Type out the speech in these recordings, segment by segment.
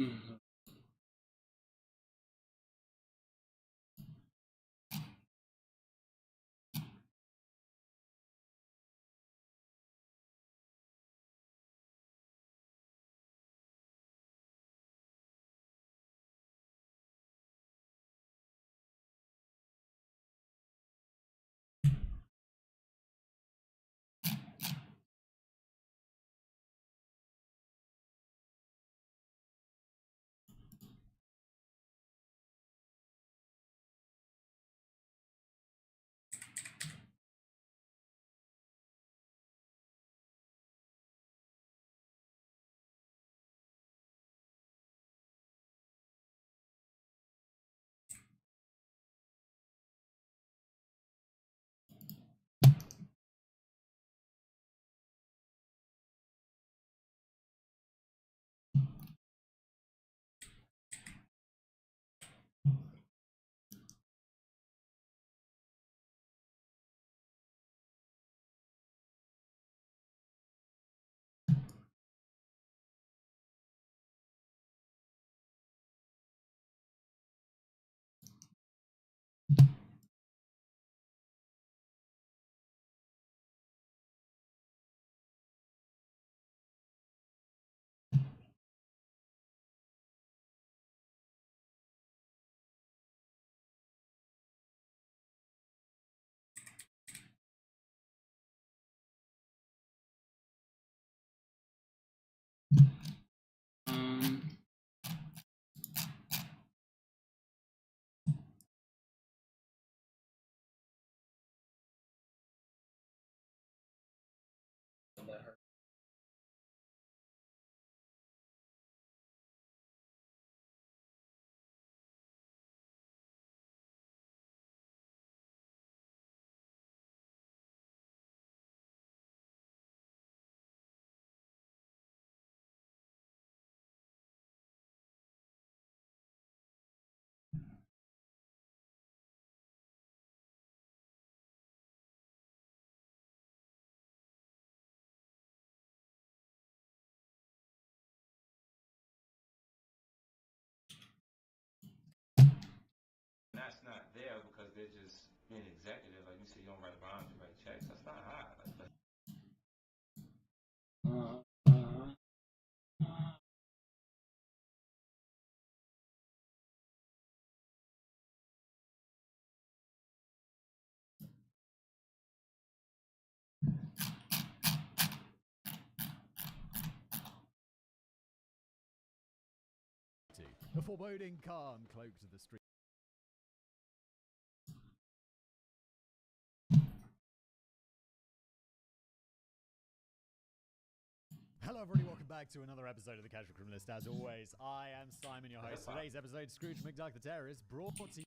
Mhm. Um, that hurt. That's not there because they're just being executive. Like you say, you don't write bonds, you write checks. That's not high. The foreboding calm cloaked the street. Hello, everybody. Welcome back to another episode of The Casual Criminalist. As always, I am Simon, your host. Today's episode, Scrooge McDuck the Terrorist, brought to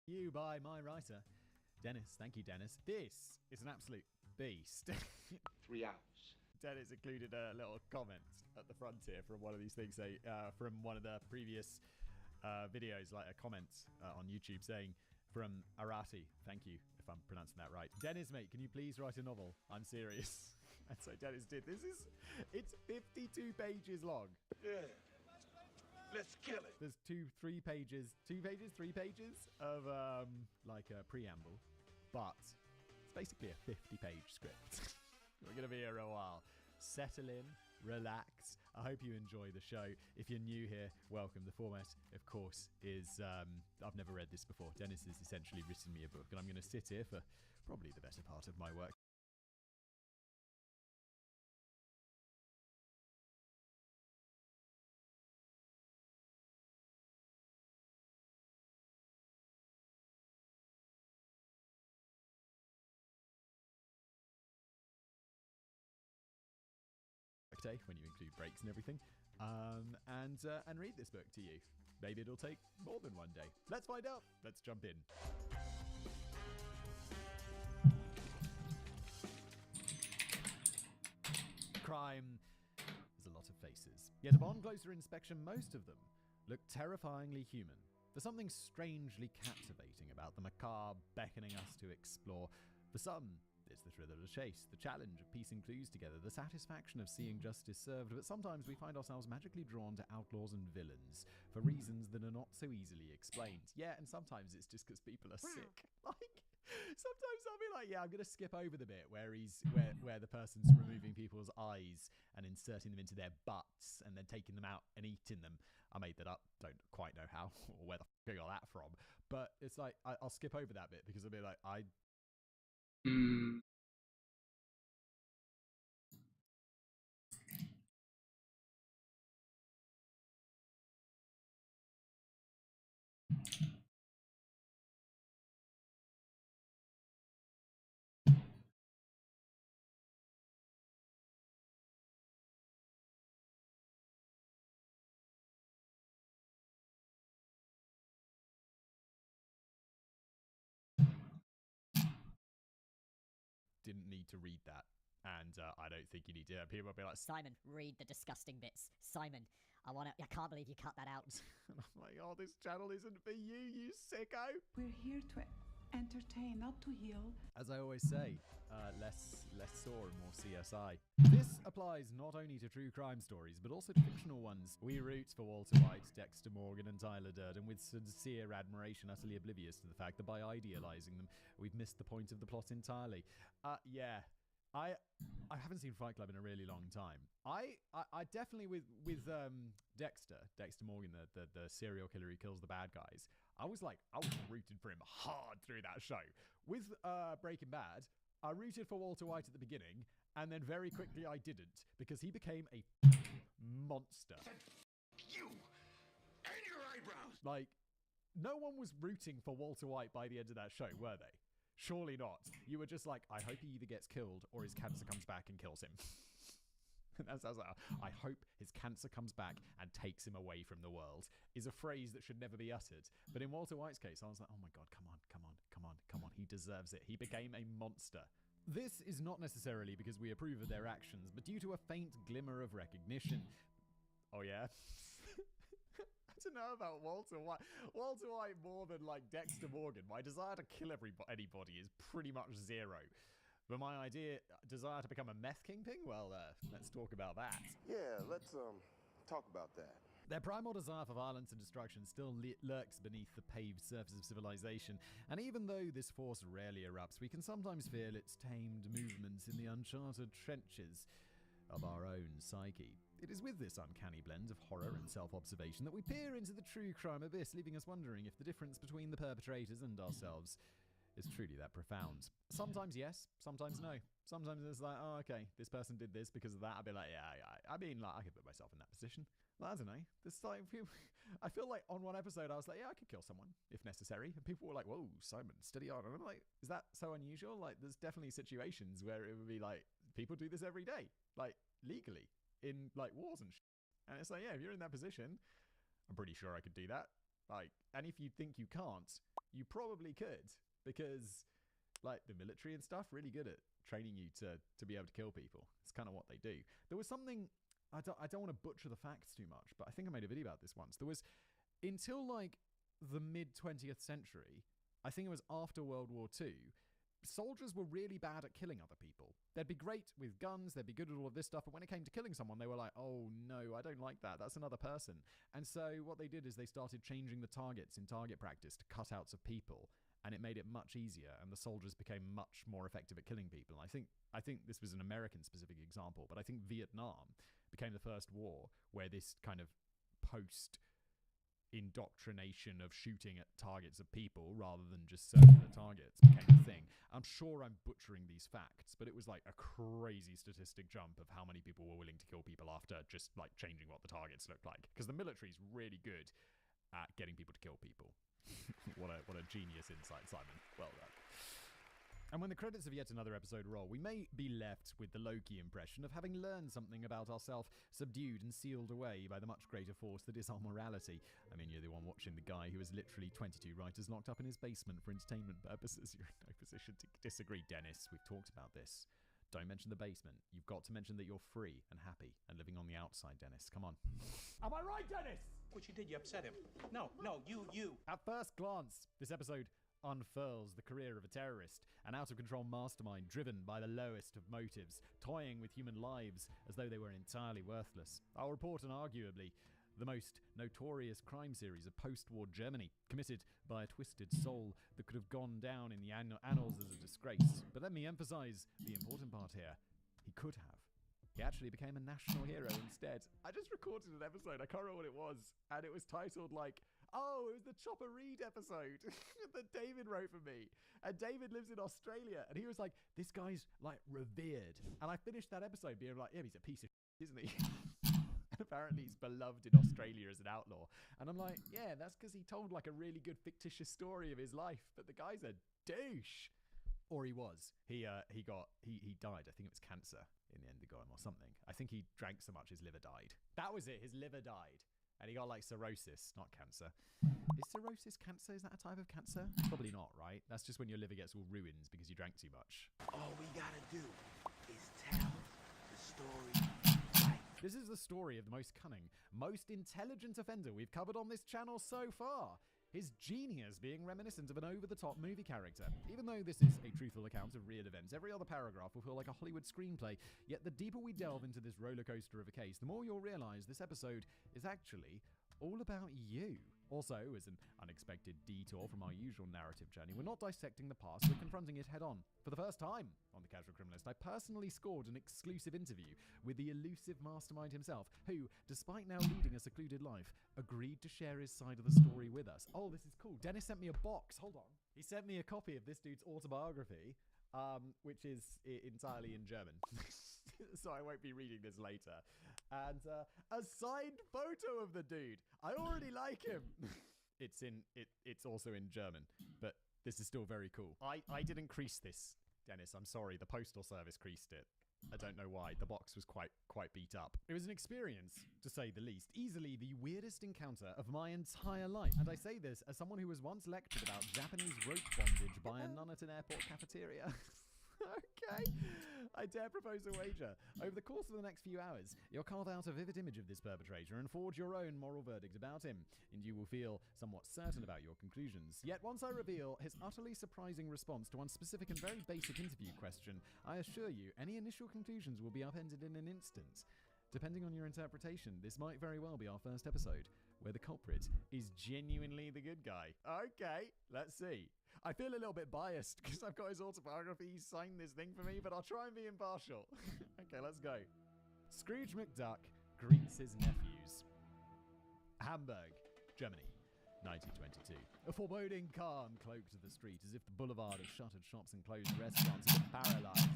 you by my writer, Dennis. Thank you, Dennis. This is an absolute beast. 3 hours. Dennis included a little comment at the front here from one of these things, from one of the previous videos, like a comment on YouTube saying, from Arati, thank you if I'm pronouncing that right. Dennis, mate, can you please write a novel? I'm serious. And so Dennis did. It's 52 pages long. Yeah. Let's kill it. There's three pages of like a preamble, but it's basically a 50-page script. We're going to be here a while. Settle in, relax. I hope you enjoy the show. If you're new here, welcome. The format, of course, is I've never read this before. Dennis has essentially written me a book, and I'm going to sit here for probably the better part of my work. Day when you include breaks and everything, and read this book to you. Maybe it'll take more than one day. Let's find out. Let's jump in. Crime has a lot of faces, yet upon closer inspection, most of them look terrifyingly human. There's something strangely captivating about about the macabre beckoning us to explore. For some, it's the thrill of the chase, the challenge of piecing clues together, the satisfaction of seeing justice served, but sometimes we find ourselves magically drawn to outlaws and villains for reasons that are not so easily explained. Yeah, and sometimes it's just because people are sick. Like, sometimes I'll be like, yeah, I'm going to skip over the bit where where the person's removing people's eyes and inserting them into their butts and then taking them out and eating them. I made that up. Don't quite know how or where the fuck I got that from. But it's like, I'll skip over that bit because I'll be like, didn't need to read that. And I don't think you need to. People will be like, Simon, read the disgusting bits. Simon, I can't believe you cut that out. and I'm like, oh, this channel isn't for you sicko. We're here to entertain, not to heal. As I always say, less Saw and more CSI. This applies not only to true crime stories, but also to fictional ones. We root for Walter White, Dexter Morgan, and Tyler Durden with sincere admiration, utterly oblivious to the fact that by idealizing them, we've missed the point of the plot entirely. Yeah. I haven't seen Fight Club in a really long time. I definitely with Dexter Morgan, the serial killer who kills the bad guys. I was rooting for him hard through that show. With Breaking Bad, I rooted for Walter White at the beginning, and then very quickly I didn't because he became a monster. You and your eyebrows. Like, no one was rooting for Walter White by the end of that show, were they? Surely not. You were just like, I hope he either gets killed or his cancer comes back and kills him. That sounds like, I hope his cancer comes back and takes him away from the world, is a phrase that should never be uttered. But in Walter White's case, I was like, oh my God, come on. He deserves it. He became a monster. This is not necessarily because we approve of their actions, but due to a faint glimmer of recognition. Oh yeah? I don't know about Walter White. Walter White more than like Dexter Morgan. My desire to kill anybody is pretty much zero. But my desire to become a meth kingpin? Well, let's talk about that. Yeah, let's talk about that. Their primal desire for violence and destruction still lurks beneath the paved surface of civilization, and even though this force rarely erupts, we can sometimes feel its tamed movements in the uncharted trenches of our own psyche. It is with this uncanny blend of horror and self-observation that we peer into the true crime abyss, leaving us wondering if the difference between the perpetrators and ourselves is truly that profound. Sometimes yes, sometimes no. Sometimes it's like, oh, okay, this person did this because of that. I'd be like, yeah. I mean, like, I could put myself in that position. Like, I don't know. This like, I feel like on one episode I was like, yeah, I could kill someone if necessary. And people were like, whoa, Simon, steady on. And I'm like, is that so unusual? Like, there's definitely situations where it would be like, people do this every day, like, legally, in, like, wars and shit. And it's like, yeah, if you're in that position, I'm pretty sure I could do that. Like, and if you think you can't, you probably could. Because, like, the military and stuff, really good at training you to be able to kill people. It's kind of what they do. There was something, I don't want to butcher the facts too much, but I think I made a video about this once. There was, until, like, the mid-20th century, I think it was after World War II, soldiers were really bad at killing other people. They'd be great with guns, they'd be good at all of this stuff, but when it came to killing someone, they were like, oh no, I don't like that, that's another person. And so what they did is they started changing the targets in target practice to cutouts of people, and it made it much easier, and the soldiers became much more effective at killing people. I think this was an American-specific example, but I think Vietnam became the first war where this kind of post-indoctrination of shooting at targets of people rather than just circular targets became a thing. I'm sure I'm butchering these facts, but it was like a crazy statistic jump of how many people were willing to kill people after just like changing what the targets looked like. Because the military's really good at getting people to kill people. What a genius insight, Simon. Well done. And when the credits of yet another episode roll, we may be left with the low-key impression of having learned something about ourselves, subdued and sealed away by the much greater force that is our morality. I mean, you're the one watching the guy who has literally 22 writers locked up in his basement for entertainment purposes. You're in no position to disagree, Dennis. We've talked about this. Don't mention the basement. You've got to mention that you're free and happy and living on the outside, Dennis. Come on. Am I right, Dennis? What you did, you upset him. No, you. At first glance, this episode unfurls the career of a terrorist, an out-of-control mastermind driven by the lowest of motives, toying with human lives as though they were entirely worthless. I'll report on arguably the most notorious crime series of post-war Germany, committed by a twisted soul that could have gone down in the annals as a disgrace. But let me emphasize the important part here. He could have. He actually became a national hero instead. I just recorded an episode, I can't remember what it was, and it was titled like, oh, it was the Chopper Read episode that David wrote for me. And David lives in Australia, and he was like, this guy's like revered. And I finished that episode being like, yeah, he's a piece of shit, isn't he? And apparently he's beloved in Australia as an outlaw. And I'm like, yeah, that's because he told like a really good fictitious story of his life. But the guy's a douche. Or he was. He died. I think it was cancer in the end they got him or something. I think he drank so much his liver died. That was it. His liver died. And he got like cirrhosis, not cancer. Is cirrhosis cancer? Is that a type of cancer? Probably not, right? That's just when your liver gets all ruined because you drank too much. All we gotta do is tell the story right. This is the story of the most cunning, most intelligent offender we've covered on this channel so far. His genius being reminiscent of an over-the-top movie character. Even though this is a truthful account of real events, every other paragraph will feel like a Hollywood screenplay, yet the deeper we delve into this roller coaster of a case, the more you'll realize this episode is actually all about you. Also, as an unexpected detour from our usual narrative journey, we're not dissecting the past, we're confronting it head on. For the first time on The Casual Criminalist, I personally scored an exclusive interview with the elusive mastermind himself, who, despite now leading a secluded life, agreed to share his side of the story with us. Oh, this is cool. Dennis sent me a box. Hold on. He sent me a copy of this dude's autobiography, which is entirely in German. So I won't be reading this later. And a signed photo of the dude. I already like him. It's also in German, but this is still very cool. I didn't crease this, Dennis. I'm sorry. The postal service creased it. I don't know why. The box was quite beat up. It was an experience, to say the least. Easily the weirdest encounter of my entire life. And I say this as someone who was once lectured about Japanese rope bondage by a nun at an airport cafeteria. Okay. I dare propose a wager. Over the course of the next few hours, you'll carve out a vivid image of this perpetrator and forge your own moral verdict about him, and you will feel somewhat certain about your conclusions. Yet once I reveal his utterly surprising response to one specific and very basic interview question, I assure you, any initial conclusions will be upended in an instant. Depending on your interpretation, this might very well be our first episode, where the culprit is genuinely the good guy. Okay, let's see. I feel a little bit biased because I've got his autobiography. He signed this thing for me, but I'll try and be impartial. Okay, let's go. Scrooge McDuck greets his nephews. Hamburg, Germany, 1922. A foreboding calm cloaked the street as if the boulevard of shuttered shops and closed restaurants had been paralyzed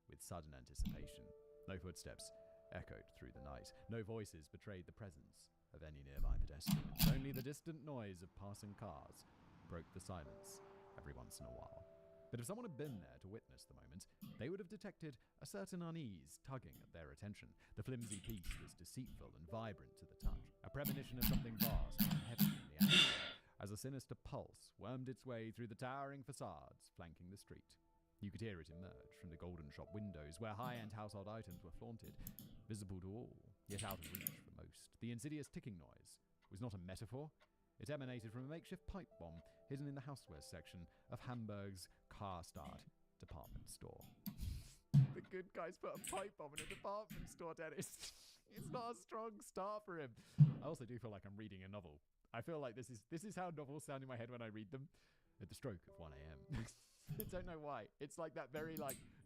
with sudden anticipation. No footsteps echoed through the night. No voices betrayed the presence of any nearby pedestrians. Only the distant noise of passing cars broke the silence every once in a while. But if someone had been there to witness the moment, they would have detected a certain unease tugging at their attention. The flimsy piece was deceitful and vibrant to the touch, a premonition of something vast and heavy in the atmosphere, as a sinister pulse wormed its way through the towering facades flanking the street. You could hear it emerge from the Golden Shop windows, where high-end household items were flaunted, visible to all, yet out of reach for most. The insidious ticking noise was not a metaphor. It emanated from a makeshift pipe bomb hidden in the housewares section of Hamburg's Karstadt department store. The good guys put a pipe bomb in a department store, Dennis. It's not a strong start for him. I also do feel like I'm reading a novel. I feel like this is how novels sound in my head when I read them. At the stroke of 1 a.m. I don't know why. It's like that very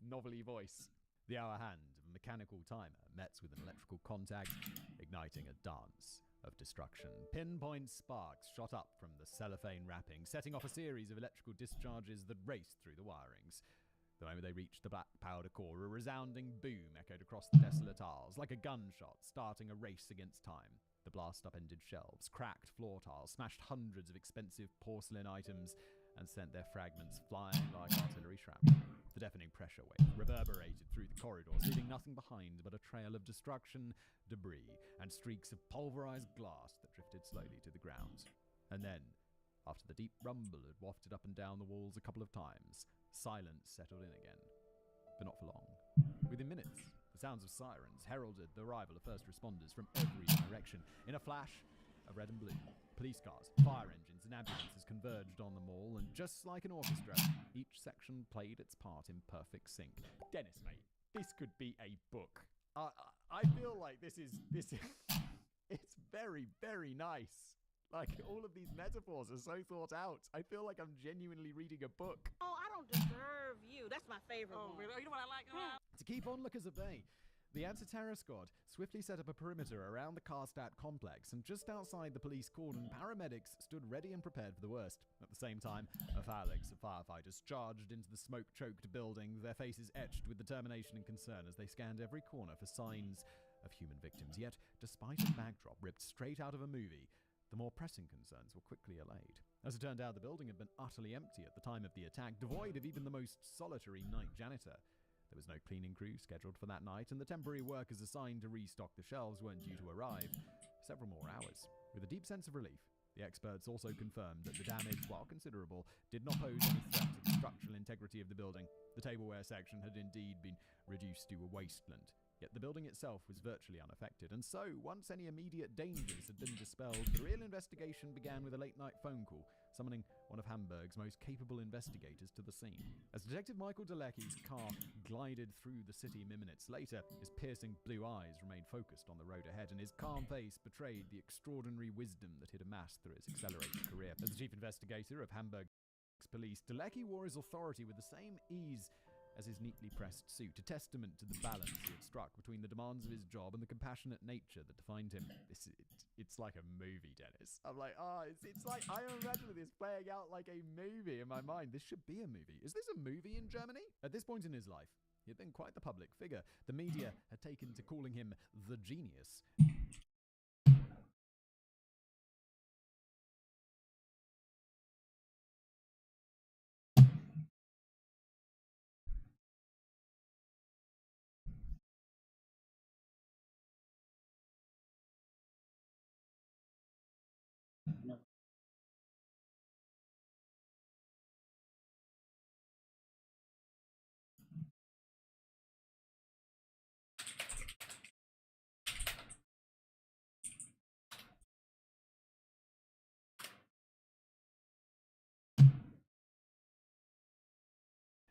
novel-y voice. The hour hand of a mechanical timer met with an electrical contact, igniting a dance of destruction. Pinpoint sparks shot up from the cellophane wrapping, setting off a series of electrical discharges that raced through the wirings. The moment they reached the black powder core, a resounding boom echoed across the desolate aisles, like a gunshot starting a race against time. The blast upended shelves, cracked floor tiles, smashed hundreds of expensive porcelain items, and sent their fragments flying like artillery shrapnel. The deafening pressure wave reverberated through the corridors, leaving nothing behind but a trail of destruction, debris, and streaks of pulverized glass that drifted slowly to the ground. And then, after the deep rumble had wafted up and down the walls a couple of times, silence settled in again. But not for long. Within minutes, the sounds of sirens heralded the arrival of first responders from every direction. In a flash, of red and blue. Police cars, fire engines, and ambulances converged on the mall, and just like an orchestra, each section played its part in perfect sync. Dennis, mate, this could be a book. I feel like this is it's very, very nice. Like, all of these metaphors are so thought out. I feel like I'm genuinely reading a book. Oh, I don't deserve you. That's my favorite one. Really? You know what I like? To keep onlookers at bay, the anti-terror squad swiftly set up a perimeter around the Karstadt complex, and just outside the police cordon, paramedics stood ready and prepared for the worst. At the same time, a phalanx of firefighters charged into the smoke-choked building, their faces etched with determination and concern as they scanned every corner for signs of human victims. Yet, despite a backdrop ripped straight out of a movie, the more pressing concerns were quickly allayed. As it turned out, the building had been utterly empty at the time of the attack, devoid of even the most solitary night janitor. There was no cleaning crew scheduled for that night, and the temporary workers assigned to restock the shelves weren't due to arrive for several more hours. With a deep sense of relief, the experts also confirmed that the damage, while considerable, did not pose any threat to the structural integrity of the building. The tableware section had indeed been reduced to a wasteland. Yet the building itself was virtually unaffected, and so, once any immediate dangers had been dispelled, the real investigation began with a late-night phone call, summoning one of Hamburg's most capable investigators to the scene. As Detective Michael Dalecki's car glided through the city minutes later, his piercing blue eyes remained focused on the road ahead, and his calm face betrayed the extraordinary wisdom that he'd amassed through his accelerated career. As the chief investigator of Hamburg police, Dalecki wore his authority with the same ease as his neatly pressed suit, a testament to the balance he had struck between the demands of his job and the compassionate nature that defined him. It's like a movie, Dennis. I'm like, it's like, I am imagining this playing out like a movie in my mind. This should be a movie. Is this a movie in Germany? At this point in his life, he had been quite the public figure. The media had taken to calling him the genius.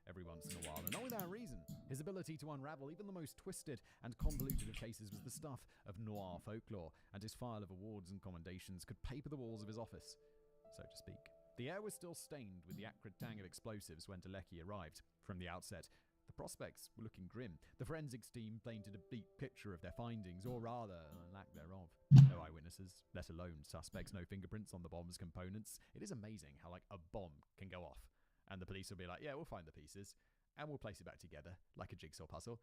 Every once in a while, and not without reason. His ability to unravel even the most twisted and convoluted of cases was the stuff of noir folklore, and his file of awards and commendations could paper the walls of his office, so to speak. The air was still stained with the acrid tang of explosives when Dalecki arrived. From the outset, the prospects were looking grim. The forensics team painted a bleak picture of their findings, or rather, lack thereof. No eyewitnesses, let alone suspects, no fingerprints on the bomb's components. It is amazing how, a bomb can go off, and the police will be like, yeah, we'll find the pieces, and we'll place it back together like a jigsaw puzzle.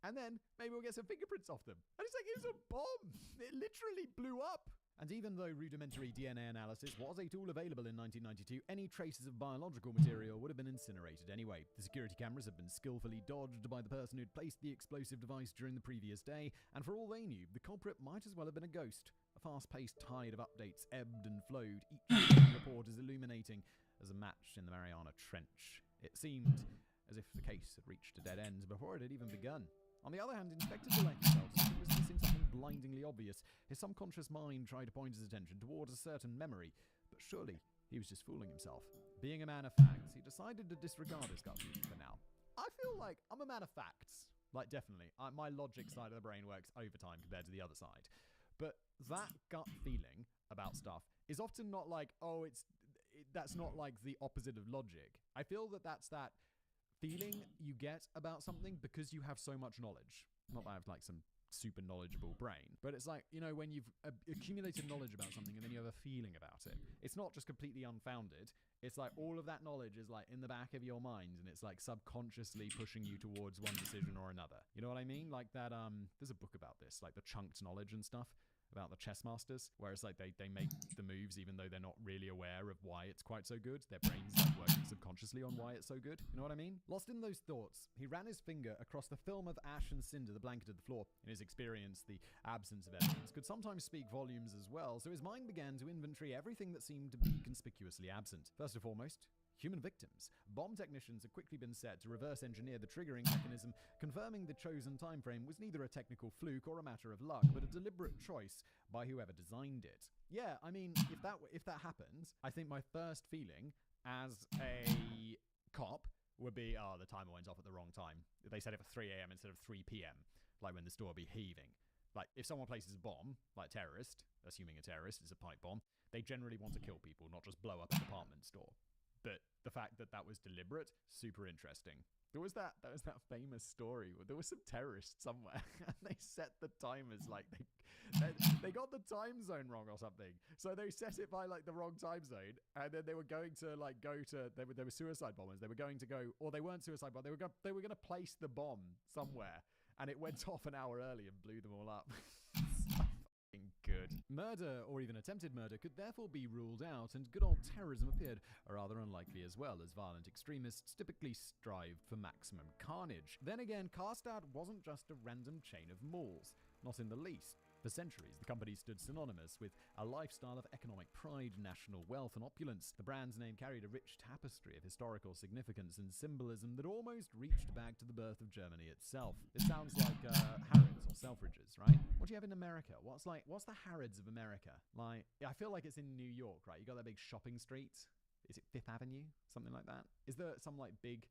And then maybe we'll get some fingerprints off them. And it's like, it was a bomb. It literally blew up. And even though rudimentary DNA analysis was a tool available in 1992, any traces of biological material would have been incinerated anyway. The security cameras had been skillfully dodged by the person who'd placed the explosive device during the previous day, and for all they knew, the culprit might as well have been a ghost. A fast-paced tide of updates ebbed and flowed, each report as illuminating as a match in the Mariana Trench. It seemed as if the case had reached a dead end before it had even begun. On the other hand, Inspector Dalecki felt as if he was missing something blindingly obvious. His subconscious mind tried to point his attention towards a certain memory, but surely he was just fooling himself. Being a man of facts, he decided to disregard his gut feeling for now. I feel like I'm a man of facts. Like, definitely. My logic side of the brain works overtime compared to the other side. But that gut feeling about stuff is often not like, oh, that's not like the opposite of logic. I feel that that's that feeling you get about something because you have so much knowledge. Not that I have like some super knowledgeable brain, but it's like, you know, when you've accumulated knowledge about something and then you have a feeling about it, it's not just completely unfounded. It's like all of that knowledge is like in the back of your mind, and it's like subconsciously pushing you towards one decision or another. You know what I mean? Like that, there's a book about this, like the chunked knowledge and stuff, about the chess masters, where it's like they make the moves even though they're not really aware of why it's quite so good. Their brain's like working subconsciously on why it's so good. You know what I mean? Lost in those thoughts, he ran his finger across the film of ash and cinder that blanketed the floor. In his experience, the absence of evidence could sometimes speak volumes as well, so his mind began to inventory everything that seemed to be conspicuously absent. First and foremost, human victims. Bomb technicians had quickly been set to reverse engineer the triggering mechanism, confirming the chosen time frame was neither a technical fluke or a matter of luck, but a deliberate choice by whoever designed it. Yeah, I mean, if that happens, I think my first feeling as a cop would be, oh, the timer went off at the wrong time. They set it for 3 a.m. instead of 3 p.m., like when the store would be heaving. Like, if someone places a bomb, like terrorist, assuming a terrorist is a pipe bomb, they generally want to kill people, not just blow up a department store. But the fact that that was deliberate, super interesting. There was that famous story where there was some terrorists somewhere and they set the timers like they got the time zone wrong or something. So they set it by like the wrong time zone, and then they were going to like they were suicide bombers. They were going to go, or they weren't suicide bombers. They were going to place the bomb somewhere, and it went off an hour early and blew them all up. Good. Murder, or even attempted murder, could therefore be ruled out, and good old terrorism appeared rather unlikely as well, as violent extremists typically strived for maximum carnage. Then again, Karstadt wasn't just a random chain of malls, not in the least. For centuries, the company stood synonymous with a lifestyle of economic pride, national wealth, and opulence. The brand's name carried a rich tapestry of historical significance and symbolism that almost reached back to the birth of Germany itself. It sounds like Harrods or Selfridges, right? What do you have in America? What's the Harrods of America? Like, I feel like it's in New York, right? You got that big shopping street. Is it Fifth Avenue? Something like that. Is there some like big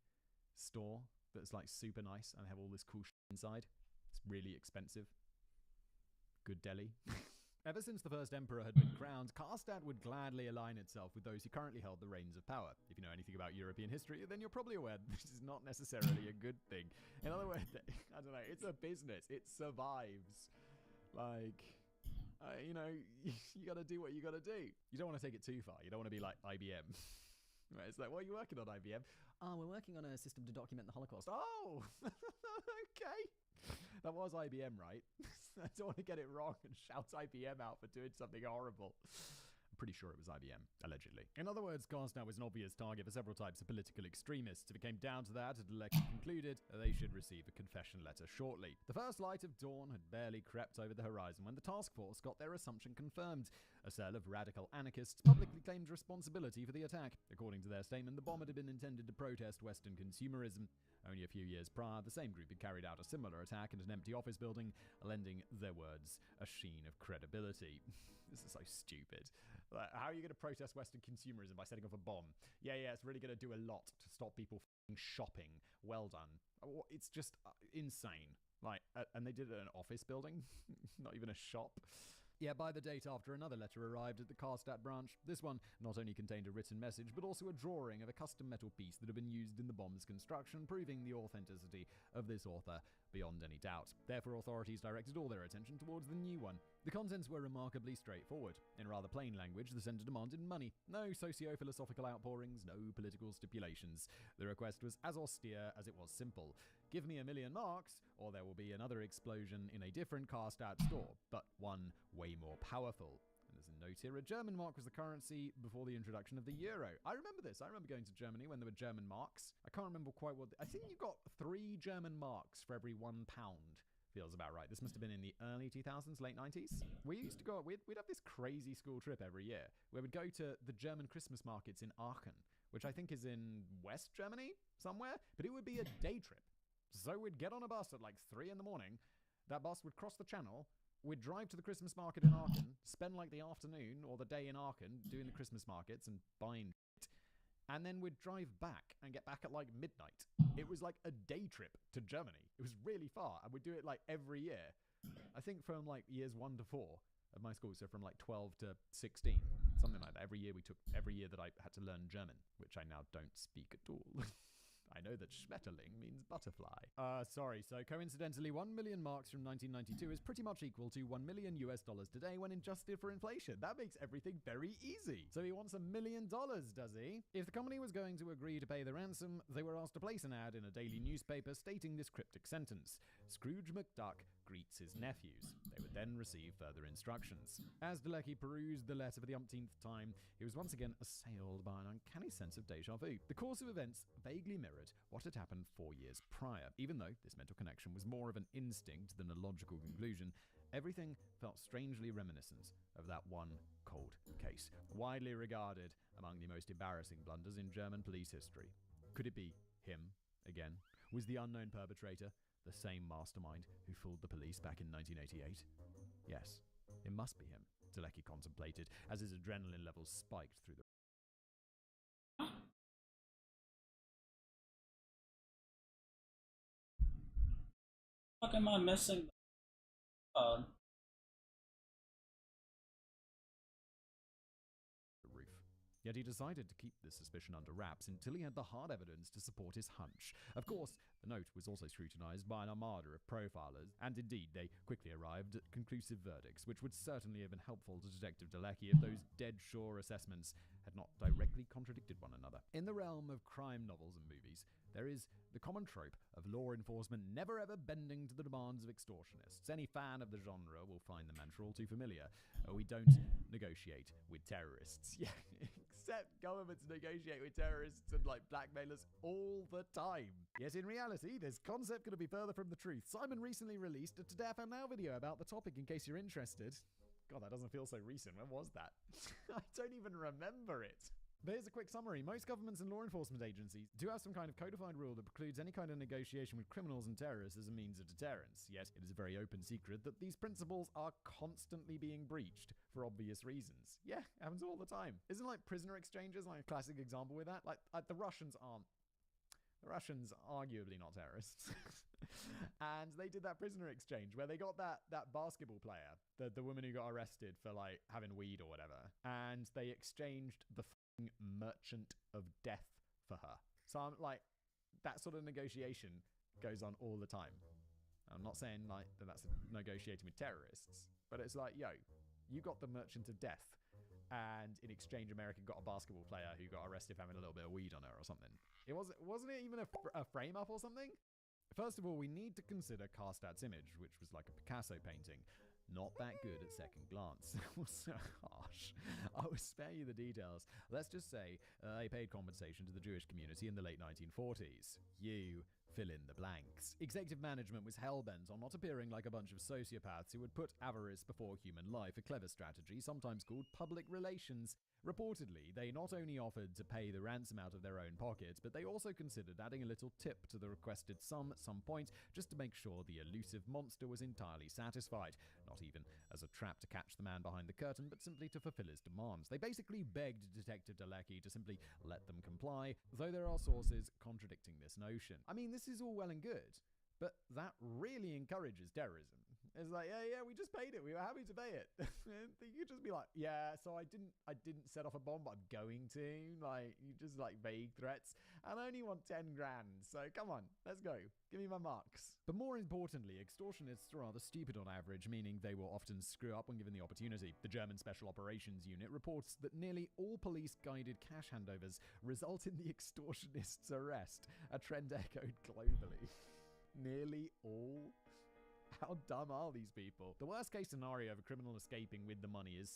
store that's like super nice and have all this cool shit inside? It's really expensive. Good deli. Ever since the first emperor had been crowned, Karstadt would gladly align itself with those who currently held the reins of power. If you know anything about European history, then you're probably aware that this is not necessarily a good thing. In other words, I don't know, it's a business. It survives. Like, you know, you got to do what you got to do. You don't want to take it too far. You don't want to be like IBM. Right, it's like, what are you working on, IBM? Oh, we're working on a system to document the Holocaust. Oh, okay. That was IBM, right? I don't want to get it wrong and shout IBM out for doing something horrible. I'm pretty sure it was IBM, allegedly. In other words, Karstadt was an obvious target for several types of political extremists. If it came down to that, the election concluded, they should receive a confession letter shortly. The first light of dawn had barely crept over the horizon when the task force got their assumption confirmed. A cell of radical anarchists publicly claimed responsibility for the attack. According to their statement, the bomb had been intended to protest Western consumerism. Only a few years prior, the same group had carried out a similar attack at an empty office building, lending their words a sheen of credibility. This is so stupid. Like, how are you going to protest Western consumerism by setting off a bomb? Yeah, it's really going to do a lot to stop people shopping. Well done. It's just insane. Like, and they did it at an office building, not even a shop. Yeah, by the date after another letter arrived at the Karstadt branch, this one not only contained a written message, but also a drawing of a custom metal piece that had been used in the bomb's construction, proving the authenticity of this author beyond any doubt. Therefore, authorities directed all their attention towards the new one. The contents were remarkably straightforward. In rather plain language, the sender demanded money. No socio-philosophical outpourings, no political stipulations. The request was as austere as it was simple. Give me 1,000,000 marks, or there will be another explosion in a different Karstadt store, but one way more powerful. And there's a note here, a German mark was the currency before the introduction of the euro. I remember this. I remember going to Germany when there were German marks. I can't remember quite what... I think you got 3 German marks for every £1. Feels about right. This must have been in the early 2000s, late 90s. We used to go... We'd have this crazy school trip every year where we'd go to the German Christmas markets in Aachen, which I think is in West Germany somewhere, but it would be a day trip. So we'd get on a bus at like 3 in the morning. That bus would cross the channel. We'd drive to the Christmas market in Aachen, spend like the afternoon or the day in Aachen doing the Christmas markets and buying shit. and then we'd drive back and get back at like midnight. It was like a day trip to Germany. It was really far, and we'd do it like every year. I think from like years 1 to 4 of my school, so from like 12 to 16, something like that. Every year that I had to learn German, which I now don't speak at all. I know that Schmetterling means butterfly. Sorry, so coincidentally, 1 million marks from 1992 is pretty much equal to $1 million today when adjusted for inflation. That makes everything very easy. So he wants $1 million, does he? If the company was going to agree to pay the ransom, they were asked to place an ad in a daily newspaper stating this cryptic sentence: Scrooge McDuck greets his nephews. They would then receive further instructions. As Delecky perused the letter for the umpteenth time, he was once again assailed by an uncanny sense of deja vu. The course of events vaguely mirrored what had happened 4 years prior. Even though this mental connection was more of an instinct than a logical conclusion, everything felt strangely reminiscent of that one cold case, widely regarded among the most embarrassing blunders in German police history. Could it be him again? Was the unknown perpetrator the same mastermind who fooled the police back in 1988? Yes, it must be him, Delecky contemplated as his adrenaline levels spiked through the Fuck am I missing? roof. Yet he decided to keep this suspicion under wraps until he had the hard evidence to support his hunch. Of course, the note was also scrutinized by an armada of profilers, and indeed they quickly arrived at conclusive verdicts, which would certainly have been helpful to Detective Delecky if those dead-sure assessments had not directly contradicted one another. In the realm of crime novels and movies, there is the common trope of law enforcement never ever bending to the demands of extortionists. Any fan of the genre will find the mantra all too familiar. We don't negotiate with terrorists. Yeah, except governments negotiate with terrorists and like blackmailers all the time. Yet in reality, this concept couldn't be further from the truth. Simon recently released a Today I Found Now video about the topic in case you're interested. God, that doesn't feel so recent. When was that? I don't even remember it. But here's a quick summary. Most governments and law enforcement agencies do have some kind of codified rule that precludes any kind of negotiation with criminals and terrorists as a means of deterrence. Yet, it is a very open secret that these principles are constantly being breached for obvious reasons. Yeah, it happens all the time. Isn't like prisoner exchanges like a classic example with that? Like the Russians aren't. The Russians arguably not terrorists. And they did that prisoner exchange where they got that basketball player, the woman who got arrested for like having weed or whatever, and they exchanged the merchant of death for her. So I'm like, that sort of negotiation goes on all the time. I'm not saying like that's negotiating with terrorists, but it's like, yo, you got the merchant of death, and in exchange America got a basketball player who got arrested for having a little bit of weed on her or something. Wasn't it even a frame up or something? First of all, we need to consider Karstad's image, which was like a Picasso painting. Not that good at second glance. It was so harsh. I will spare you the details. Let's just say they paid compensation to the Jewish community in the late 1940s. You fill in the blanks. Executive management was hell-bent on not appearing like a bunch of sociopaths who would put avarice before human life, a clever strategy, sometimes called public relations. Reportedly, they not only offered to pay the ransom out of their own pockets, but they also considered adding a little tip to the requested sum at some point, just to make sure the elusive monster was entirely satisfied. Not even as a trap to catch the man behind the curtain, but simply to fulfill his demands. They basically begged Detective Delecky to simply let them comply, though there are sources contradicting this notion. I mean, this is all well and good, but that really encourages terrorism. It's like, yeah, we just paid it. We were happy to pay it. You could just be like, yeah, so I didn't set off a bomb, but I'm going to. Like, you just like vague threats. And I only want 10 grand. So come on, let's go. Give me my marks. But more importantly, extortionists are rather stupid on average, meaning they will often screw up when given the opportunity. The German Special Operations Unit reports that nearly all police-guided cash handovers result in the extortionist's arrest, a trend echoed globally. Nearly all? How dumb are these people? The worst case scenario of a criminal escaping with the money is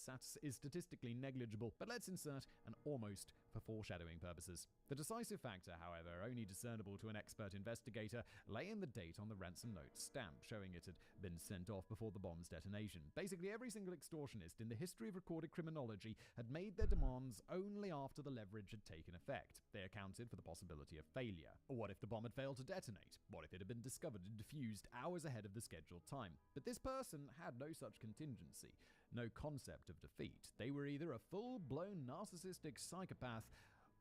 statistically negligible, but let's insert an almost for foreshadowing purposes. The decisive factor, however, only discernible to an expert investigator, lay in the date on the ransom note stamp, showing it had been sent off before the bomb's detonation. Basically, every single extortionist in the history of recorded criminology had made their demands only after the leverage had taken effect. They accounted for the possibility of failure. Or what if the bomb had failed to detonate? What if it had been discovered and defused hours ahead of the scheduled time? But this person had no such contingency, no concept of defeat. They were either a full-blown narcissistic psychopath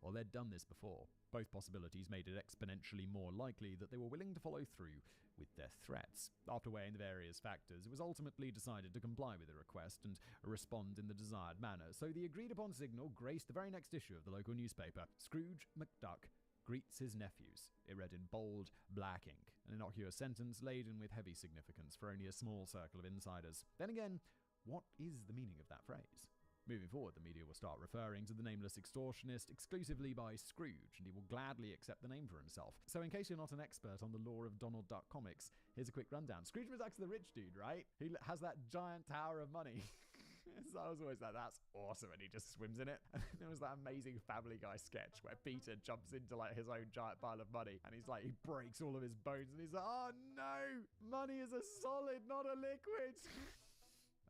or they'd done this before. Both possibilities made it exponentially more likely that they were willing to follow through with their threats. After weighing the various factors, it was ultimately decided to comply with the request and respond in the desired manner, so the agreed-upon signal graced the very next issue of the local newspaper. Scrooge McDuck greets his nephews. It read in bold, black ink, an innocuous sentence laden with heavy significance for only a small circle of insiders. Then again, what is the meaning of that phrase? Moving forward, the media will start referring to the nameless extortionist exclusively by Scrooge, and he will gladly accept the name for himself. So in case you're not an expert on the lore of Donald Duck comics, here's a quick rundown. Scrooge McDuck's the rich dude, right? He has that giant tower of money. So I was always like, that's awesome, and he just swims in it. And there was that amazing Family Guy sketch where Peter jumps into like his own giant pile of money, and he's like, he breaks all of his bones, and he's like, oh no, money is a solid, not a liquid.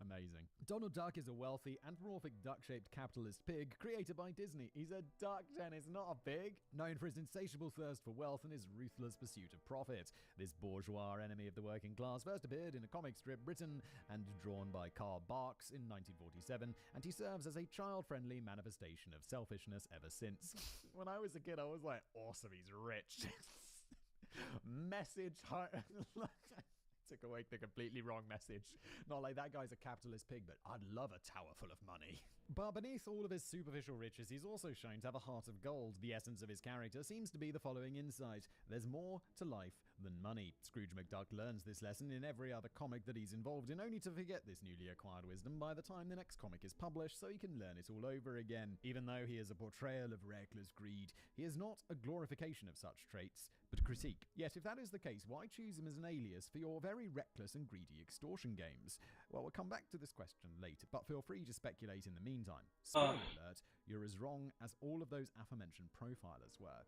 Amazing. Donald Duck is a wealthy, anthropomorphic duck-shaped capitalist pig created by Disney. He's a duck, Dennis, not a pig. Known for his insatiable thirst for wealth and his ruthless pursuit of profit. This bourgeois enemy of the working class first appeared in a comic strip written and drawn by Carl Barks in 1947, and he serves as a child-friendly manifestation of selfishness ever since. When I was a kid, I was like, awesome, he's rich. Message took away the completely wrong message. Not like that guy's a capitalist pig, but I'd love a tower full of money. But beneath all of his superficial riches, he's also shown to have a heart of gold. The essence of his character seems to be the following insight: there's more to life than money. Scrooge McDuck learns this lesson in every other comic that he's involved in, only to forget this newly acquired wisdom by the time the next comic is published, so he can learn it all over again. Even though he is a portrayal of reckless greed, he is not a glorification of such traits, but a critique. Yet if that is the case, why choose him as an alias for your very reckless and greedy extortion games? Well, we'll come back to this question later, but feel free to speculate in the meantime. Spoiler alert, you're as wrong as all of those aforementioned profilers were.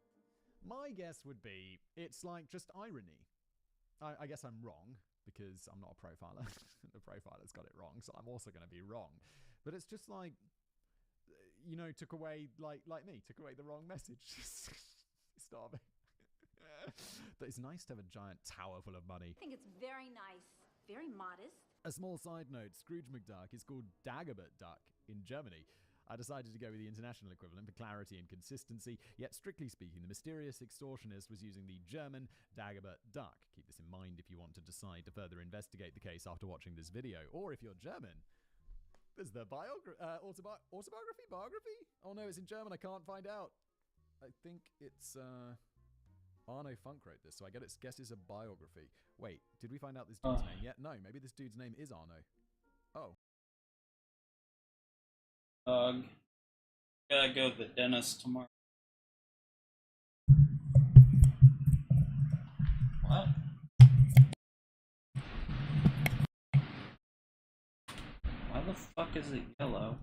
My guess would be it's like just irony. I guess I'm wrong because I'm not a profiler. The profiler's got it wrong, so I'm also going to be wrong. But it's just like, you know, took away, like me, took away the wrong message. Starving. But it's nice to have a giant tower full of money. I think it's very nice, very modest. A small side note, Scrooge McDuck is called Dagobert Duck in Germany. I decided to go with the international equivalent for clarity and consistency, yet strictly speaking, the mysterious extortionist was using the German Dagobert Duck. Keep this in mind if you want to decide to further investigate the case after watching this video. Or if you're German, there's the biography? Oh no, it's in German, I can't find out. I think it's, Arno Funk wrote this, so I guess it's a biography. Wait, did we find out this dude's name yet? No, maybe this dude's name is Arno. Oh. Gotta go to the dentist tomorrow. What? Why the fuck is it yellow?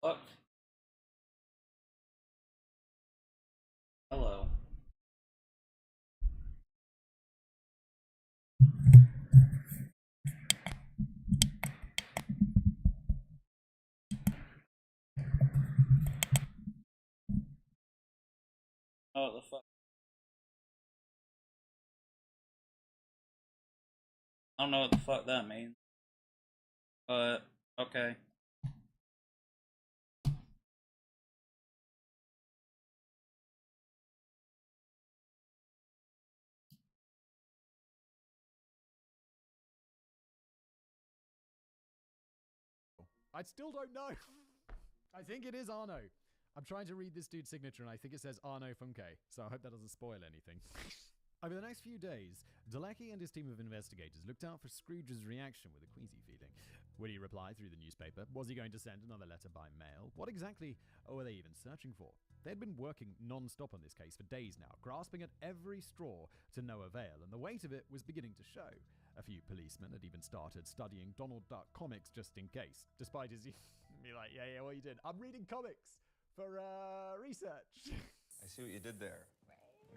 Fuck. Hello. Oh, the fuck. I don't know what the fuck that means. But, okay. I still don't know. I think it is Arno. I'm trying to read this dude's signature, and I think it says Arno Funke, so I hope that doesn't spoil anything. Over the next few days, Dalecky and his team of investigators looked out for Scrooge's reaction with a queasy feeling. Would he reply through the newspaper? Was he going to send another letter by mail? What exactly were they even searching for? They'd been working non-stop on this case for days now, grasping at every straw to no avail, and the weight of it was beginning to show. A few policemen had even started studying Donald Duck comics just in case, despite his be like, yeah, what you did? I'm reading comics for research. I see what you did there.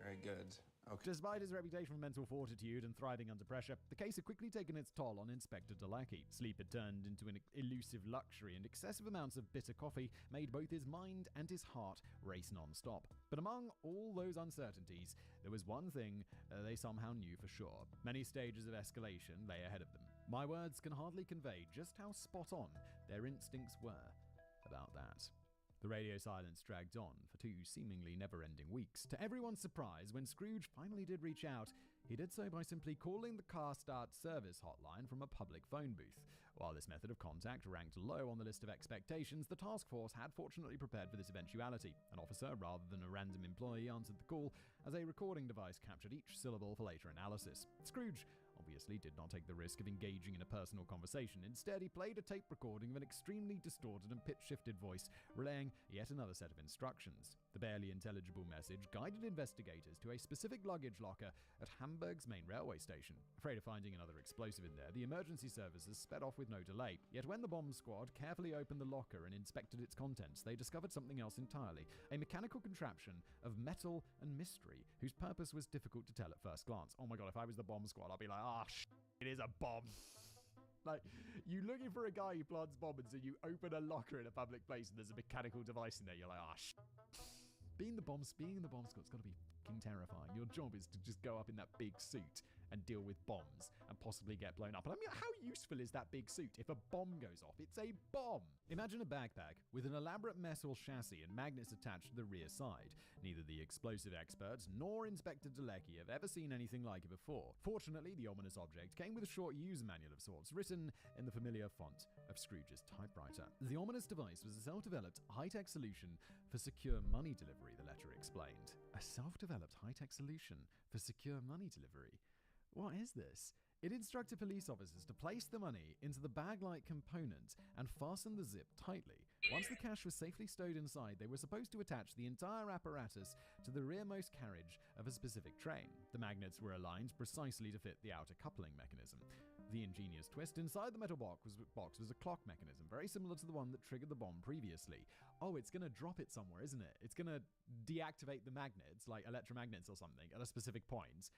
Very good. Okay. Despite his reputation for mental fortitude and thriving under pressure, the case had quickly taken its toll on Inspector Delecky. Sleep had turned into an elusive luxury, and excessive amounts of bitter coffee made both his mind and his heart race non-stop. But among all those uncertainties, there was one thing they somehow knew for sure. Many stages of escalation lay ahead of them. My words can hardly convey just how spot on their instincts were about that. The radio silence dragged on for 2 seemingly never-ending weeks. To everyone's surprise, when Scrooge finally did reach out, he did so by simply calling the car start service hotline from a public phone booth. While this method of contact ranked low on the list of expectations, the task force had fortunately prepared for this eventuality. An officer, rather than a random employee, answered the call as a recording device captured each syllable for later analysis. Scrooge obviously did not take the risk of engaging in a personal conversation. Instead, he played a tape recording of an extremely distorted and pitch-shifted voice, relaying yet another set of instructions. The barely intelligible message guided investigators to a specific luggage locker at Hamburg's main railway station. Afraid of finding another explosive in there, the emergency services sped off with no delay. Yet when the bomb squad carefully opened the locker and inspected its contents, they discovered something else entirely. A mechanical contraption of metal and mystery, whose purpose was difficult to tell at first glance. Oh my god, if I was the bomb squad, I'd be like, it is a bomb. Like, you looking for a guy who plants bombs and you open a locker in a public place and there's a mechanical device in there, you're like, Being the bomb squad's got to be fucking terrifying. Your job is to just go up in that big suit and deal with bombs and possibly get blown up. And I mean, how useful is that big suit? If a bomb goes off, it's a bomb. Imagine a backpack with an elaborate metal chassis and magnets attached to the rear side. Neither the explosive experts nor Inspector Delecky have ever seen anything like it before. Fortunately, the ominous object came with a short user manual of sorts, written in the familiar font of Scrooge's typewriter. The ominous device was a self-developed high-tech solution for secure money delivery, the letter explained. A self-developed high-tech solution for secure money delivery? What is this? It instructed police officers to place the money into the bag-like component and fasten the zip tightly. Once the cash was safely stowed inside, they were supposed to attach the entire apparatus to the rearmost carriage of a specific train. The magnets were aligned precisely to fit the outer coupling mechanism. The ingenious twist inside the metal box was a clock mechanism, very similar to the one that triggered the bomb previously. Oh, it's going to drop it somewhere, isn't it? It's going to deactivate the magnets, like electromagnets or something, at a specific point,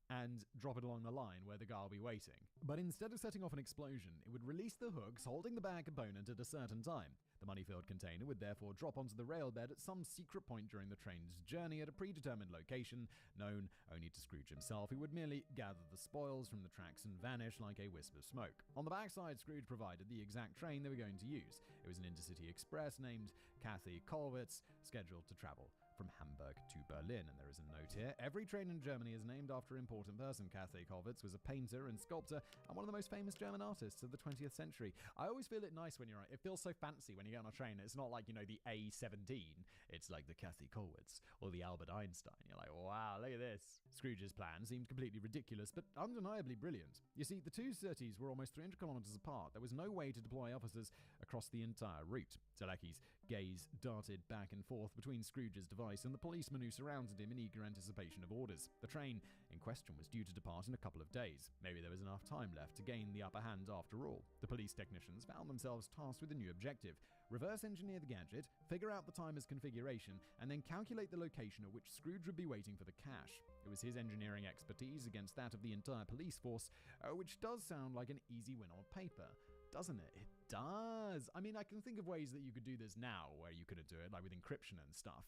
and drop it along the line where the guy will be waiting. But instead of setting off an explosion, it would release the hooks holding the bag component at a certain time. The money-filled container would therefore drop onto the rail bed at some secret point during the train's journey at a predetermined location, known only to Scrooge himself, who would merely gather the spoils from the tracks and vanish like a wisp of smoke. On the backside, Scrooge provided the exact train they were going to use. It was an intercity express named Kathy Kollwitz, scheduled to travel from Hamburg to Berlin. And there is a note here: every train in Germany is named after an important person. Kathy Kollwitz was a painter and sculptor and one of the most famous German artists of the 20th century. I always feel it nice when you're on it. It feels so fancy when you get on a train. It's not like, the A17. It's like the Kathy Kollwitz or the Albert Einstein. You're like, wow, look at this. Scrooge's plan seemed completely ridiculous, but undeniably brilliant. You see, the two cities were almost 300 kilometers apart. There was no way to deploy officers across the entire route. Delecky's gaze darted back and forth between Scrooge's device and the policeman who surrounded him in eager anticipation of orders. The train in question was due to depart in a couple of days. Maybe there was enough time left to gain the upper hand after all. The police technicians found themselves tasked with a new objective: reverse engineer the gadget, figure out the timer's configuration, and then calculate the location at which Scrooge would be waiting for the cash. It was his engineering expertise against that of the entire police force, which does sound like an easy win on paper, doesn't it? It does. I mean, I can think of ways that you could do this now where you couldn't do it, like with encryption and stuff,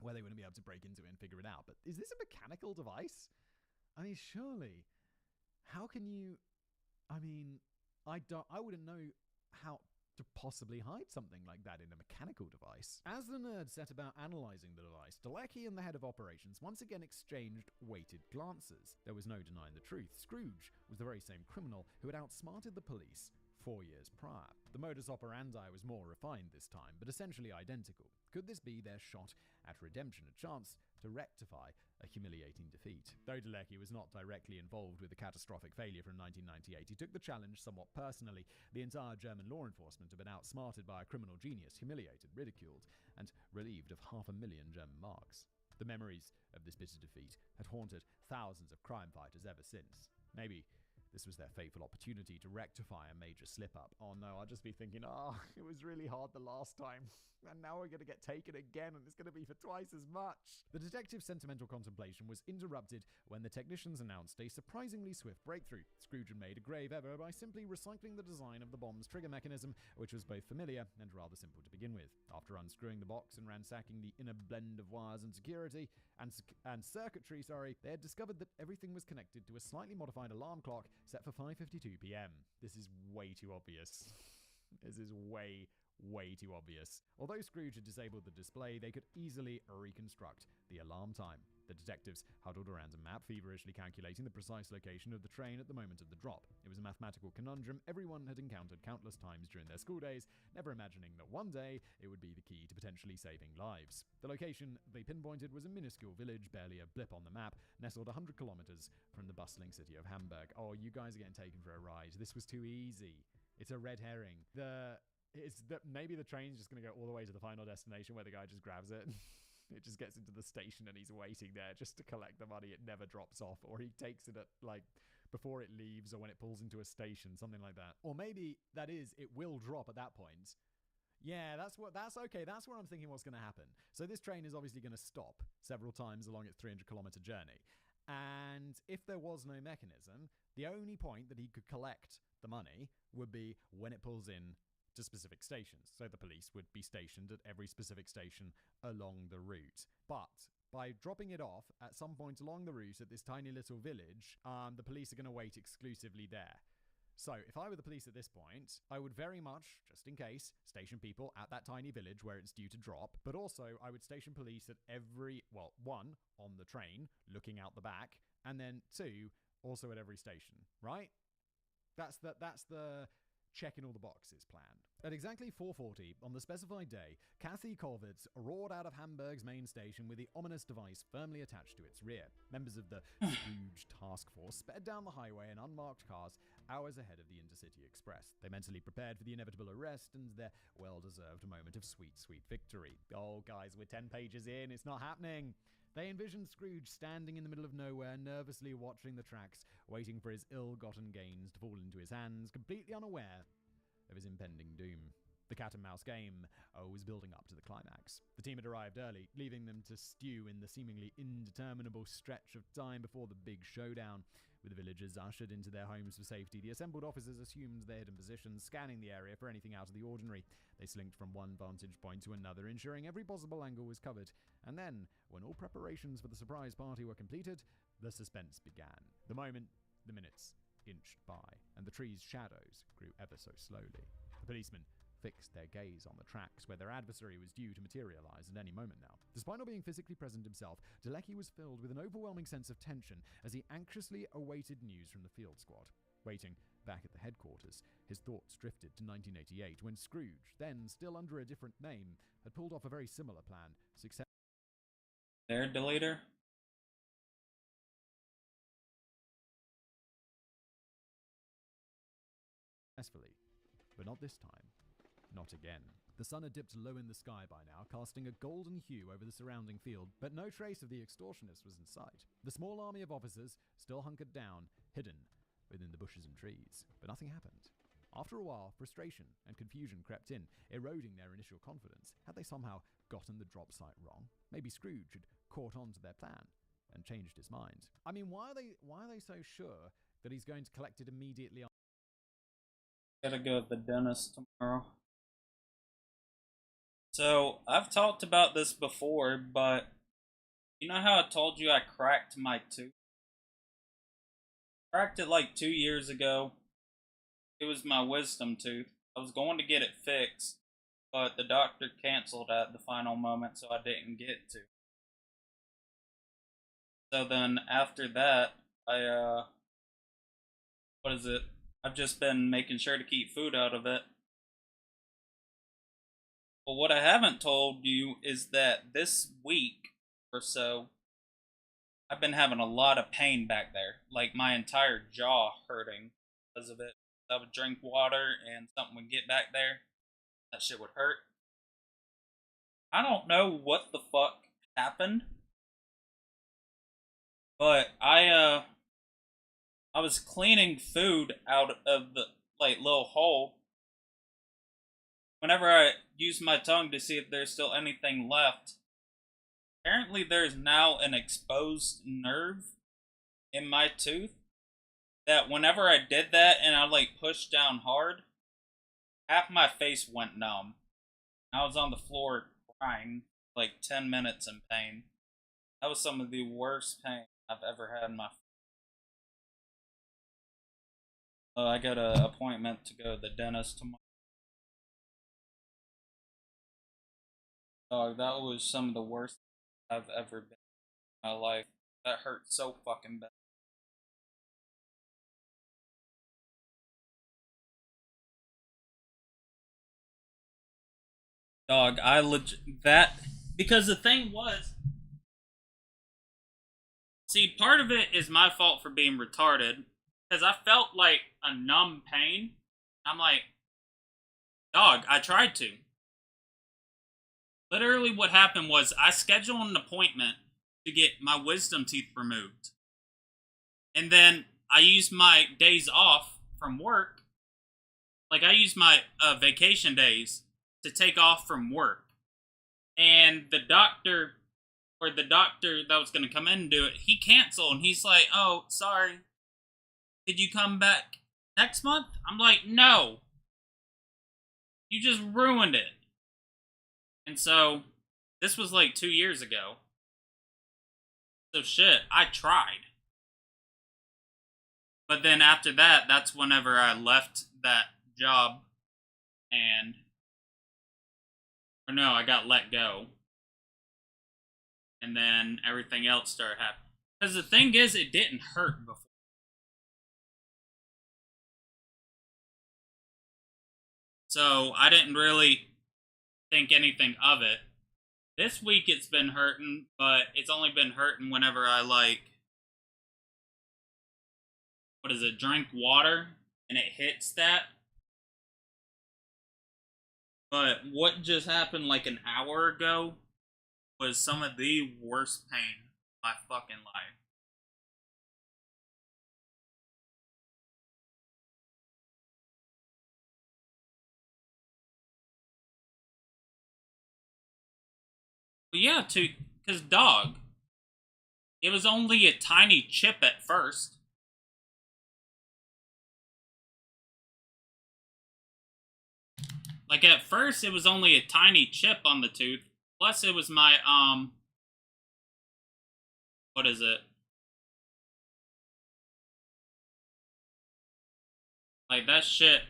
where they wouldn't be able to break into it and figure it out. But is this a mechanical device? I mean, surely. How can you... I mean, I wouldn't know how to possibly hide something like that in a mechanical device. As the nerd set about analyzing the device, Delecky and the head of operations once again exchanged weighted glances. There was no denying the truth. Scrooge was the very same criminal who had outsmarted the police 4 years prior. The modus operandi was more refined this time, but essentially identical. Could this be their shot at redemption, a chance to rectify a humiliating defeat? Though Delecky was not directly involved with the catastrophic failure from 1998, he took the challenge somewhat personally. The entire German law enforcement had been outsmarted by a criminal genius, humiliated, ridiculed, and relieved of 500,000 German marks. The memories of this bitter defeat had haunted thousands of crime fighters ever since. Maybe This was their fateful opportunity to rectify a major slip-up. Oh no, I'll just be thinking, it was really hard the last time, and now we're going to get taken again, and it's going to be for twice as much. The detective's sentimental contemplation was interrupted when the technicians announced a surprisingly swift breakthrough. Scrooge had made a grave error by simply recycling the design of the bomb's trigger mechanism, which was both familiar and rather simple to begin with. After unscrewing the box and ransacking the inner blend of wires and security and circuitry, they had discovered that everything was connected to a slightly modified alarm clock set for 5:52 p.m. This is way too obvious. This is way too obvious. Although Scrooge had disabled the display, they could easily reconstruct the alarm time. The detectives huddled around a map, feverishly calculating the precise location of the train at the moment of the drop. It was a mathematical conundrum everyone had encountered countless times during their school days, never imagining that one day it would be the key to potentially saving lives. The location they pinpointed was a minuscule village, barely a blip on the map, nestled 100 kilometers from the bustling city of Hamburg. Oh, you guys are getting taken for a ride. This was too easy. It's a red herring. Maybe the train's just going to go all the way to the final destination where the guy just grabs it. It just gets into the station and he's waiting there just to collect the money. It never drops off, or he takes it at before it leaves or when it pulls into a station, something like that. Or maybe it will drop at that point. Yeah, that's okay. That's where I'm thinking what's going to happen. So this train is obviously going to stop several times along its 300-kilometer journey. And if there was no mechanism, the only point that he could collect the money would be when it pulls in to specific stations. So the police would be stationed at every specific station along the route. But by dropping it off at some point along the route at this tiny little village, the police are going to wait exclusively there. So if I were the police at this point, I would very much, just in case, station people at that tiny village where it's due to drop, but also I would station police at one, on the train, looking out the back, and then two, also at every station, right? That's the checking all the boxes plan. At exactly 4:40 on the specified day, Kathy Colvitz roared out of Hamburg's main station with the ominous device firmly attached to its rear. Members of the Scrooge task force sped down the highway in unmarked cars hours ahead of the Intercity Express. They mentally prepared for the inevitable arrest and their well-deserved moment of sweet victory. Oh, guys, we're 10 pages in. It's not happening. They envisioned Scrooge standing in the middle of nowhere, nervously watching the tracks, waiting for his ill-gotten gains to fall into his hands, completely unaware of his impending doom. The cat-and-mouse game was building up to the climax. The team had arrived early, leaving them to stew in the seemingly indeterminable stretch of time before the big showdown. With the villagers ushered into their homes for safety, the assembled officers assumed their hidden positions, scanning the area for anything out of the ordinary. They slinked from one vantage point to another, ensuring every possible angle was covered. And then, when all preparations for the surprise party were completed, the suspense began. The minutes inched by, and the tree's shadows grew ever so slowly. The policemen fixed their gaze on the tracks where their adversary was due to materialize at any moment now. Despite not being physically present himself, Dalecki was filled with an overwhelming sense of tension as he anxiously awaited news from the field squad. Waiting back at the headquarters, his thoughts drifted to 1988 when Scrooge, then still under a different name, had pulled off a very similar plan, There, deleter. successfully. But not this time. Not again. The sun had dipped low in the sky by now, casting a golden hue over the surrounding field, but no trace of the extortionist was in sight. The small army of officers still hunkered down, hidden within the bushes and trees. But nothing happened. After a while, frustration and confusion crept in, eroding their initial confidence. Had they somehow gotten the drop site wrong? Maybe Scrooge had caught on to their plan and changed his mind. I mean, why are they so sure that he's going to collect it immediately on? Gotta go to the dentist tomorrow. So, I've talked about this before, but you know how I told you I cracked my tooth? Cracked it like 2 years ago. It was my wisdom tooth. I was going to get it fixed, but the doctor canceled at the final moment, so I didn't get to. So then after that, I've just been making sure to keep food out of it. But what I haven't told you is that this week or so, I've been having a lot of pain back there. Like my entire jaw hurting because of it. I would drink water and something would get back there. That shit would hurt. I don't know what the fuck happened. But I I was cleaning food out of the like little hole. Whenever I use my tongue to see if there's still anything left, apparently there's now an exposed nerve in my tooth that whenever I did that and I like pushed down hard, half my face went numb. I was on the floor crying like 10 minutes in pain. That was some of the worst pain I've ever had in my. I got an appointment to go to the dentist tomorrow. Dog, that was some of the worst I've ever been in my life. That hurt so fucking bad. Dog, I legit that because the thing was, see, part of it is my fault for being retarded because I felt like a numb pain. I'm like, dog, I tried to. Literally, what happened was I scheduled an appointment to get my wisdom teeth removed, and then I used my days off from work. Like I used my vacation days to take off from work. And the doctor that was going to come in and do it, he canceled. And he's like, oh, sorry. Could you come back next month? I'm like, no. You just ruined it. And so, this was like 2 years ago. So shit, I tried. But then after that, that's whenever I left that job and... Or no, I got let go. And then everything else started happening. Because the thing is, it didn't hurt before. So I didn't really think anything of it. This week it's been hurting, but it's only been hurting whenever I like... What is it? Drink water and it hits that. But what just happened like an hour ago was some of the worst pain of my fucking life. But yeah, because dog, it was only a tiny chip at first. Like, at first, it was only a tiny chip on the tooth. Plus, it was my, what is it? Like, that shit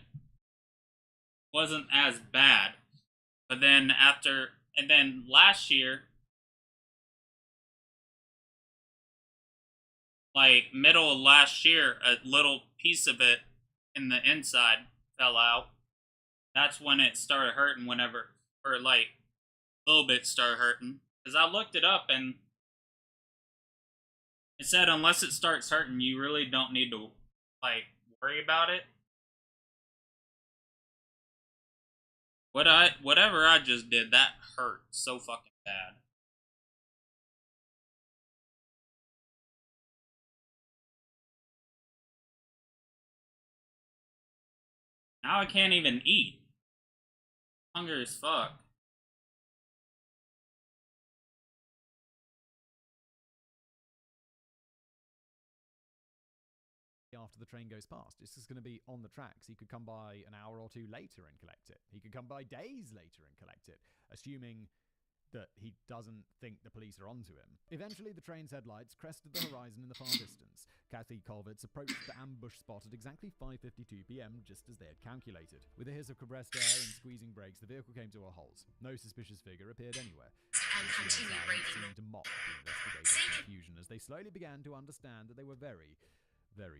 wasn't as bad. But then and then last year, like, middle of last year, a little piece of it in the inside fell out. That's when it started hurting or like, a little bit started hurting. Because I looked it up and it said unless it starts hurting, you really don't need to, like, worry about it. Whatever I just did, that hurt so fucking bad. Now I can't even eat. Hungry as fuck. After the train goes past, it's just going to be on the tracks. He could come by an hour or two later and collect it. He could come by days later and collect it, assuming that he doesn't think the police are onto him. Eventually, the train's headlights crested the horizon in the far distance. Kathy Colvitts approached the ambush spot at exactly 5:52 p.m., just as they had calculated. With a hiss of compressed air and squeezing brakes, the vehicle came to a halt. No suspicious figure appeared anywhere. And continue raiding seemed to mock the investigators' confusion as they slowly began to understand that they were very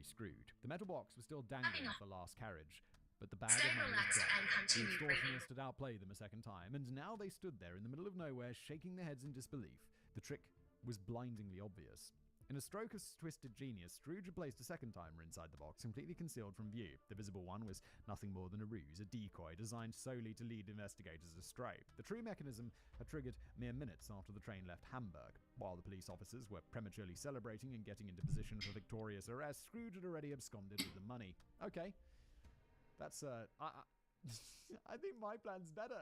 screwed. The metal box was still dangling off the last carriage, but the bag of money was gone. The extortionist had outplayed them a second time, and now they stood there in the middle of nowhere, shaking their heads in disbelief. The trick was blindingly obvious. In a stroke of twisted genius, Scrooge had placed a second timer inside the box, completely concealed from view. The visible one was nothing more than a ruse, a decoy designed solely to lead investigators astray. The true mechanism had triggered mere minutes after the train left Hamburg. While the police officers were prematurely celebrating and getting into position for victorious arrest, Scrooge had already absconded with the money. Okay. That's, I think my plan's better.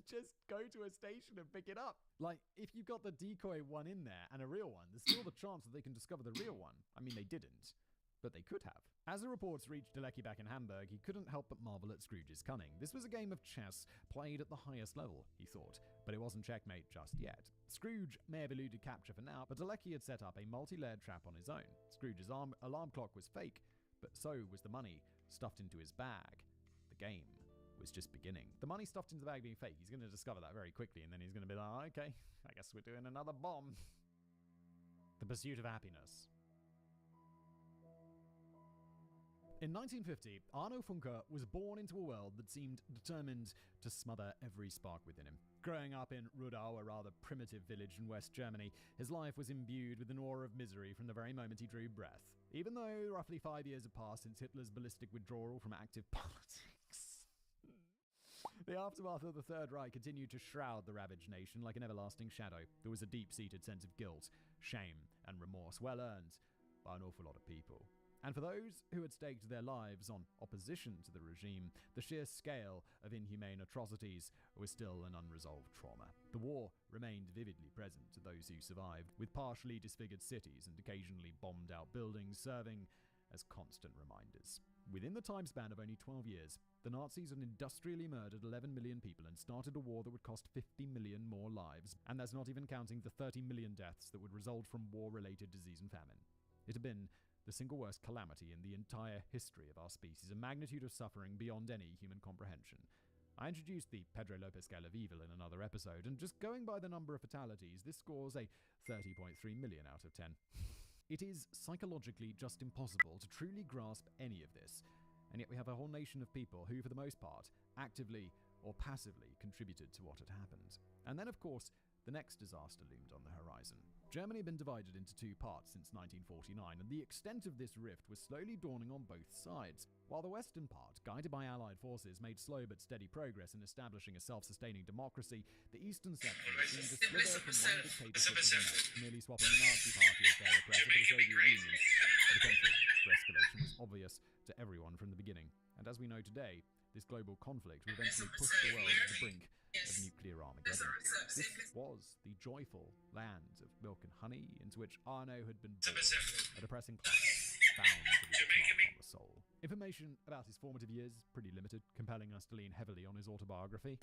Just go to a station and pick it up. Like, if you've got the decoy one in there and a real one, there's still the chance that they can discover the real one. I mean, they didn't, but they could have. As the reports reached Delecki back in Hamburg, he couldn't help but marvel at Scrooge's cunning. This was a game of chess played at the highest level, he thought, but it wasn't checkmate just yet. Scrooge may have eluded capture for now, but Delecki had set up a multi-layered trap on his own. Scrooge's alarm clock was fake, but so was the money stuffed into his bag. The game was just beginning. The money stuffed into the bag being fake, he's going to discover that very quickly, and then he's going to be like, oh, okay, I guess we're doing another bomb. The pursuit of happiness. In 1950, Arno Funke was born into a world that seemed determined to smother every spark within him. Growing up in Rudau, a rather primitive village in West Germany, his life was imbued with an aura of misery from the very moment he drew breath. Even though roughly 5 years had passed since Hitler's ballistic withdrawal from active politics, the aftermath of the Third Reich continued to shroud the ravaged nation like an everlasting shadow. There was a deep-seated sense of guilt, shame, and remorse, well earned by an awful lot of people. And for those who had staked their lives on opposition to the regime, the sheer scale of inhumane atrocities was still an unresolved trauma. The war remained vividly present to those who survived, with partially disfigured cities and occasionally bombed-out buildings serving as constant reminders. Within the time span of only 12 years, the Nazis had industrially murdered 11 million people and started a war that would cost 50 million more lives, and that's not even counting the 30 million deaths that would result from war-related disease and famine. It had been the single worst calamity in the entire history of our species, a magnitude of suffering beyond any human comprehension. I introduced the Pedro Lopez scale of evil in another episode, and just going by the number of fatalities, this scores a 30.3 million out of 10. It is psychologically just impossible to truly grasp any of this, and yet we have a whole nation of people who, for the most part, actively or passively contributed to what had happened. And then, of course, the next disaster loomed on the horizon. Germany had been divided into two parts since 1949, and the extent of this rift was slowly dawning on both sides. While the western part, guided by Allied forces, made slow but steady progress in establishing a self-sustaining democracy, the eastern section seemed to slither from one dictatorship to the next, merely swapping the Nazi Party as their oppressor for the Soviet Union. The conflict for escalation was obvious to everyone from the beginning, and as we know today, this global conflict would eventually push the world to the brink of nuclear Armageddon. This was the joyful land of milk and honey into which Arno had been born, a depressing climate bound to leave a mark on the soul. Information about his formative years is pretty limited, compelling us to lean heavily on his autobiography.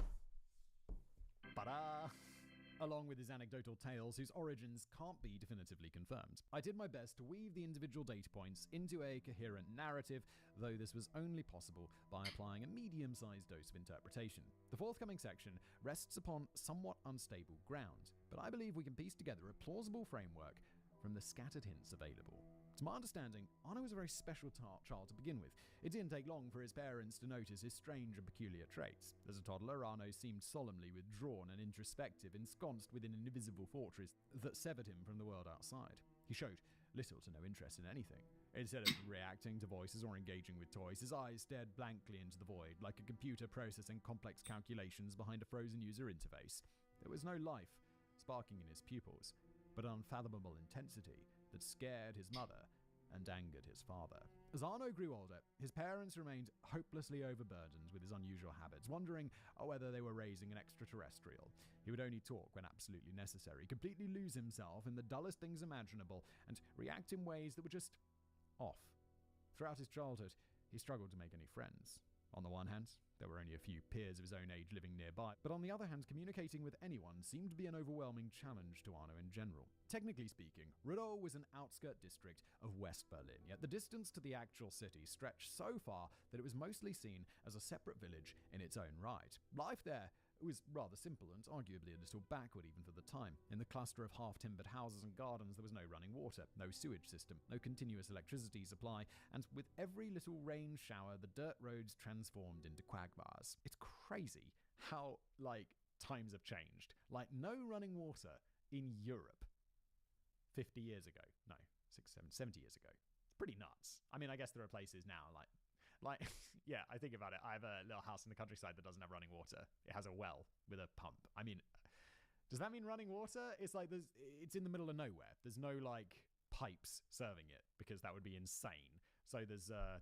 Along with his anecdotal tales whose origins can't be definitively confirmed. I did my best to weave the individual data points into a coherent narrative, though this was only possible by applying a medium-sized dose of interpretation. The forthcoming section rests upon somewhat unstable ground, but I believe we can piece together a plausible framework from the scattered hints available. To my understanding, Arno was a very special child to begin with. It didn't take long for his parents to notice his strange and peculiar traits. As a toddler, Arno seemed solemnly withdrawn and introspective, ensconced within an invisible fortress that severed him from the world outside. He showed little to no interest in anything. Instead of reacting to voices or engaging with toys, his eyes stared blankly into the void, like a computer processing complex calculations behind a frozen user interface. There was no life sparking in his pupils, but an unfathomable intensity that scared his mother and angered his father. As Arno grew older, his parents remained hopelessly overburdened with his unusual habits, wondering whether they were raising an extraterrestrial. He would only talk when absolutely necessary, completely lose himself in the dullest things imaginable, and react in ways that were just off. Throughout his childhood, he struggled to make any friends. On the one hand, there were only a few peers of his own age living nearby, but on the other hand, communicating with anyone seemed to be an overwhelming challenge to Arno in general. Technically speaking, Rudol was an outskirt district of West Berlin, yet the distance to the actual city stretched so far that it was mostly seen as a separate village in its own right. Life there was rather simple and arguably a little backward even for the time. In the cluster of half-timbered houses and gardens, there was no running water, no sewage system, no continuous electricity supply, and with every little rain shower, the dirt roads transformed into quagmires. It's crazy how, times have changed. No running water in Europe 50 years ago. 70 years ago. It's pretty nuts. I mean, I guess there are places now like, yeah, I think about it. I have a little house in the countryside that doesn't have running water. It has a well with a pump. I mean, does that mean running water? It's like it's in the middle of nowhere. There's no like pipes serving it because that would be insane. So there's a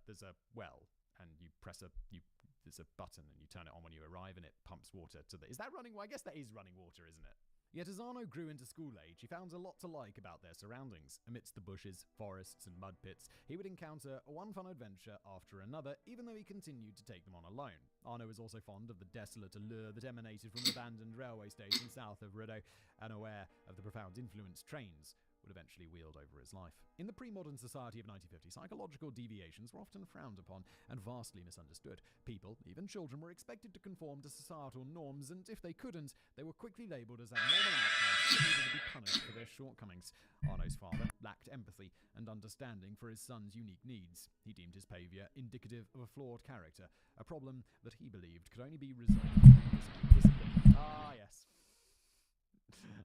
well, and there's a button and you turn it on when you arrive, and it pumps water to the. Is that running? Well, I guess that is running water, isn't it? Yet as Arno grew into school age, he found a lot to like about their surroundings. Amidst the bushes, forests, and mud pits, he would encounter one fun adventure after another, even though he continued to take them on alone. Arno was also fond of the desolate allure that emanated from an abandoned railway station south of Rideau, and aware of the profound influence trains would eventually wield over his life. In the pre-modern society of 1950, psychological deviations were often frowned upon and vastly misunderstood. People, even children, were expected to conform to societal norms, and if they couldn't, they were quickly labelled as abnormal outcasts and needed to be punished for their shortcomings. Arno's father lacked empathy and understanding for his son's unique needs. He deemed his behaviour indicative of a flawed character, a problem that he believed could only be resolved with discipline. Ah, yes.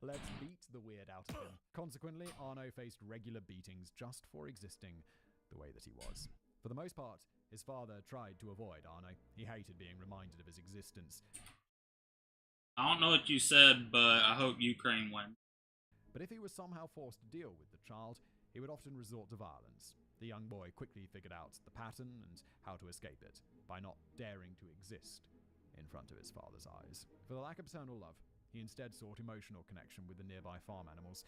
Let's beat the weird out of him. Consequently, Arno faced regular beatings just for existing the way that he was. For the most part, his father tried to avoid Arno. He hated being reminded of his existence. I don't know what you said, but I hope Ukraine wins. But if he was somehow forced to deal with the child, he would often resort to violence. The young boy quickly figured out the pattern and how to escape it, by not daring to exist in front of his father's eyes. For the lack of paternal love, he instead sought emotional connection with the nearby farm animals.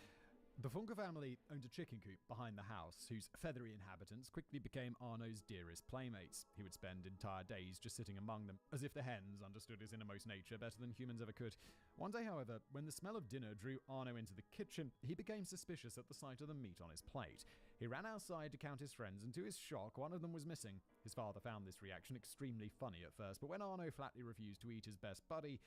The Funke family owned a chicken coop behind the house, whose feathery inhabitants quickly became Arno's dearest playmates. He would spend entire days just sitting among them, as if the hens understood his innermost nature better than humans ever could. One day, however, when the smell of dinner drew Arno into the kitchen, he became suspicious at the sight of the meat on his plate. He ran outside to count his friends, and to his shock, one of them was missing. His father found this reaction extremely funny at first, but when Arno flatly refused to eat his best buddy,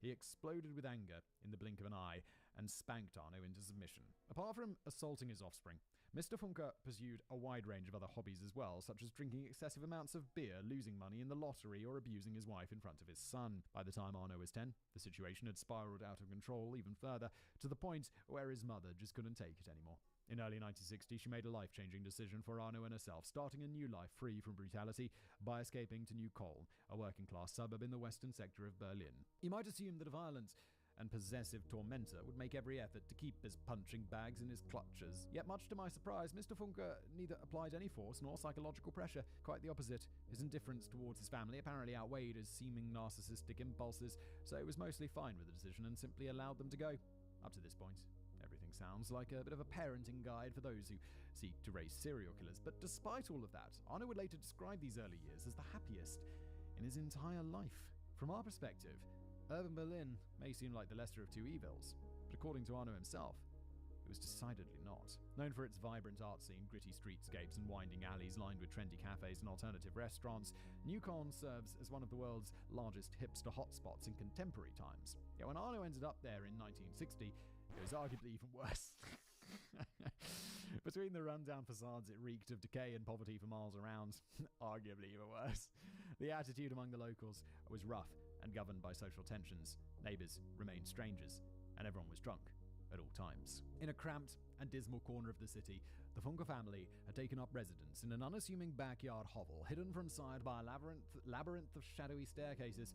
he exploded with anger in the blink of an eye and spanked Arno into submission. Apart from assaulting his offspring, Mr. Funke pursued a wide range of other hobbies as well, such as drinking excessive amounts of beer, losing money in the lottery, or abusing his wife in front of his son. By the time Arno was 10, the situation had spiraled out of control even further, to the point where his mother just couldn't take it anymore. In early 1960, she made a life-changing decision for Arno and herself, starting a new life free from brutality by escaping to New Cologne, a working-class suburb in the western sector of Berlin. You might assume that a violent and possessive tormentor would make every effort to keep his punching bags in his clutches. Yet much to my surprise, Mr. Funke neither applied any force nor psychological pressure. Quite the opposite. His indifference towards his family apparently outweighed his seeming narcissistic impulses, so he was mostly fine with the decision and simply allowed them to go. Up to this point, everything sounds like a bit of a parenting guide for those who seek to raise serial killers, but despite all of that, Arno would later describe these early years as the happiest in his entire life. From our perspective, urban Berlin may seem like the lesser of two evils, but according to Arno himself, it was decidedly not. Known for its vibrant art scene, gritty streetscapes, and winding alleys lined with trendy cafes and alternative restaurants, New Cologne serves as one of the world's largest hipster hotspots in contemporary times. Yet when Arno ended up there in 1960, it was arguably even worse. Between the rundown facades, it reeked of decay and poverty for miles around. Arguably even worse. The attitude among the locals was rough and governed by social tensions. Neighbours remained strangers, and everyone was drunk at all times. In a cramped and dismal corner of the city, the Funke family had taken up residence in an unassuming backyard hovel, hidden from sight by a labyrinth of shadowy staircases.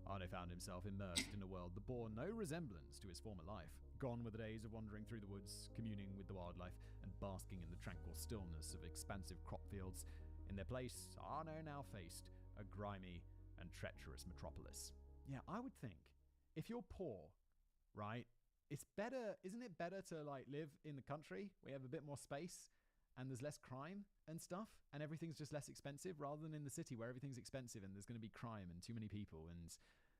Arno found himself immersed in a world that bore no resemblance to his former life. Gone were the days of wandering through the woods, communing with the wildlife, and basking in the tranquil stillness of expansive crop fields. In their place, Arno now faced a grimy and treacherous metropolis. Yeah, I would think, if you're poor, right, it's better, isn't it better to like live in the country where you have a bit more space and there's less crime and stuff and everything's just less expensive, rather than in the city where everything's expensive and there's going to be crime and too many people? And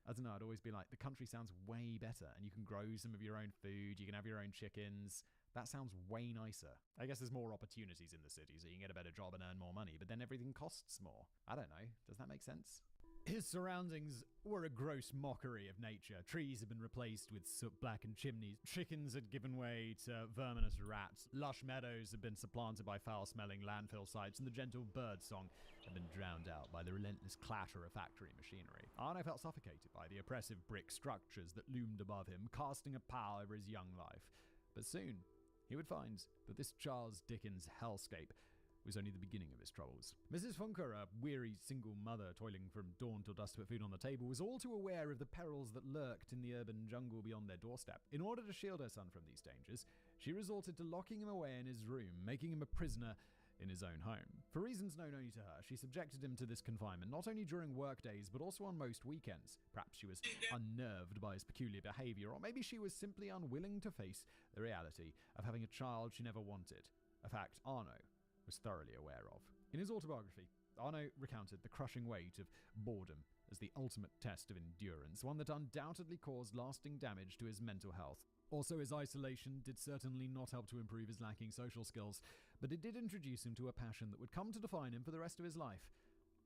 I don't know, I'd always be like, the country sounds way better, and you can grow some of your own food, you can have your own chickens. That sounds way nicer. I guess there's more opportunities in the city, so you can get a better job and earn more money, but then everything costs more. I don't know, does that make sense? His surroundings were a gross mockery of nature. Trees had been replaced with soot-blackened chimneys. Chickens had given way to verminous rats. Lush meadows had been supplanted by foul-smelling landfill sites, and the gentle bird song had been drowned out by the relentless clatter of factory machinery. Arno felt suffocated by the oppressive brick structures that loomed above him, casting a pall over his young life. But soon, he would find that this Charles Dickens hellscape was only the beginning of his troubles. Mrs. Funker, a weary single mother toiling from dawn till dusk to put food on the table, was all too aware of the perils that lurked in the urban jungle beyond their doorstep. In order to shield her son from these dangers, she resorted to locking him away in his room, making him a prisoner in his own home. For reasons known only to her, she subjected him to this confinement not only during work days, but also on most weekends. Perhaps she was unnerved by his peculiar behavior, or maybe she was simply unwilling to face the reality of having a child she never wanted, a fact Arno was thoroughly aware of. In his autobiography, Arno recounted the crushing weight of boredom as the ultimate test of endurance, one that undoubtedly caused lasting damage to his mental health. Also, his isolation did certainly not help to improve his lacking social skills, but it did introduce him to a passion that would come to define him for the rest of his life: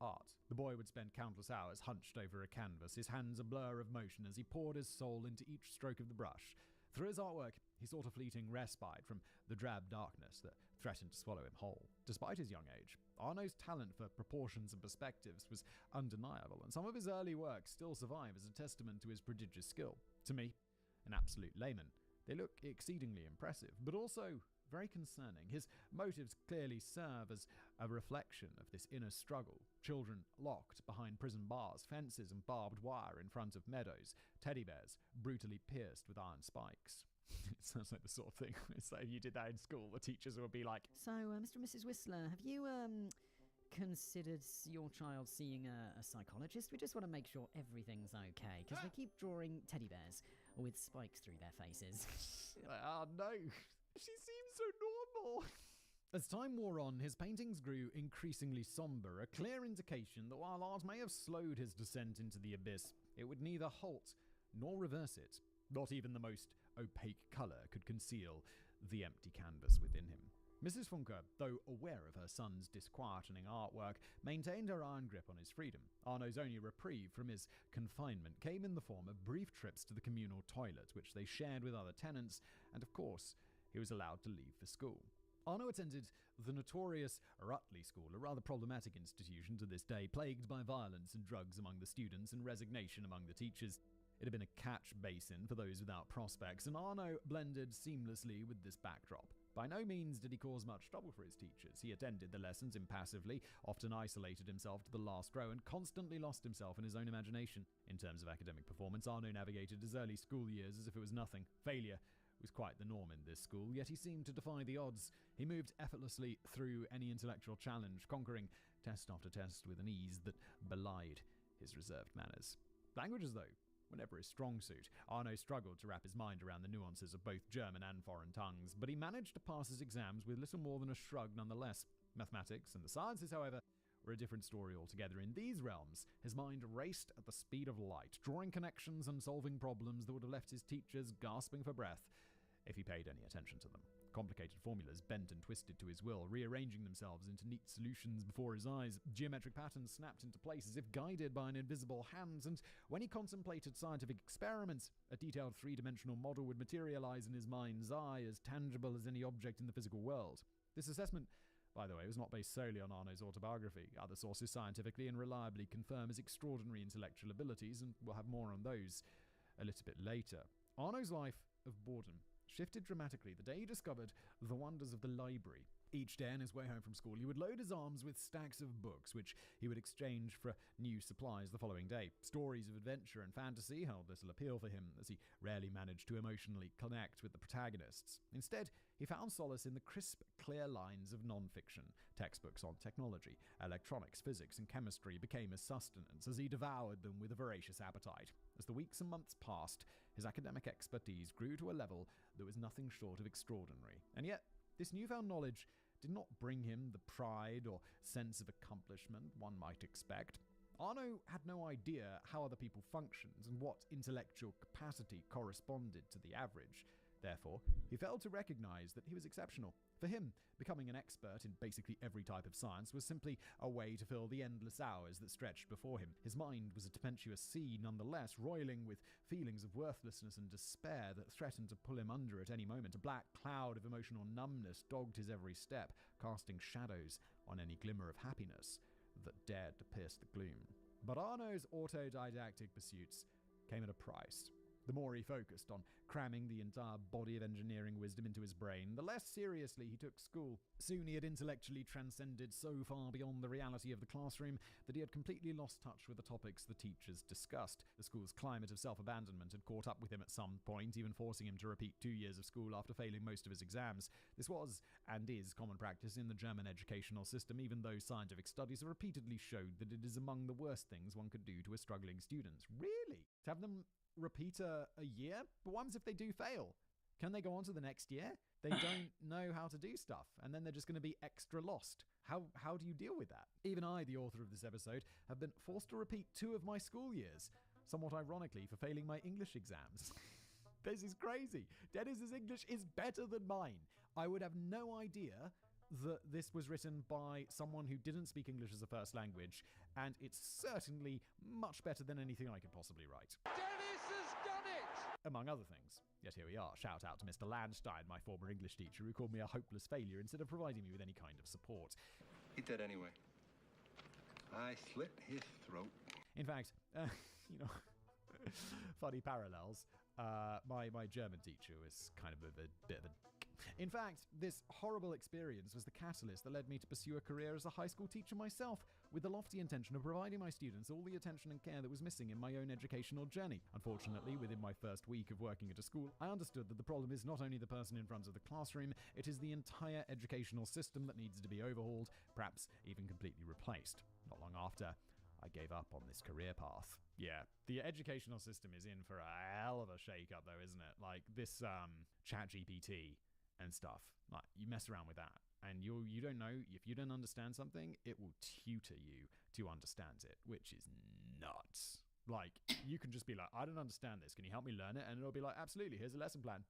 art. The boy would spend countless hours hunched over a canvas, his hands a blur of motion as he poured his soul into each stroke of the brush. Through his artwork, he sought a fleeting respite from the drab darkness that threatened to swallow him whole. Despite his young age, Arno's talent for proportions and perspectives was undeniable, and some of his early works still survive as a testament to his prodigious skill. To me, an absolute layman, they look exceedingly impressive, but also very concerning. His motives clearly serve as a reflection of this inner struggle. Children locked behind prison bars, fences and barbed wire in front of meadows, teddy bears brutally pierced with iron spikes. It sounds like the sort of thing, it's like if you did that in school, the teachers would be like, So, Mr. and Mrs. Whistler, have you, considered your child seeing a psychologist? We just want to make sure everything's okay, because they keep drawing teddy bears with spikes through their faces. oh no, she seems so normal. As time wore on, his paintings grew increasingly somber, a clear indication that while art may have slowed his descent into the abyss, it would neither halt nor reverse it. Not even the most opaque colour could conceal the empty canvas within him. Mrs. Funker, though aware of her son's disquieting artwork, maintained her iron grip on his freedom. Arno's only reprieve from his confinement came in the form of brief trips to the communal toilet, which they shared with other tenants, and of course, he was allowed to leave for school. Arno attended the notorious Rutley School, a rather problematic institution to this day, plagued by violence and drugs among the students and resignation among the teachers. It had been a catch basin for those without prospects, and Arno blended seamlessly with this backdrop. By no means did he cause much trouble for his teachers. He attended the lessons impassively, often isolated himself to the last row, and constantly lost himself in his own imagination. In terms of academic performance, Arno navigated his early school years as if it was nothing. Failure was quite the norm in this school, yet he seemed to defy the odds. He moved effortlessly through any intellectual challenge, conquering test after test with an ease that belied his reserved manners. Languages, though, were never his strong suit. Arno struggled to wrap his mind around the nuances of both German and foreign tongues, but he managed to pass his exams with little more than a shrug nonetheless. Mathematics and the sciences, however, were a different story altogether. In these realms, his mind raced at the speed of light, drawing connections and solving problems that would have left his teachers gasping for breath if he paid any attention to them. Complicated formulas bent and twisted to his will, rearranging themselves into neat solutions before his eyes. Geometric patterns snapped into place as if guided by an invisible hand, and when he contemplated scientific experiments, a detailed three-dimensional model would materialize in his mind's eye, as tangible as any object in the physical world. This assessment, by the way, was not based solely on Arno's autobiography. Other sources scientifically and reliably confirm his extraordinary intellectual abilities, and we'll have more on those a little bit later. Arno's life of boredom shifted dramatically the day he discovered the wonders of the library. Each day on his way home from school, he would load his arms with stacks of books, which he would exchange for new supplies the following day. Stories of adventure and fantasy held little appeal for him, as he rarely managed to emotionally connect with the protagonists. Instead, he found solace in the crisp, clear lines of non-fiction. Textbooks on technology, electronics, physics, and chemistry became his sustenance, as he devoured them with a voracious appetite. As the weeks and months passed, his academic expertise grew to a level that was nothing short of extraordinary. And yet, this newfound knowledge did not bring him the pride or sense of accomplishment one might expect. Arno had no idea how other people functioned and what intellectual capacity corresponded to the average. Therefore, he failed to recognize that he was exceptional. For him, becoming an expert in basically every type of science was simply a way to fill the endless hours that stretched before him. His mind was a tempestuous sea nonetheless, roiling with feelings of worthlessness and despair that threatened to pull him under at any moment. A black cloud of emotional numbness dogged his every step, casting shadows on any glimmer of happiness that dared to pierce the gloom. But Arno's autodidactic pursuits came at a price. The more he focused on cramming the entire body of engineering wisdom into his brain, the less seriously he took school. Soon he had intellectually transcended so far beyond the reality of the classroom that he had completely lost touch with the topics the teachers discussed. The school's climate of self-abandonment had caught up with him at some point, even forcing him to repeat 2 years of school after failing most of his exams. This was, and is, common practice in the German educational system, even though scientific studies have repeatedly showed that it is among the worst things one could do to a struggling student. Really? To have them repeat a year? But what happens if they do fail? Can they go on to the next year? They don't know how to do stuff, and then they're just going to be extra lost. How do you deal with that? Even I, the author of this episode, have been forced to repeat 2 of my school years, somewhat ironically for failing my English exams. This is crazy. Dennis's English is better than mine. I would have no idea that this was written by someone who didn't speak English as a first language, and it's certainly much better than anything I could possibly write. Dennis has done it! Among other things. Yet here we are. Shout out to Mr. Landstein, my former English teacher, who called me a hopeless failure instead of providing me with any kind of support. He did anyway. I slit his throat. In fact, funny parallels. My German teacher was kind of a bit of a... In fact, this horrible experience was the catalyst that led me to pursue a career as a high school teacher myself, with the lofty intention of providing my students all the attention and care that was missing in my own educational journey. Unfortunately, within my first week of working at a school, I understood that the problem is not only the person in front of the classroom, it is the entire educational system that needs to be overhauled, perhaps even completely replaced. Not long after, I gave up on this career path. Yeah, the educational system is in for a hell of a shake-up though, isn't it? Like this ChatGPT and stuff. Like, you mess around with that, and you don't know, if you don't understand something, it will tutor you to understand it, which is nuts. Like, you can just be like, I don't understand this, can you help me learn it? And it'll be like, absolutely, here's a lesson plan.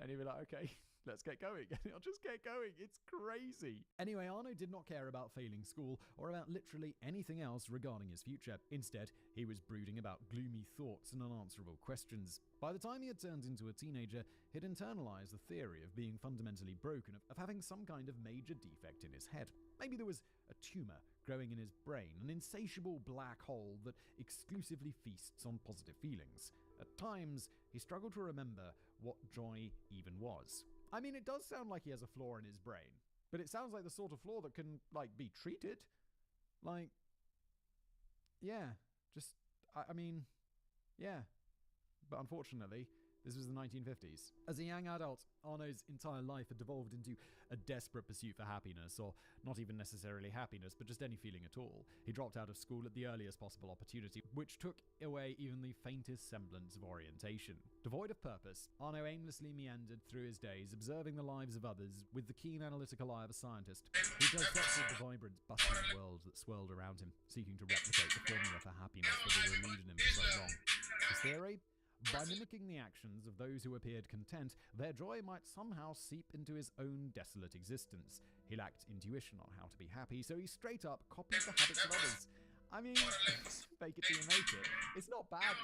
And you'll be like, okay, let's get going. And it'll just get going. It's crazy. Anyway, Arno did not care about failing school or about literally anything else regarding his future. Instead, he was brooding about gloomy thoughts and unanswerable questions. By the time he had turned into a teenager, he'd internalized the theory of being fundamentally broken, of having some kind of major defect in his head. Maybe there was a tumor growing in his brain, an insatiable black hole that exclusively feasts on positive feelings. At times, he struggled to remember what joy even was. I mean, it does sound like he has a flaw in his brain, but it sounds like the sort of flaw that can, be treated. Yeah. But unfortunately, this was the 1950s. As a young adult, Arno's entire life had devolved into a desperate pursuit for happiness, or not even necessarily happiness, but just any feeling at all. He dropped out of school at the earliest possible opportunity, which took away even the faintest semblance of orientation. Devoid of purpose, Arno aimlessly meandered through his days, observing the lives of others with the keen analytical eye of a scientist. He dissected the vibrant, bustling world that swirled around him, seeking to replicate the formula for happiness that had eluded him for so long. His theory? By mimicking the actions of those who appeared content, their joy might somehow seep into his own desolate existence. He lacked intuition on how to be happy, so he straight up copied the habits of others. I mean, fake it till you make it. It's not bad.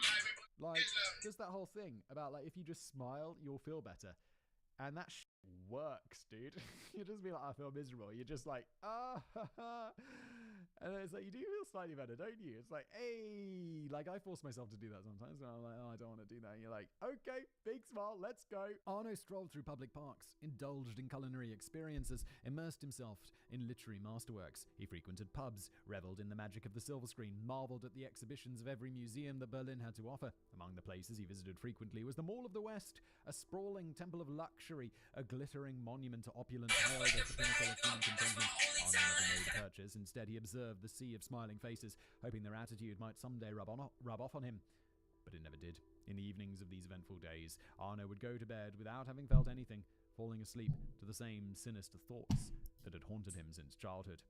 Just that whole thing about, if you just smile, you'll feel better. And that works, dude. You just be like, I feel miserable. You're just like, ha ha. And then it's like, you do feel slightly better, don't you? It's like, hey, I force myself to do that sometimes. And I'm like, oh, I don't want to do that. And you're like, okay, big smile, let's go. Arno strolled through public parks, indulged in culinary experiences, immersed himself in literary masterworks. He frequented pubs, reveled in the magic of the silver screen, marveled at the exhibitions of every museum that Berlin had to offer. Among the places he visited frequently was the Mall of the West, a sprawling temple of luxury, a glittering monument to opulence hailed as the pinnacle of human contentment. Arno never made a purchase. Instead, he observed the sea of smiling faces, hoping their attitude might someday rub off on him. But it never did. In the evenings of these eventful days, Arno would go to bed without having felt anything, falling asleep to the same sinister thoughts that had haunted him since childhood.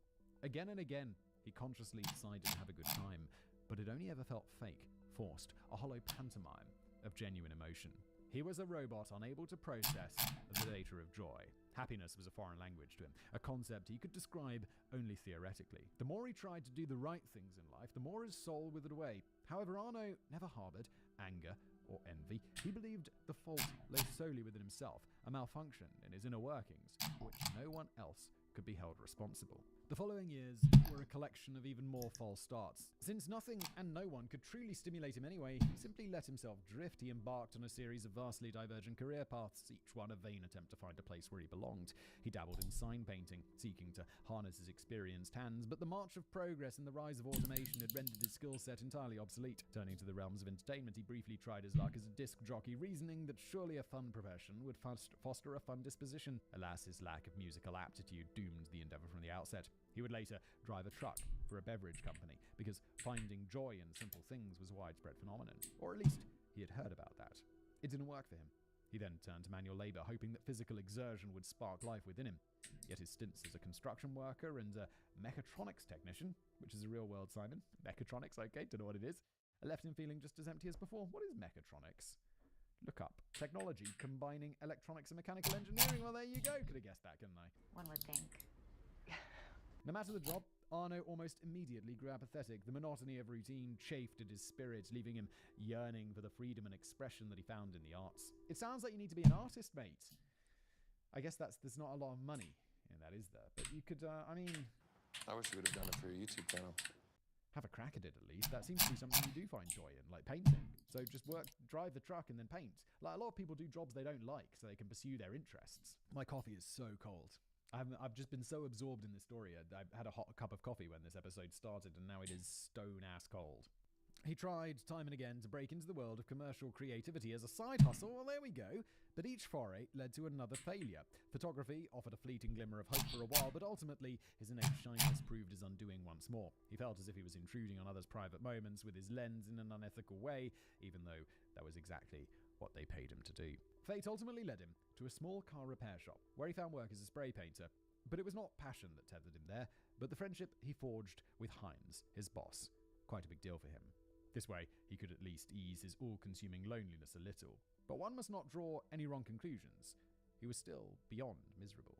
Again and again, he consciously decided to have a good time, but it only ever felt fake, forced, a hollow pantomime of genuine emotion. He was a robot unable to process the data of joy. Happiness was a foreign language to him, a concept he could describe only theoretically. The more he tried to do the right things in life, the more his soul withered away. However, Arno never harbored anger or envy. He believed the fault lay solely within himself, a malfunction in his inner workings, for which no one else could be held responsible. The following years were a collection of even more false starts. Since nothing and no one could truly stimulate him anyway, he simply let himself drift. He embarked on a series of vastly divergent career paths, each one a vain attempt to find a place where he belonged. He dabbled in sign painting, seeking to harness his experienced hands, but the march of progress and the rise of automation had rendered his skill set entirely obsolete. Turning to the realms of entertainment, he briefly tried his luck as a disc jockey, reasoning that surely a fun profession would foster a fun disposition. Alas, his lack of musical aptitude doomed the endeavor from the outset. He would later drive a truck for a beverage company because finding joy in simple things was a widespread phenomenon, or at least he had heard about that. It didn't work for him. He then turned to manual labor, hoping that physical exertion would spark life within him. Yet his stints as a construction worker and a mechatronics technician, which is a real word, Simon. Mechatronics, okay, don't know what it is, left him feeling just as empty as before. What is mechatronics? Look up. Technology combining electronics and mechanical engineering. Well, there you go. Could have guessed that, couldn't I? One would think. No matter the job, Arno almost immediately grew apathetic. The monotony of routine chafed at his spirit, leaving him yearning for the freedom and expression that he found in the arts. It sounds like you need to be an artist, mate. I guess there's not a lot of money, and that is there. But you could, I wish you would have done it for your YouTube channel. Have a crack at it at least. That seems to be something you do find joy in, like painting. So just drive the truck and then paint. Like, a lot of people do jobs they don't like so they can pursue their interests. My coffee is so cold. I've just been so absorbed in this story. I had a hot cup of coffee when this episode started, and now it is stone-ass cold. He tried time and again to break into the world of commercial creativity as a side hustle. Well, there we go. But each foray led to another failure. Photography offered a fleeting glimmer of hope for a while, but ultimately his innate shyness proved his undoing once more. He felt as if he was intruding on others' private moments with his lens in an unethical way, even though that was exactly what they paid him to do. Fate ultimately led him to a small car repair shop, where he found work as a spray painter. But it was not passion that tethered him there, but the friendship he forged with Heinz, his boss. Quite a big deal for him. This way, he could at least ease his all-consuming loneliness a little. But one must not draw any wrong conclusions. He was still beyond miserable.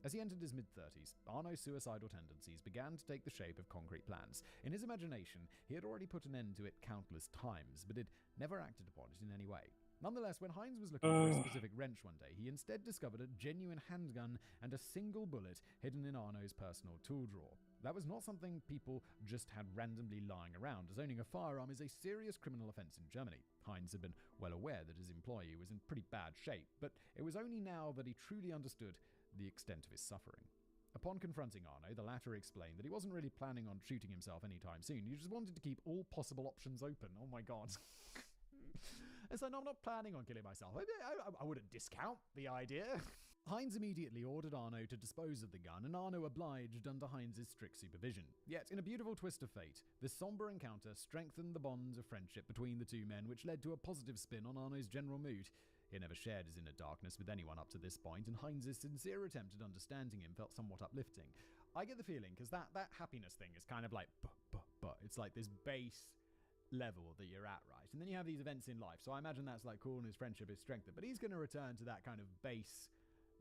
As he entered his mid-30s, Arno's suicidal tendencies began to take the shape of concrete plans. In his imagination, he had already put an end to it countless times, but had never acted upon it in any way. Nonetheless, when Heinz was looking for a specific wrench one day, he instead discovered a genuine handgun and a single bullet hidden in Arno's personal tool drawer. That was not something people just had randomly lying around, as owning a firearm is a serious criminal offense in Germany. Heinz had been well aware that his employee was in pretty bad shape, but it was only now that he truly understood the extent of his suffering. Upon confronting Arno, the latter explained that he wasn't really planning on shooting himself anytime soon. He just wanted to keep all possible options open. Oh my god. And so, no, I'm not planning on killing myself. I wouldn't discount the idea. Heinz immediately ordered Arno to dispose of the gun, and Arno obliged under Heinz's strict supervision. Yet, in a beautiful twist of fate, this somber encounter strengthened the bonds of friendship between the two men, which led to a positive spin on Arno's general mood. He had never shared his inner darkness with anyone up to this point, and Heinz's sincere attempt at understanding him felt somewhat uplifting. I get the feeling, because that happiness thing is kind of like, it's like this base level that you're at, right? And then you have these events in life, so I imagine that's like cool and his friendship is strengthened, but he's going to return to that kind of base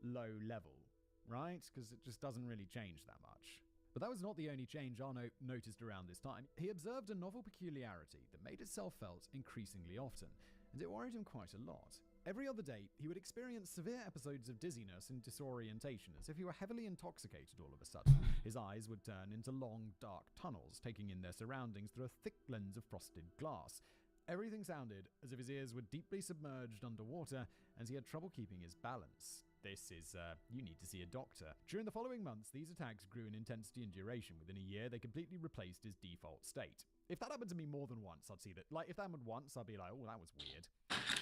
low level, right? Because it just doesn't really change that much. But that was not the only change Arno noticed around this time. He observed a novel peculiarity that made itself felt increasingly often, and it worried him quite a lot. Every other day, he would experience severe episodes of dizziness and disorientation, as if he were heavily intoxicated all of a sudden. His eyes would turn into long, dark tunnels, taking in their surroundings through a thick lens of frosted glass. Everything sounded as if his ears were deeply submerged underwater, and he had trouble keeping his balance. This is, you need to see a doctor. During the following months, these attacks grew in intensity and duration. Within a year, they completely replaced his default state. If that happened to me more than once, I'd see that. Like, if that happened once, I'd be like, oh, that was weird.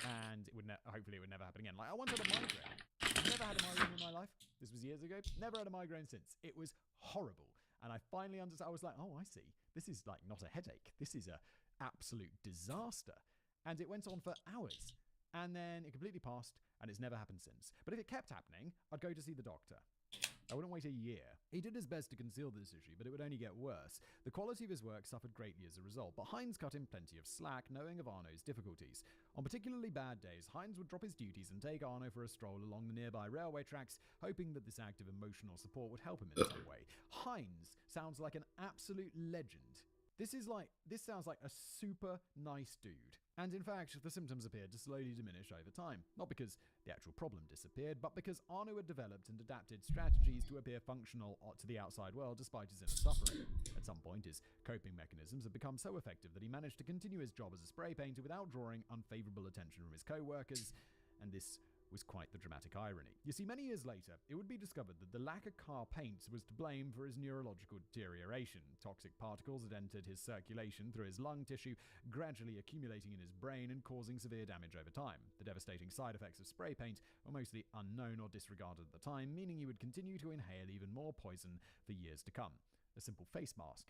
And it would hopefully it would never happen again. Like, I once had a migraine. I've never had a migraine in my life. This was years ago. Never had a migraine since. It was horrible. And I finally understood. I was like, oh, I see. This is like not a headache. This is a absolute disaster. And it went on for hours. And then it completely passed, and it's never happened since. But if it kept happening, I'd go to see the doctor. I wouldn't wait a year. He did his best to conceal this issue, but it would only get worse. The quality of his work suffered greatly as a result, but Heinz cut him plenty of slack, knowing of Arno's difficulties. On particularly bad days, Heinz would drop his duties and take Arno for a stroll along the nearby railway tracks, hoping that this act of emotional support would help him in some way. Heinz sounds like an absolute legend. This sounds like a super nice dude. And in fact, the symptoms appeared to slowly diminish over time, not because the actual problem disappeared, but because Arno had developed and adapted strategies to appear functional to the outside world despite his inner suffering. At some point, his coping mechanisms had become so effective that he managed to continue his job as a spray painter without drawing unfavorable attention from his co-workers, and this was quite the dramatic irony. You see, many years later, it would be discovered that the lack of car paints was to blame for his neurological deterioration. Toxic particles had entered his circulation through his lung tissue, gradually accumulating in his brain and causing severe damage over time. The devastating side effects of spray paint were mostly unknown or disregarded at the time, meaning he would continue to inhale even more poison for years to come. A simple face mask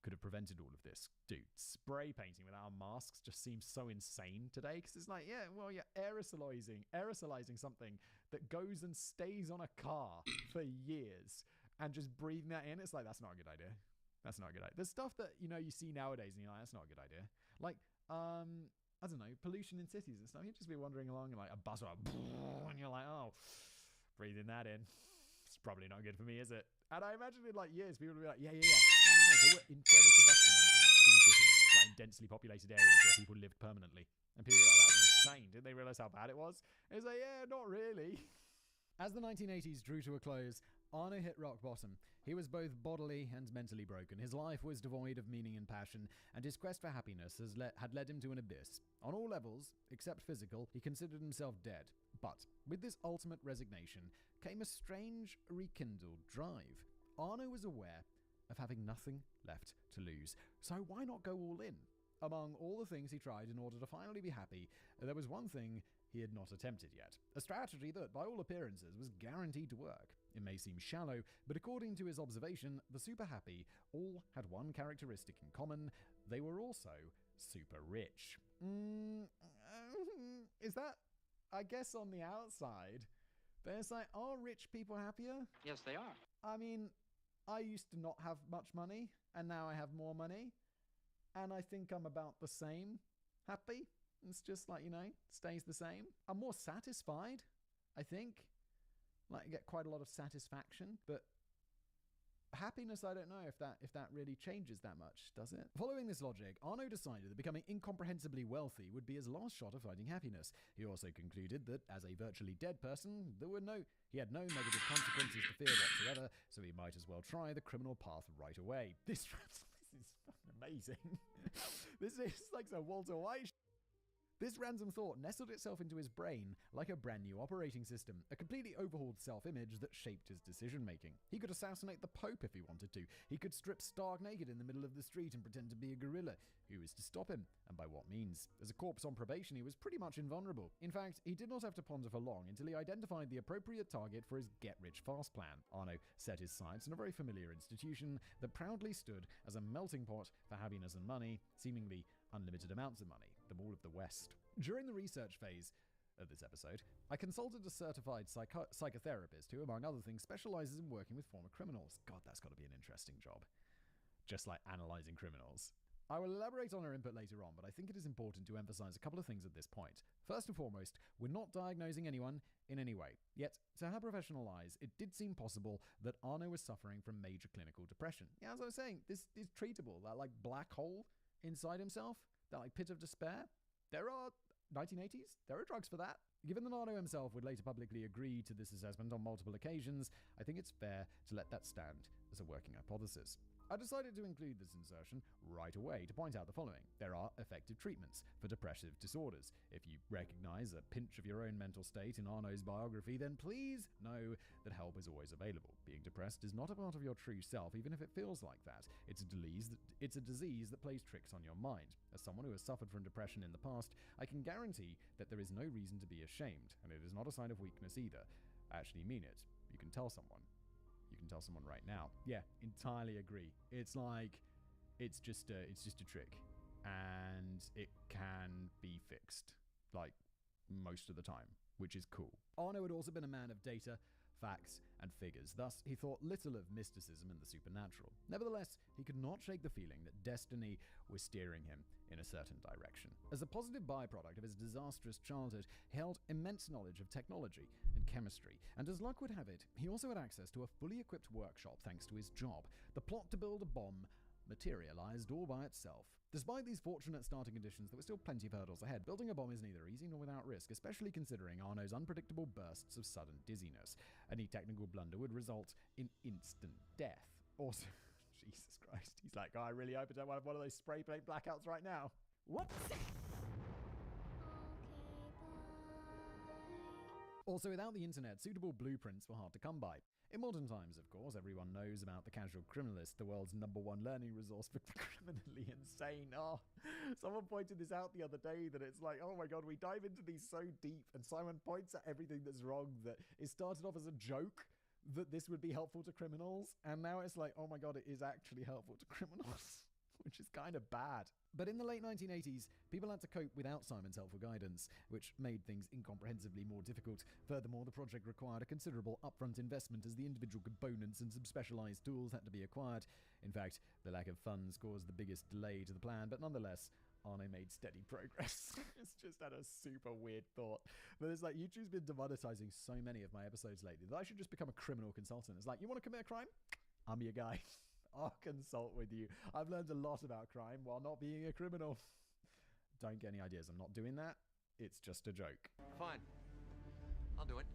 could have prevented all of this. Dude, spray painting without masks just seems so insane today, because it's like, yeah, well, you're aerosolizing something that goes and stays on a car for years, and just breathing that in, it's like, that's not a good idea. That's not a good idea. There's stuff that, you see nowadays, and you're like, that's not a good idea. Like, I don't know, pollution in cities and stuff. You'd just be wandering along and like a buzz, and you're like, oh, breathing that in. It's probably not good for me, is it? And I imagine in like years, people will be like, yeah. No. There were internal combustion engines in cities, like in densely populated areas where people lived permanently. And people were like, that was insane. Didn't they realize how bad it was? It's like, yeah, not really. As the 1980s drew to a close, Arno hit rock bottom. He was both bodily and mentally broken. His life was devoid of meaning and passion, and his quest for happiness had led him to an abyss. On all levels, except physical, he considered himself dead. But with this ultimate resignation came a strange, rekindled drive. Arno was aware of having nothing left to lose, so why not go all in? Among all the things he tried in order to finally be happy, there was one thing he had not attempted yet. A strategy that, by all appearances, was guaranteed to work. It may seem shallow, but according to his observation, the super happy all had one characteristic in common. They were also super rich. Is that, I guess, on the outside? But it's like, are rich people happier? Yes, they are. I mean, I used to not have much money, and now I have more money. And I think I'm about the same happy. It's just like, stays the same. I'm more satisfied, I think. Like, I get quite a lot of satisfaction, but happiness, I don't know if that really changes that much, does it? Following this logic, Arno decided that becoming incomprehensibly wealthy would be his last shot of finding happiness. He also concluded that, as a virtually dead person, he had no negative consequences to fear whatsoever, so he might as well try the criminal path right away. This is fucking amazing. This is like some Walter White. This random thought nestled itself into his brain like a brand new operating system, a completely overhauled self-image that shaped his decision-making. He could assassinate the Pope if he wanted to. He could strip stark naked in the middle of the street and pretend to be a gorilla. Who was to stop him? And by what means? As a corpse on probation, he was pretty much invulnerable. In fact, he did not have to ponder for long until he identified the appropriate target for his get-rich-fast plan. Arno set his sights on a very familiar institution that proudly stood as a melting pot for happiness and money, seemingly unlimited amounts of money, the Mall of the West. During the research phase of this episode, I consulted a certified psychotherapist who, among other things, specializes in working with former criminals. God, that's got to be an interesting job. Just like analyzing criminals. I will elaborate on her input later on, but I think it is important to emphasize a couple of things at this point. First and foremost, we're not diagnosing anyone in any way. Yet, to her professional eyes, it did seem possible that Arno was suffering from major clinical depression. Yeah, as I was saying, this is treatable. That like black hole inside himself, that like pit of despair. There are 1980s, there are drugs for that. Given that Arno himself would later publicly agree to this assessment on multiple occasions, I think it's fair to let that stand as a working hypothesis. I decided to include this insertion right away to point out the following. There are effective treatments for depressive disorders. If you recognize a pinch of your own mental state in Arno's biography, then please know that help is always available. Being depressed is not a part of your true self, even if it feels like that. It's a disease that plays tricks on your mind. As someone who has suffered from depression in the past, I can guarantee that there is no reason to be ashamed, and it is not a sign of weakness either. I actually mean it. You can tell someone. You can tell someone right now. Yeah, entirely agree. It's like, it's just a trick, and it can be fixed, like most of the time, which is cool. Arno had also been a man of data, facts, and figures. Thus, he thought little of mysticism and the supernatural. Nevertheless, he could not shake the feeling that destiny was steering him in a certain direction. As a positive byproduct of his disastrous childhood, he held immense knowledge of technology and chemistry, and as luck would have it, he also had access to a fully equipped workshop thanks to his job. The plot to build a bomb materialized all by itself. Despite these fortunate starting conditions, there were still plenty of hurdles ahead. Building a bomb is neither easy nor without risk, especially considering Arno's unpredictable bursts of sudden dizziness. Any technical blunder would result in instant death. Also, Jesus Christ, he's like, oh, I really hope I don't have one of those spray paint blackouts right now. What? Also, without the internet, suitable blueprints were hard to come by. In modern times, of course, everyone knows about the casual criminalist, the world's #1 learning resource for criminally insane. Oh, someone pointed this out the other day that it's like, oh my god, we dive into these so deep, and Simon points at everything that's wrong that it started off as a joke that this would be helpful to criminals, and now it's like, oh my god, it is actually helpful to criminals. Which is kind of bad. But in the late 1980s, people had to cope without Simon's helpful guidance, which made things incomprehensibly more difficult. Furthermore, the project required a considerable upfront investment as the individual components and some specialized tools had to be acquired. In fact, the lack of funds caused the biggest delay to the plan, but nonetheless, Arno made steady progress. It's just had a super weird thought. But it's like, YouTube's been demonetizing so many of my episodes lately that I should just become a criminal consultant. It's like, you want to commit a crime? I'm your guy. I'll consult with you. I've learned a lot about crime while not being a criminal. Don't get any ideas. I'm not doing that. It's just a joke. Fine. I'll do it.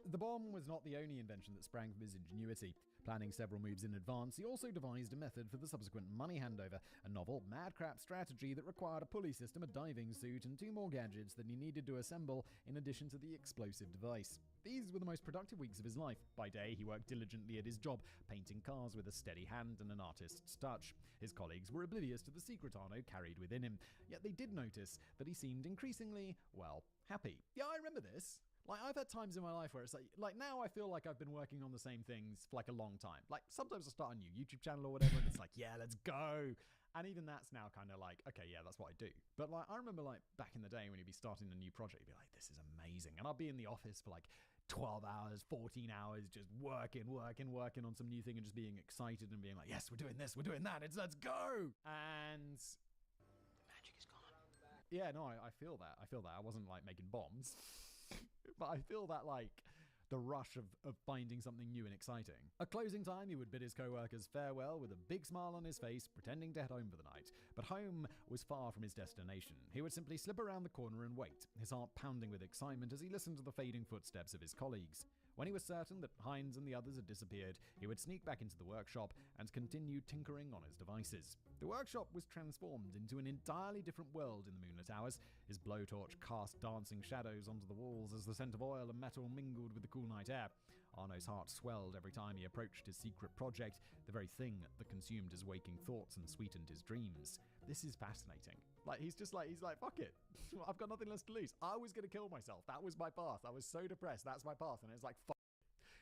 The bomb was not the only invention that sprang from his ingenuity. Planning several moves in advance, he also devised a method for the subsequent money handover, a novel, madcrap strategy that required a pulley system, a diving suit, and 2 more gadgets that he needed to assemble in addition to the explosive device. These were the most productive weeks of his life. By day, he worked diligently at his job, painting cars with a steady hand and an artist's touch. His colleagues were oblivious to the secret Arno carried within him, yet they did notice that he seemed increasingly, well, happy. Yeah, I remember this. Like, I've had times in my life where it's like now I feel like I've been working on the same things for like a long time. Like, sometimes I'll start a new YouTube channel or whatever, and it's like, yeah, let's go. And even that's now kind of like, okay, yeah, that's what I do. But like, I remember like back in the day when you'd be starting a new project, you'd be like, this is amazing. And I'll be in the office for like 12 hours, 14 hours, just working on some new thing and just being excited and being like, yes, we're doing this, we're doing that, let's go. And The magic is gone. yeah, no, I feel that. I wasn't like making bombs. But I feel that, like, the rush of finding something new and exciting. At closing time, he would bid his co-workers farewell with a big smile on his face, pretending to head home for the night. But home was far from his destination. He would simply slip around the corner and wait, his heart pounding with excitement as he listened to the fading footsteps of his colleagues. When he was certain that Hines and the others had disappeared, he would sneak back into the workshop and continue tinkering on his devices. The workshop was transformed into an entirely different world in the moonlit hours. His blowtorch cast dancing shadows onto the walls as the scent of oil and metal mingled with the cool night air. Arno's heart swelled every time he approached his secret project, the very thing that consumed his waking thoughts and sweetened his dreams. This is fascinating. Like, he's like, fuck it. I've got nothing less to lose. I was going to kill myself. That was my path. I was so depressed. That's my path. And it's like, fuck.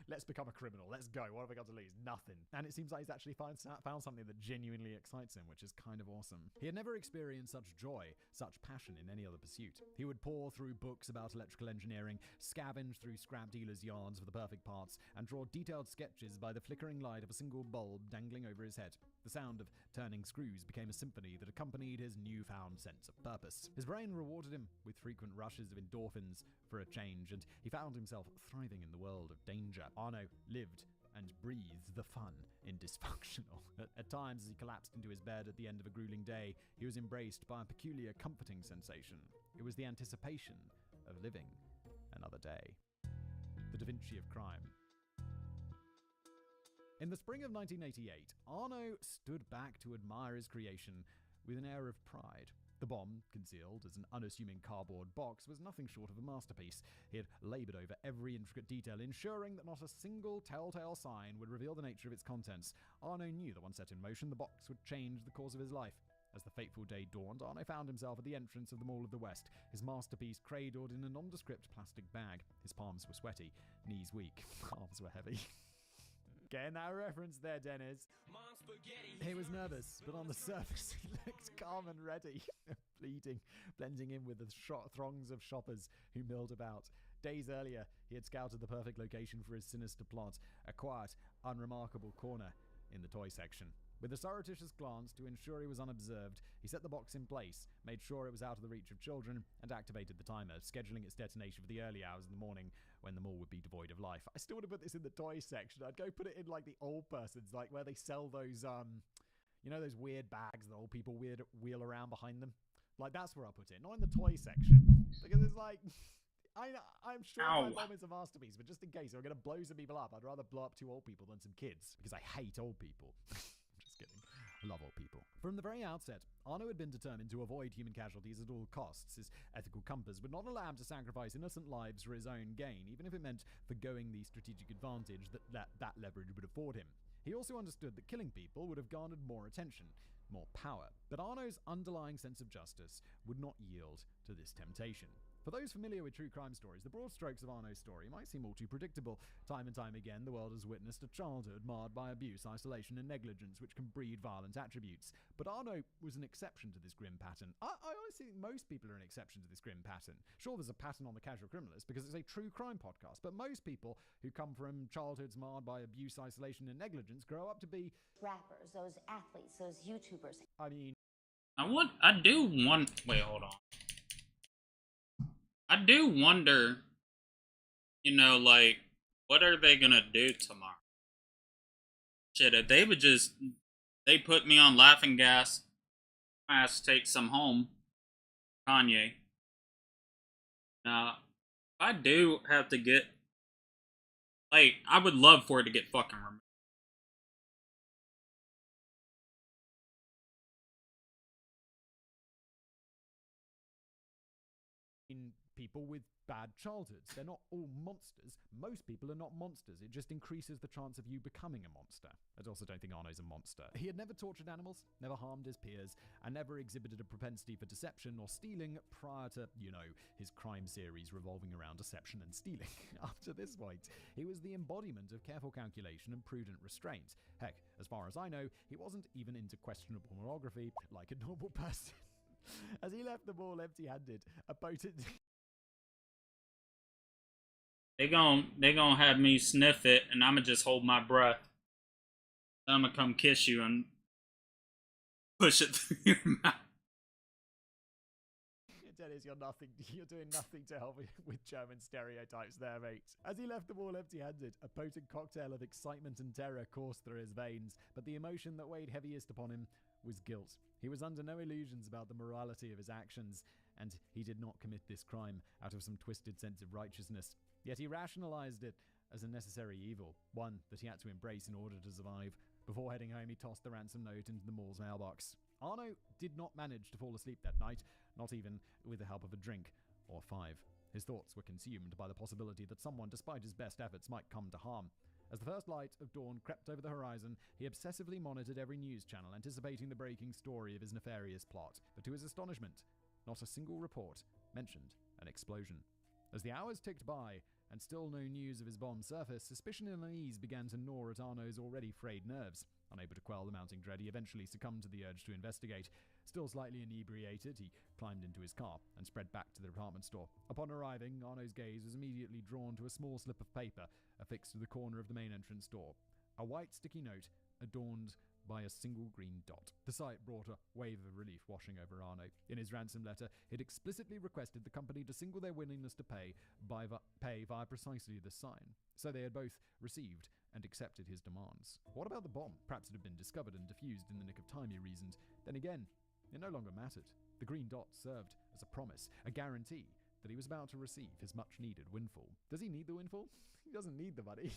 Let's become a criminal. Let's go. What have I got to lose? Nothing. And it seems like he's actually found something that genuinely excites him, which is kind of awesome. He had never experienced such joy, such passion in any other pursuit. He would pore through books about electrical engineering, scavenge through scrap dealers' yards for the perfect parts, and draw detailed sketches by the flickering light of a single bulb dangling over his head. The sound of turning screws became a symphony that accompanied his newfound sense of purpose. His brain rewarded him with frequent rushes of endorphins for a change, and he found himself thriving in the world of danger. Arno lived and breathed the fun in dysfunctional. At times, as he collapsed into his bed at the end of a grueling day, he was embraced by a peculiar comforting sensation. It was the anticipation of living another day. The Da Vinci of crime. In the spring of 1988, Arno stood back to admire his creation with an air of pride. The bomb, concealed as an unassuming cardboard box, was nothing short of a masterpiece. He had laboured over every intricate detail, ensuring that not a single telltale sign would reveal the nature of its contents. Arno knew that once set in motion, the box would change the course of his life. As the fateful day dawned, Arno found himself at the entrance of the Mall of the West, his masterpiece cradled in a nondescript plastic bag. His palms were sweaty, knees weak, arms were heavy. Getting that reference there, Dennis. He was nervous, but on the surface he looked calm and ready, bleeding, blending in with the throngs of shoppers who milled about. Days earlier, he had scouted the perfect location for his sinister plot, a quiet, unremarkable corner in the toy section. With a surreptitious glance to ensure he was unobserved, he set the box in place, made sure it was out of the reach of children, and activated the timer, scheduling its detonation for the early hours of the morning when the mall would be devoid of life. I still would have put this in the toy section. I'd go put it in like the old person's, like where they sell those, You know those weird bags that old people wheel around behind them? Like, that's where I'll put it, not in the toy section. Because it's like, I'm sure my bomb is a masterpiece, but just in case I'm going to blow some people up, I'd rather blow up 2 old people than some kids, because I hate old people. Just kidding. I love old people. From the very outset, Arno had been determined to avoid human casualties at all costs. His ethical compass would not allow him to sacrifice innocent lives for his own gain, even if it meant forgoing the strategic advantage that leverage would afford him. He also understood that killing people would have garnered more attention, more power. But Arno's underlying sense of justice would not yield to this temptation. For those familiar with true crime stories, the broad strokes of Arno's story might seem all too predictable. Time and time again, the world has witnessed a childhood marred by abuse, isolation, and negligence, which can breed violent attributes. But Arno was an exception to this grim pattern. I honestly think most people are an exception to this grim pattern. Sure, there's a pattern on The Casual Criminalist because it's a true crime podcast, but most people who come from childhoods marred by abuse, isolation, and negligence grow up to be rappers, those athletes, those YouTubers. I mean, wait, hold on. I do wonder, you know, like, what are they gonna do tomorrow? Shit, if they would just, they put me on laughing gas, I have to take some home, Kanye. Now, if I do have to get, like, I would love for it to get fucking removed. people with bad childhoods. They're not all monsters. Most people are not monsters. It just increases the chance of you becoming a monster. I also don't think Arno's a monster. He had never tortured animals, never harmed his peers, and never exhibited a propensity for deception or stealing prior to, you know, his crime series revolving around deception and stealing. Up to this point, he was the embodiment of careful calculation and prudent restraint. Heck, as far as I know, he wasn't even into questionable morography like a normal person. As he left the ball empty-handed, a potent... They gon' have me sniff it, and I'ma just hold my breath. I'ma come kiss you and push it through your mouth. Dennis, you're doing nothing to help with German stereotypes there, mate. As he left the ball empty-handed, a potent cocktail of excitement and terror coursed through his veins, but the emotion that weighed heaviest upon him was guilt. He was under no illusions about the morality of his actions, and he did not commit this crime out of some twisted sense of righteousness. Yet he rationalized it as a necessary evil, one that he had to embrace in order to survive. Before heading home, he tossed the ransom note into the mall's mailbox. Arno did not manage to fall asleep that night, not even with the help of a drink or 5. His thoughts were consumed by the possibility that someone, despite his best efforts, might come to harm. As the first light of dawn crept over the horizon, he obsessively monitored every news channel, anticipating the breaking story of his nefarious plot. But to his astonishment, not a single report mentioned an explosion. As the hours ticked by, and still no news of his bomb surfaced, suspicion and unease began to gnaw at Arno's already frayed nerves. Unable to quell the mounting dread, he eventually succumbed to the urge to investigate. Still slightly inebriated, he climbed into his car and spread back to the department store. Upon arriving, Arno's gaze was immediately drawn to a small slip of paper affixed to the corner of the main entrance door. A white sticky note adorned by a single green dot. The sight brought a wave of relief washing over Arno. In his ransom letter, it explicitly requested the company to signal their willingness to pay via precisely this sign. So they had both received and accepted his demands. What about the bomb? Perhaps it had been discovered and defused in the nick of time, he reasoned. Then again, it no longer mattered. The green dot served as a promise, a guarantee that he was about to receive his much-needed windfall. Does he need the windfall? He doesn't need the money.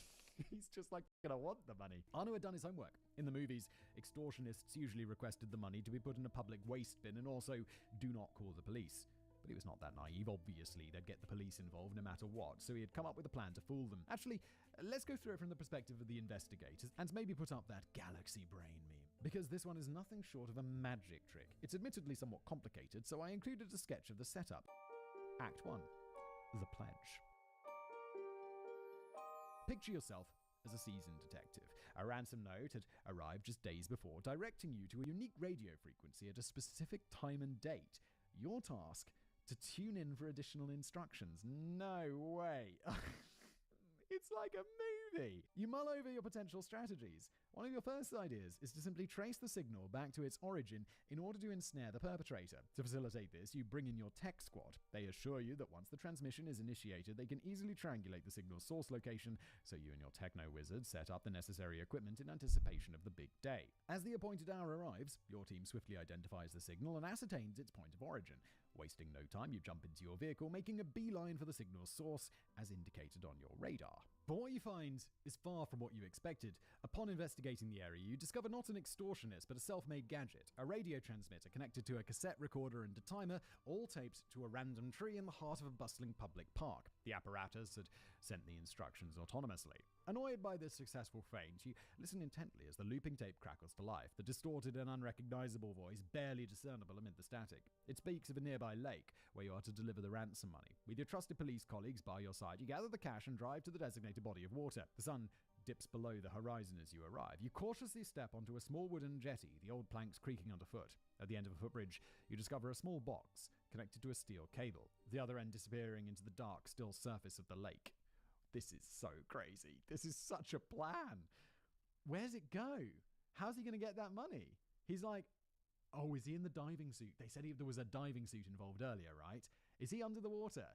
He's just like, gonna want the money. Arno had done his homework. In the movies, extortionists usually requested the money to be put in a public waste bin and also do not call the police. But he was not that naive. Obviously, they'd get the police involved no matter what, so he had come up with a plan to fool them. Actually, let's go through it from the perspective of the investigators and maybe put up that galaxy brain meme, because this one is nothing short of a magic trick. It's admittedly somewhat complicated, so I included a sketch of the setup. Act 1. The Pledge. Picture yourself as a seasoned detective. A ransom note had arrived just days before, directing you to a unique radio frequency at a specific time and date. Your task, to tune in for additional instructions. No way. It's like a movie. You mull over your potential strategies. One of your first ideas is to simply trace the signal back to its origin in order to ensnare the perpetrator. To facilitate this, you bring in your tech squad. They assure you that once the transmission is initiated, they can easily triangulate the signal's source location, so you and your techno wizard set up the necessary equipment in anticipation of the big day. As the appointed hour arrives, your team swiftly identifies the signal and ascertains its point of origin. Wasting no time, you jump into your vehicle, making a beeline for the signal's source, as indicated on your radar. But what you find is far from what you expected. Upon investigating the area, you discover not an extortionist, but a self-made gadget, a radio transmitter connected to a cassette recorder and a timer, all taped to a random tree in the heart of a bustling public park. The apparatus had sent the instructions autonomously. Annoyed by this successful feint, you listen intently as the looping tape crackles to life, the distorted and unrecognizable voice barely discernible amid the static. It speaks of a nearby lake, where you are to deliver the ransom money. With your trusted police colleagues by your side, you gather the cash and drive to the designated body of water. The sun dips below the horizon as you arrive. You cautiously step onto a small wooden jetty, the old planks creaking underfoot. At the end of a footbridge, you discover a small box connected to a steel cable, the other end disappearing into the dark, still surface of the lake. This is so crazy. This is such a plan. Where's it go? How's he going to get that money? He's like, oh, is he in the diving suit? They said there was a diving suit involved earlier, right? Is he under the water?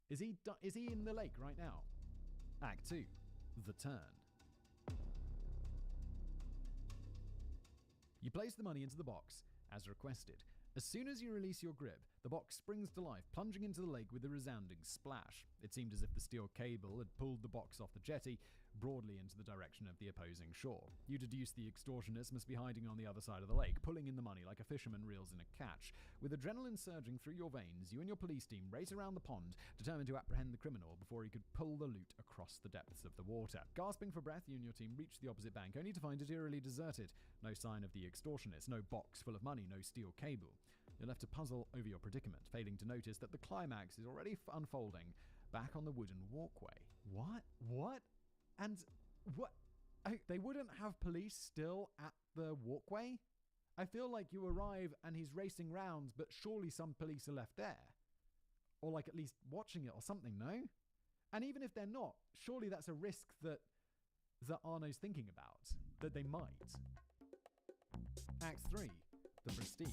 Is he in the lake right now? Act 2. The Turn. You place the money into the box, as requested. As soon as you release your grip, the box springs to life, plunging into the lake with a resounding splash. It seemed as if the steel cable had pulled the box off the jetty, broadly into the direction of the opposing shore. You deduce the extortionist must be hiding on the other side of the lake, pulling in the money like a fisherman reels in a catch. With adrenaline surging through your veins, you and your police team race around the pond, determined to apprehend the criminal before he could pull the loot across the depths of the water. Gasping for breath, you and your team reach the opposite bank, only to find it eerily deserted. No sign of the extortionist, no box full of money, no steel cable. You're left to puzzle over your predicament, failing to notice that the climax is already unfolding back on the wooden walkway. What? And what? They wouldn't have police still at the walkway? I feel like you arrive and he's racing rounds, but surely some police are left there. Or like at least watching it or something, no? And even if they're not, surely that's a risk that Arno's thinking about, that they might. Act 3. The Prestige.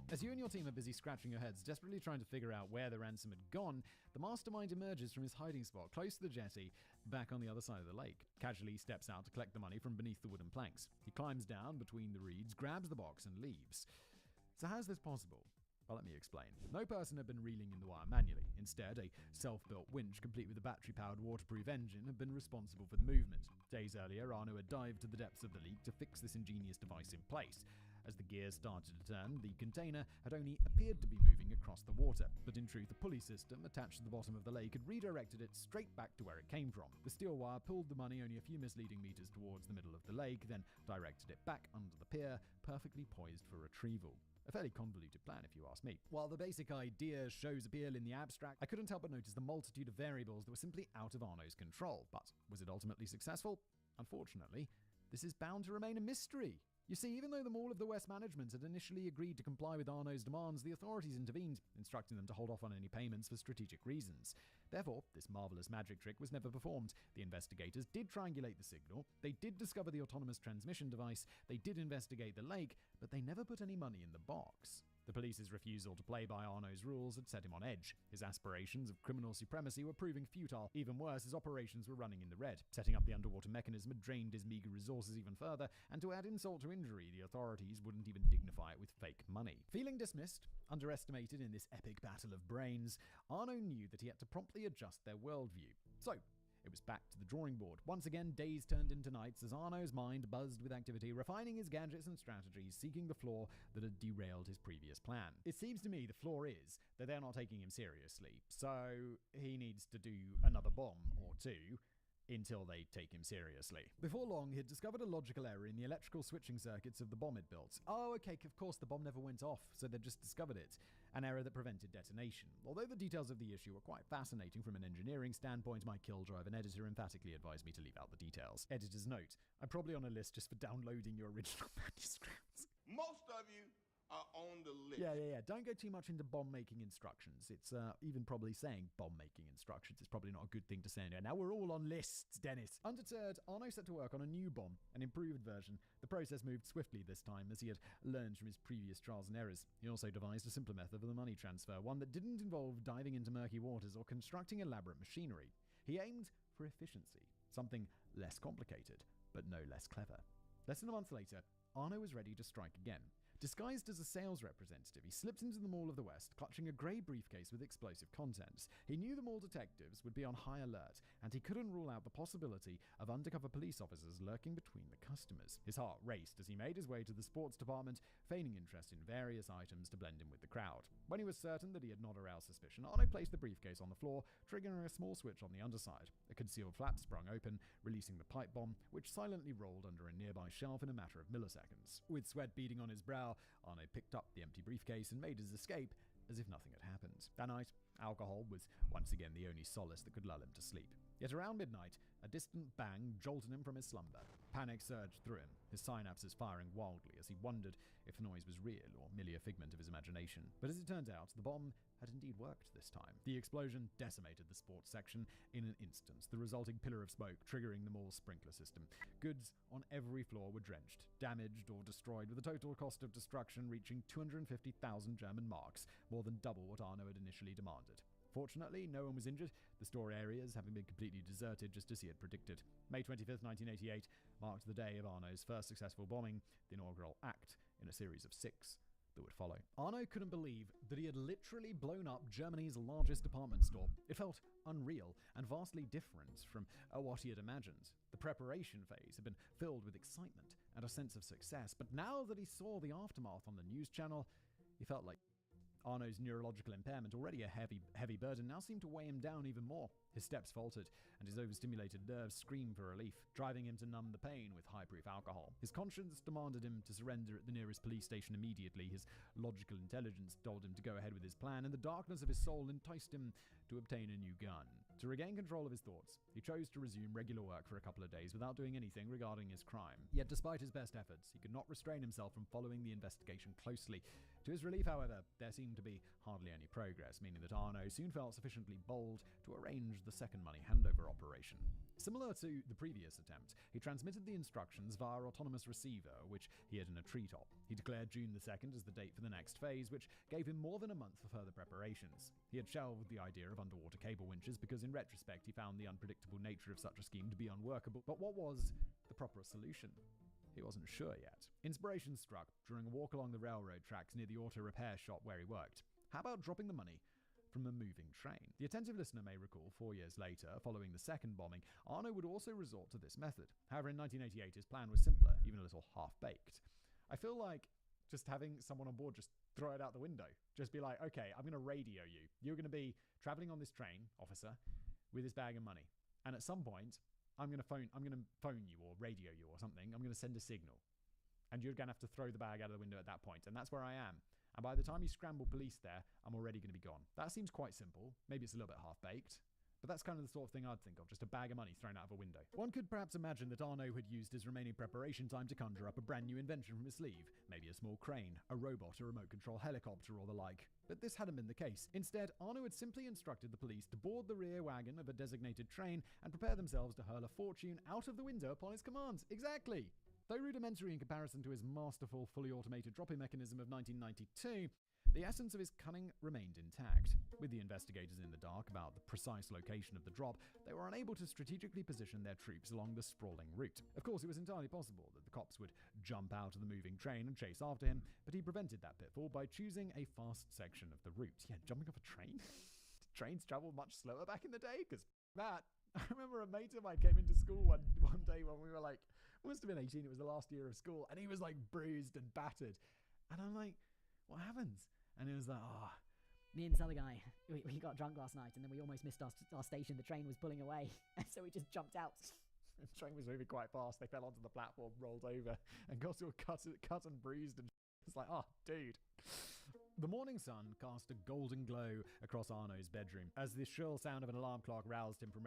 As you and your team are busy scratching your heads, desperately trying to figure out where the ransom had gone, the mastermind emerges from his hiding spot close to the jetty, back on the other side of the lake. Casually he steps out to collect the money from beneath the wooden planks. He climbs down between the reeds, grabs the box and leaves. So how's this possible? Well, let me explain. No person had been reeling in the wire manually. Instead, a self-built winch, complete with a battery-powered waterproof engine, had been responsible for the movement. Days earlier, Arno had dived to the depths of the leak to fix this ingenious device in place. As the gears started to turn, the container had only appeared to be moving across the water, but in truth, the pulley system attached to the bottom of the lake had redirected it straight back to where it came from. The steel wire pulled the money only a few misleading meters towards the middle of the lake, then directed it back under the pier, perfectly poised for retrieval. A fairly convoluted plan, if you ask me. While the basic idea shows appeal in the abstract, I couldn't help but notice the multitude of variables that were simply out of Arno's control. But was it ultimately successful? Unfortunately, this is bound to remain a mystery. You see, even though the Mall of the West management had initially agreed to comply with Arno's demands, the authorities intervened, instructing them to hold off on any payments for strategic reasons. Therefore, this marvelous magic trick was never performed. The investigators did triangulate the signal, they did discover the autonomous transmission device, they did investigate the lake, but they never put any money in the box. The police's refusal to play by Arno's rules had set him on edge. His aspirations of criminal supremacy were proving futile. Even worse, his operations were running in the red. Setting up the underwater mechanism had drained his meager resources even further, and to add insult to injury, the authorities wouldn't even dignify it with fake money. Feeling dismissed, underestimated in this epic battle of brains, Arno knew that he had to promptly adjust their worldview. So, it was back to the drawing board. Once again, days turned into nights as Arno's mind buzzed with activity, refining his gadgets and strategies, seeking the flaw that had derailed his previous plan. It seems to me the flaw is that they're not taking him seriously, so he needs to do another bomb or two until they take him seriously. Before long, he'd discovered a logical error in the electrical switching circuits of the bomb it built. Oh, okay, of course the bomb never went off, so they'd just discovered it. An error that prevented detonation. Although the details of the issue were quite fascinating from an engineering standpoint, my kill-drive and editor emphatically advised me to leave out the details. Editor's note: I'm probably on a list just for downloading your original manuscripts. Most of you are on the list. Yeah. Don't go too much into bomb-making instructions. It's even probably saying bomb-making instructions. It's probably not a good thing to say in here. Now we're all on lists, Dennis. Undeterred, Arno set to work on a new bomb, an improved version. The process moved swiftly this time, as he had learned from his previous trials and errors. He also devised a simpler method for the money transfer, one that didn't involve diving into murky waters or constructing elaborate machinery. He aimed for efficiency, something less complicated, but no less clever. Less than a month later, Arno was ready to strike again. Disguised as a sales representative, he slipped into the Mall of the West, clutching a grey briefcase with explosive contents. He knew the mall detectives would be on high alert, and he couldn't rule out the possibility of undercover police officers lurking between the customers. His heart raced as he made his way to the sports department, feigning interest in various items to blend in with the crowd. When he was certain that he had not aroused suspicion, Arno placed the briefcase on the floor, triggering a small switch on the underside. A concealed flap sprung open, releasing the pipe bomb, which silently rolled under a nearby shelf in a matter of milliseconds. With sweat beading on his brow, Arno picked up the empty briefcase and made his escape as if nothing had happened. That night, alcohol was once again the only solace that could lull him to sleep. Yet around midnight, a distant bang jolted him from his slumber. Panic surged through him, his synapses firing wildly as he wondered if the noise was real or merely a figment of his imagination. But as it turned out, the bomb had indeed worked this time. The explosion decimated the sports section in an instant, the resulting pillar of smoke triggering the mall's sprinkler system. Goods on every floor were drenched, damaged or destroyed, with a total cost of destruction reaching 250,000 German marks, more than double what Arno had initially demanded. Fortunately, no one was injured, the store areas having been completely deserted just as he had predicted. May 25th, 1988 marked the day of Arno's first successful bombing, the inaugural act in a series of 6 that would follow. Arno couldn't believe that he had literally blown up Germany's largest department store. It felt unreal and vastly different from what he had imagined. The preparation phase had been filled with excitement and a sense of success, but now that he saw the aftermath on the news channel, he felt like Arno's neurological impairment, already a heavy burden, now seemed to weigh him down even more. His steps faltered, and his overstimulated nerves screamed for relief, driving him to numb the pain with high-proof alcohol. His conscience demanded him to surrender at the nearest police station immediately. His logical intelligence told him to go ahead with his plan, and the darkness of his soul enticed him to obtain a new gun. To regain control of his thoughts, he chose to resume regular work for a couple of days without doing anything regarding his crime. Yet despite his best efforts, he could not restrain himself from following the investigation closely. To his relief, however, there seemed to be hardly any progress, meaning that Arno soon felt sufficiently bold to arrange the second money handover operation. Similar to the previous attempt, he transmitted the instructions via autonomous receiver, which he hid in a treetop. He declared June the 2nd as the date for the next phase, which gave him more than a month for further preparations. He had shelved the idea of underwater cable winches because in retrospect he found the unpredictable nature of such a scheme to be unworkable. But what was the proper solution? He wasn't sure yet. Inspiration struck during a walk along the railroad tracks near the auto repair shop where he worked. How about dropping the money from a moving train? The attentive listener may recall 4 years later, following the second bombing, Arno would also resort to this method. However, in 1988, his plan was simpler, even a little half-baked. I feel like just having someone on board just throw it out the window. Just be like, okay, I'm going to radio you. You're going to be traveling on this train, officer, with this bag of money. And at some point, I'm going to phone you or radio you or something. I'm going to send a signal. And you're going to have to throw the bag out of the window at that point. And that's where I am. And by the time you scramble police there, I'm already going to be gone. That seems quite simple. Maybe it's a little bit half-baked. But that's kind of the sort of thing I'd think of, just a bag of money thrown out of a window. One could perhaps imagine that Arno had used his remaining preparation time to conjure up a brand new invention from his sleeve. Maybe a small crane, a robot, a remote control helicopter or the like. But this hadn't been the case. Instead, Arno had simply instructed the police to board the rear wagon of a designated train and prepare themselves to hurl a fortune out of the window upon his commands. Exactly! Though rudimentary in comparison to his masterful, fully automated dropping mechanism of 1992, the essence of his cunning remained intact. With the investigators in the dark about the precise location of the drop, they were unable to strategically position their troops along the sprawling route. Of course, it was entirely possible that the cops would jump out of the moving train and chase after him, but he prevented that pitfall by choosing a fast section of the route. Yeah, jumping off a train? Did trains travel much slower back in the day? Because that... I remember a mate of mine came into school one day when we were like, must have been 18, it was the last year of school, and he was like bruised and battered. And I'm like, what happens? And he was like, oh. Me and this other guy, we got drunk last night and then we almost missed our station. The train was pulling away. So we just jumped out. The train was moving quite fast. They fell onto the platform, rolled over, and got all cut and bruised. And it's like, oh, dude. The morning sun cast a golden glow across Arno's bedroom as the shrill sound of an alarm clock roused him from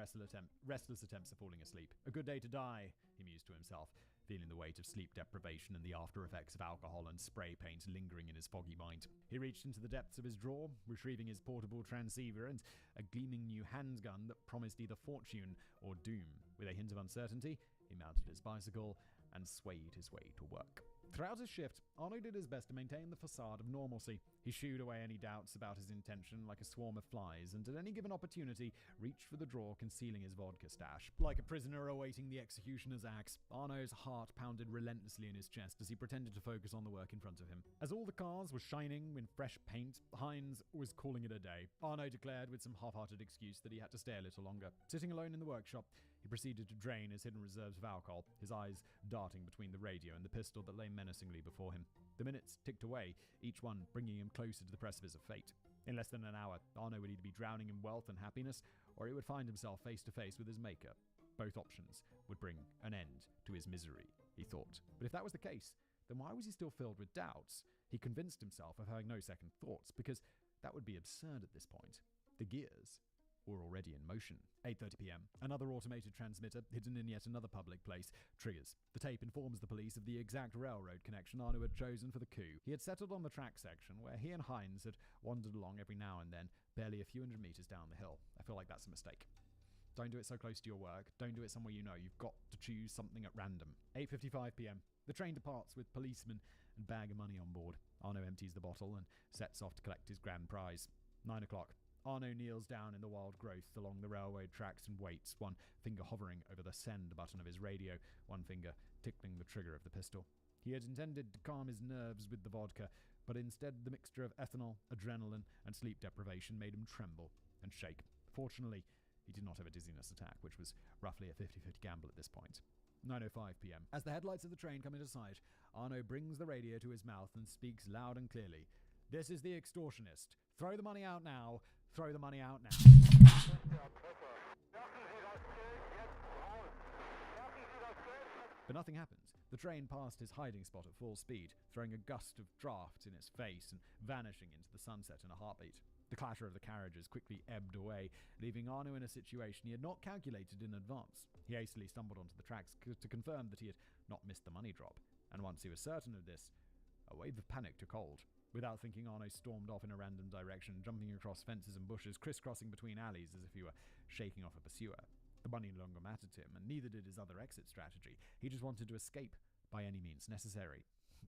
restless attempts at falling asleep. A good day to die, he mused to himself, feeling the weight of sleep deprivation and the after effects of alcohol and spray paint lingering in his foggy mind. He reached into the depths of his drawer, retrieving his portable transceiver and a gleaming new handgun that promised either fortune or doom. With a hint of uncertainty, he mounted his bicycle and swayed his way to work. Throughout his shift, Arno did his best to maintain the facade of normalcy. He shooed away any doubts about his intention like a swarm of flies, and at any given opportunity, reached for the drawer concealing his vodka stash. Like a prisoner awaiting the executioner's axe, Arno's heart pounded relentlessly in his chest as he pretended to focus on the work in front of him. As all the cars were shining with fresh paint, Heinz was calling it a day. Arno declared with some half-hearted excuse that he had to stay a little longer. Sitting alone in the workshop, he proceeded to drain his hidden reserves of alcohol, his eyes darting between the radio and the pistol that lay menacingly before him. The minutes ticked away, each one bringing him closer to the precipice of fate. In less than an hour, Arno would either be drowning in wealth and happiness, or he would find himself face to face with his maker. Both options would bring an end to his misery, he thought. But if that was the case, then why was he still filled with doubts? He convinced himself of having no second thoughts, because that would be absurd at this point. The gears were already in motion. 8:30 p.m. Another automated transmitter, hidden in yet another public place, triggers. The tape informs the police of the exact railroad connection Arno had chosen for the coup. He had settled on the track section, where he and Heinz had wandered along every now and then, barely a few hundred meters down the hill. I feel like that's a mistake. Don't do it so close to your work. Don't do it somewhere you know. You've got to choose something at random. 8:55 p.m. The train departs with policemen and bag of money on board. Arno empties the bottle and sets off to collect his grand prize. 9 o'clock. Arno kneels down in the wild growth along the railway tracks and waits, one finger hovering over the send button of his radio, one finger tickling the trigger of the pistol. He had intended to calm his nerves with the vodka, but instead the mixture of ethanol, adrenaline, and sleep deprivation made him tremble and shake. Fortunately, he did not have a dizziness attack, which was roughly a 50-50 gamble at this point. 9:05 p.m. As the headlights of the train come into sight, Arno brings the radio to his mouth and speaks loud and clearly. "This is the extortionist. Throw the money out now. Throw the money out now." But nothing happened. The train passed his hiding spot at full speed, throwing a gust of draft in his face and vanishing into the sunset in a heartbeat. The clatter of the carriages quickly ebbed away, leaving Arno in a situation he had not calculated in advance. He hastily stumbled onto the tracks to confirm that he had not missed the money drop, and once he was certain of this, a wave of panic took hold. Without thinking, Arno stormed off in a random direction, jumping across fences and bushes, crisscrossing between alleys as if he were shaking off a pursuer. The money no longer mattered to him, and neither did his other exit strategy. He just wanted to escape by any means necessary.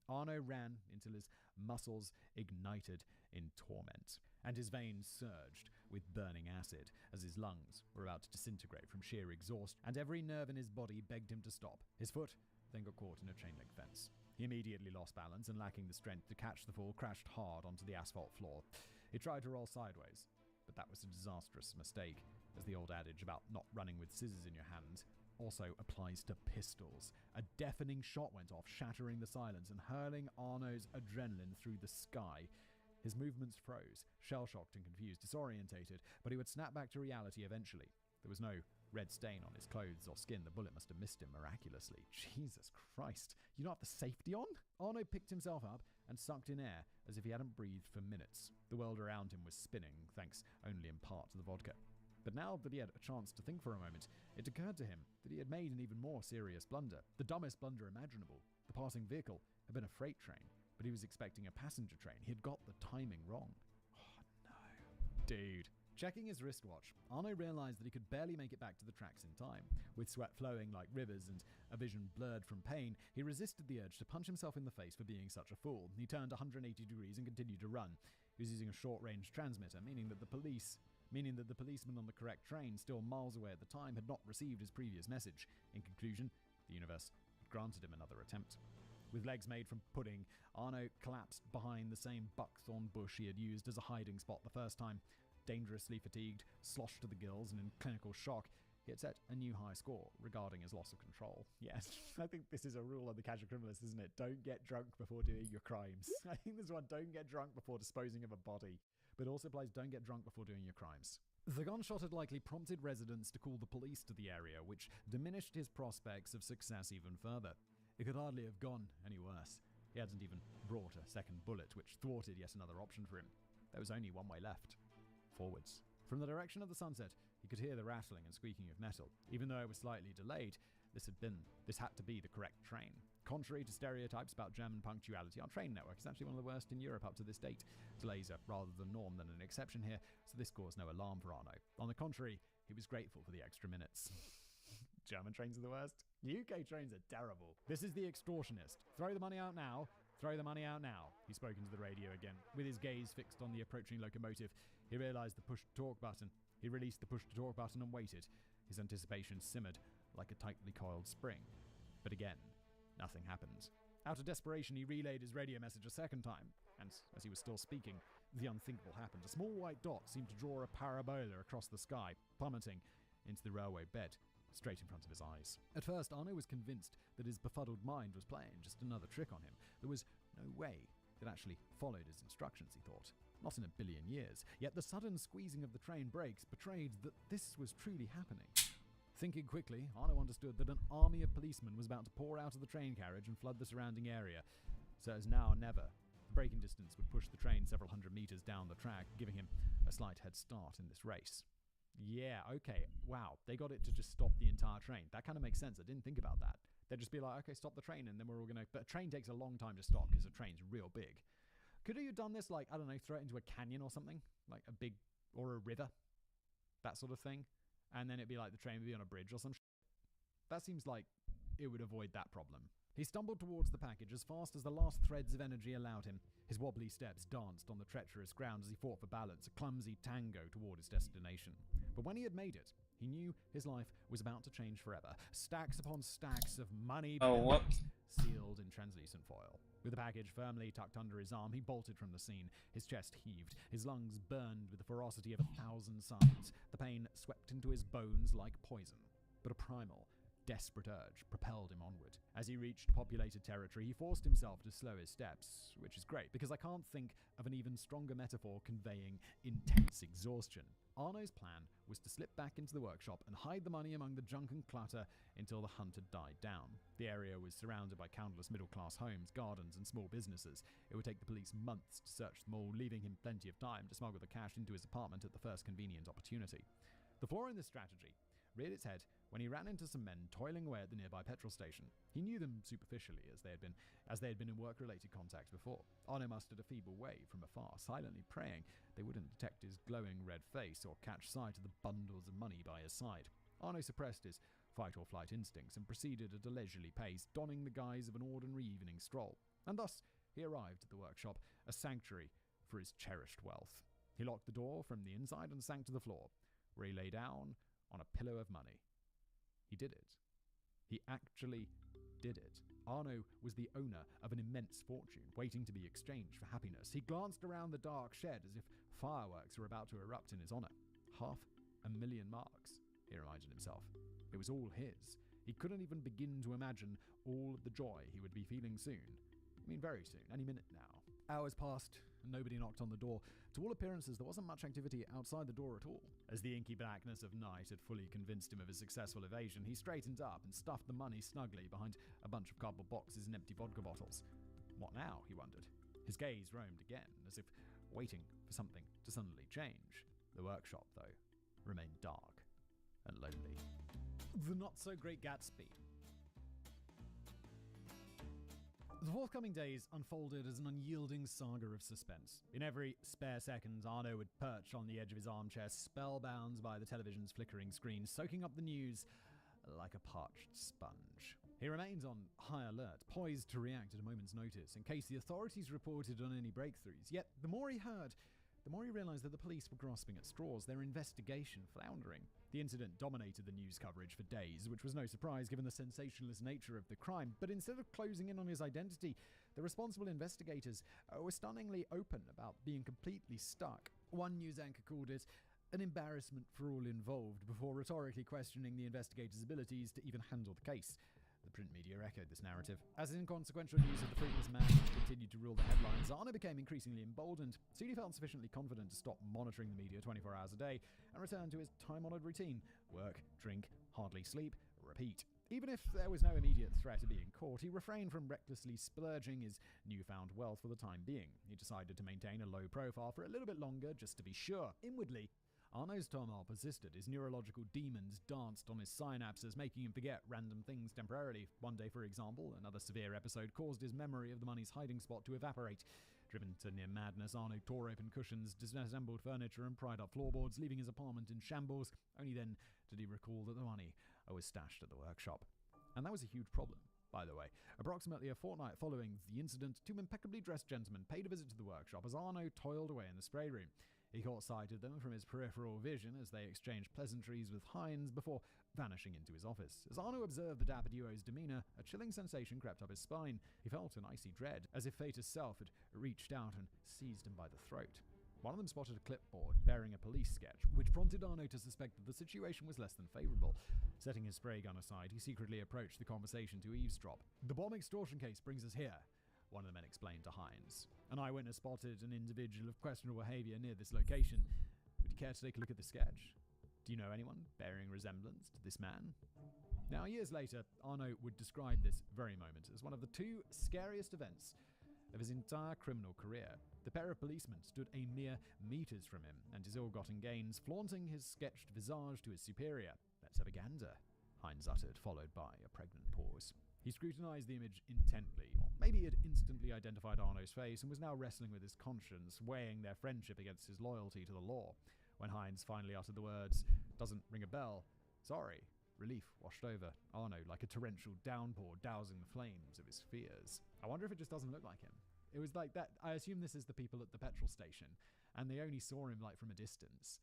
Arno ran until his muscles ignited in torment, and his veins surged with burning acid as his lungs were about to disintegrate from sheer exhaustion, and every nerve in his body begged him to stop. His foot then got caught in a chain-link fence. He immediately lost balance and, lacking the strength to catch the fall, crashed hard onto the asphalt floor. He tried to roll sideways, but that was a disastrous mistake, as the old adage about not running with scissors in your hand also applies to pistols. A deafening shot went off, shattering the silence and hurling Arno's adrenaline through the sky. His movements froze, shell-shocked and confused, disorientated, but he would snap back to reality eventually. There was no red stain on his clothes or skin. The bullet must have missed him miraculously. Jesus Christ. You don't have the safety on? Arno picked himself up and sucked in air as if he hadn't breathed for minutes. The world around him was spinning, thanks only in part to the vodka. But now that he had a chance to think for a moment, it occurred to him that he had made an even more serious blunder. The dumbest blunder imaginable. The passing vehicle had been a freight train, but he was expecting a passenger train. He had got the timing wrong. Oh no. Dude. Checking his wristwatch, Arno realized that he could barely make it back to the tracks in time. With sweat flowing like rivers and a vision blurred from pain, he resisted the urge to punch himself in the face for being such a fool. He turned 180 degrees and continued to run. He was using a short-range transmitter, meaning that the policeman on the correct train, still miles away at the time, had not received his previous message. In conclusion, the universe had granted him another attempt. With legs made from pudding, Arno collapsed behind the same buckthorn bush he had used as a hiding spot the first time. Dangerously fatigued, sloshed to the gills, and in clinical shock, he had set a new high score regarding his loss of control. Yes, I think this is a rule of the Catch a Criminalist, isn't it? Don't get drunk before doing your crimes. I think this one, don't get drunk before disposing of a body. But also applies, don't get drunk before doing your crimes. The gunshot had likely prompted residents to call the police to the area, which diminished his prospects of success even further. It could hardly have gone any worse. He hadn't even brought a second bullet, which thwarted yet another option for him. There was only one way left. Forwards. From the direction of the sunset, he could hear the rattling and squeaking of metal. Even though it was slightly delayed, This had to be the correct train. Contrary to stereotypes about German punctuality, our train network is actually one of the worst in Europe up to this date. Delays are rather the norm than an exception here, so this caused no alarm for Arno. On the contrary, he was grateful for the extra minutes. German trains are the worst. UK trains are terrible. This is the extortionist. Throw the money out now. Throw the money out now. He spoke into the radio again. With his gaze fixed on the approaching locomotive, he realized the push-to-talk button. He released the push-to-talk button and waited. His anticipation simmered like a tightly coiled spring. But again, nothing happened. Out of desperation, he relayed his radio message a second time, and as he was still speaking, the unthinkable happened. A small white dot seemed to draw a parabola across the sky, plummeting into the railway bed, straight in front of his eyes. At first, Arno was convinced that his befuddled mind was playing just another trick on him. There was no way it actually followed his instructions, he thought. Not in a billion years. Yet the sudden squeezing of the train brakes betrayed that this was truly happening. Thinking quickly, Arno understood that an army of policemen was about to pour out of the train carriage and flood the surrounding area. So as now or never, the braking distance would push the train several hundred meters down the track, giving him a slight head start in this race. Yeah, okay, wow, they got it to just stop the entire train. That kind of makes sense. I didn't think about that. They'd just be like, okay, stop the train, and then we're all gonna... But a train takes a long time to stop because a train's real big. Could you have done this, like, I don't know, throw it into a canyon or something? Like a big... or a river? That sort of thing? And then it'd be like the train would be on a bridge or some shit. That seems like it would avoid that problem. He stumbled towards the package as fast as the last threads of energy allowed him. His wobbly steps danced on the treacherous ground as he fought for balance, a clumsy tango toward his destination. But when he had made it, he knew his life was about to change forever. Stacks upon stacks of money sealed in translucent foil. With the package firmly tucked under his arm, he bolted from the scene. His chest heaved, his lungs burned with the ferocity of 1,000 suns. The pain swept into his bones like poison. But a primal, desperate urge propelled him onward. As he reached populated territory, he forced himself to slow his steps, which is great, because I can't think of an even stronger metaphor conveying intense exhaustion. Arno's plan was to slip back into the workshop and hide the money among the junk and clutter until the hunt had died down. The area was surrounded by countless middle-class homes, gardens, and small businesses. It would take the police months to search them all, leaving him plenty of time to smuggle the cash into his apartment at the first convenient opportunity. The flaw in this strategy reared its head when he ran into some men toiling away at the nearby petrol station. He knew them superficially, as they had been in work-related contact before. Arno mustered a feeble way from afar, silently praying they wouldn't detect his glowing red face or catch sight of the bundles of money by his side. Arno suppressed his fight-or-flight instincts and proceeded at a leisurely pace, donning the guise of an ordinary evening stroll. And thus, he arrived at the workshop, a sanctuary for his cherished wealth. He locked the door from the inside and sank to the floor, where he lay down on a pillow of money. He did it. He actually did it. Arno was the owner of an immense fortune, waiting to be exchanged for happiness. He glanced around the dark shed as if fireworks were about to erupt in his honor. 500,000 marks, he reminded himself. It was all his. He couldn't even begin to imagine all of the joy he would be feeling soon. I mean, very soon, any minute now. Hours passed, and nobody knocked on the door. To all appearances, there wasn't much activity outside the door at all. As the inky blackness of night had fully convinced him of his successful evasion, he straightened up and stuffed the money snugly behind a bunch of cardboard boxes and empty vodka bottles. What now, he wondered. His gaze roamed again, as if waiting for something to suddenly change. The workshop, though, remained dark and lonely. The not-so-great Gatsby. The forthcoming days unfolded as an unyielding saga of suspense. In every spare second, Arno would perch on the edge of his armchair, spellbound by the television's flickering screen, soaking up the news like a parched sponge. He remained on high alert, poised to react at a moment's notice, in case the authorities reported on any breakthroughs. Yet, the more he heard, the more he realized that the police were grasping at straws, their investigation floundering. The incident dominated the news coverage for days, which was no surprise given the sensationalist nature of the crime. But instead of closing in on his identity, the responsible investigators were stunningly open about being completely stuck. One news anchor called it an embarrassment for all involved, before rhetorically questioning the investigators' abilities to even handle the case. The print media echoed this narrative. As inconsequential news of the fruitless man continued to rule the headlines, Arno became increasingly emboldened. Soon he felt sufficiently confident to stop monitoring the media 24 hours a day and return to his time-honored routine. Work, drink, hardly sleep, repeat. Even if there was no immediate threat of being caught, he refrained from recklessly splurging his newfound wealth for the time being. He decided to maintain a low profile for a little bit longer, just to be sure. Inwardly, Arno's turmoil persisted. His neurological demons danced on his synapses, making him forget random things temporarily. One day, for example, another severe episode caused his memory of the money's hiding spot to evaporate. Driven to near madness, Arno tore open cushions, disassembled furniture, and pried up floorboards, leaving his apartment in shambles. Only then did he recall that the money was stashed at the workshop. And that was a huge problem, by the way. Approximately a fortnight following the incident, two impeccably dressed gentlemen paid a visit to the workshop as Arno toiled away in the spray room. He caught sight of them from his peripheral vision as they exchanged pleasantries with Hines before vanishing into his office. As Arno observed the dapper duo's demeanor, a chilling sensation crept up his spine. He felt an icy dread, as if fate itself had reached out and seized him by the throat. One of them spotted a clipboard bearing a police sketch, which prompted Arno to suspect that the situation was less than favorable. Setting his spray gun aside, he secretly approached the conversation to eavesdrop. "The bomb extortion case brings us here," one of the men explained to Hines. "An eyewitness spotted an individual of questionable behavior near this location. Would you care to take a look at the sketch? Do you know anyone bearing resemblance to this man?" Now, years later, Arno would describe this very moment as one of the two scariest events of his entire criminal career. The pair of policemen stood a mere meters from him and his ill-gotten gains, flaunting his sketched visage to his superior. "Let's have a gander," Hines uttered, followed by a pregnant pause. He scrutinized the image intently, or maybe he had instantly identified Arno's face and was now wrestling with his conscience, weighing their friendship against his loyalty to the law. When Hines finally uttered the words, "Doesn't ring a bell," sorry, relief washed over Arno like a torrential downpour, dousing the flames of his fears. I wonder if it just doesn't look like him. It was like that. I assume this is the people at the petrol station, and they only saw him like from a distance,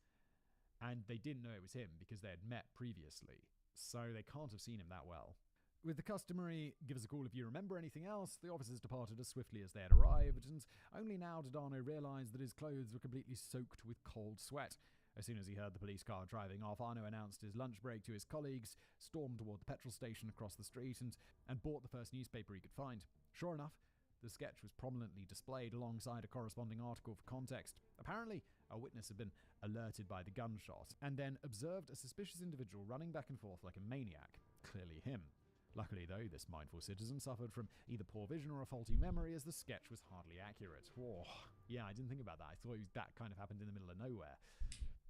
and they didn't know it was him because they had met previously, so they can't have seen him that well. With the customary "give us a call if you remember anything else," the officers departed as swiftly as they had arrived, and only now did Arno realize that his clothes were completely soaked with cold sweat. As soon as he heard the police car driving off, Arno announced his lunch break to his colleagues, stormed toward the petrol station across the street, and bought the first newspaper he could find. Sure enough, the sketch was prominently displayed alongside a corresponding article for context. Apparently, a witness had been alerted by the gunshot, and then observed a suspicious individual running back and forth like a maniac. Clearly him. Luckily, though, this mindful citizen suffered from either poor vision or a faulty memory, as the sketch was hardly accurate. Whoa. Yeah, I didn't think about that. I thought that kind of happened in the middle of nowhere.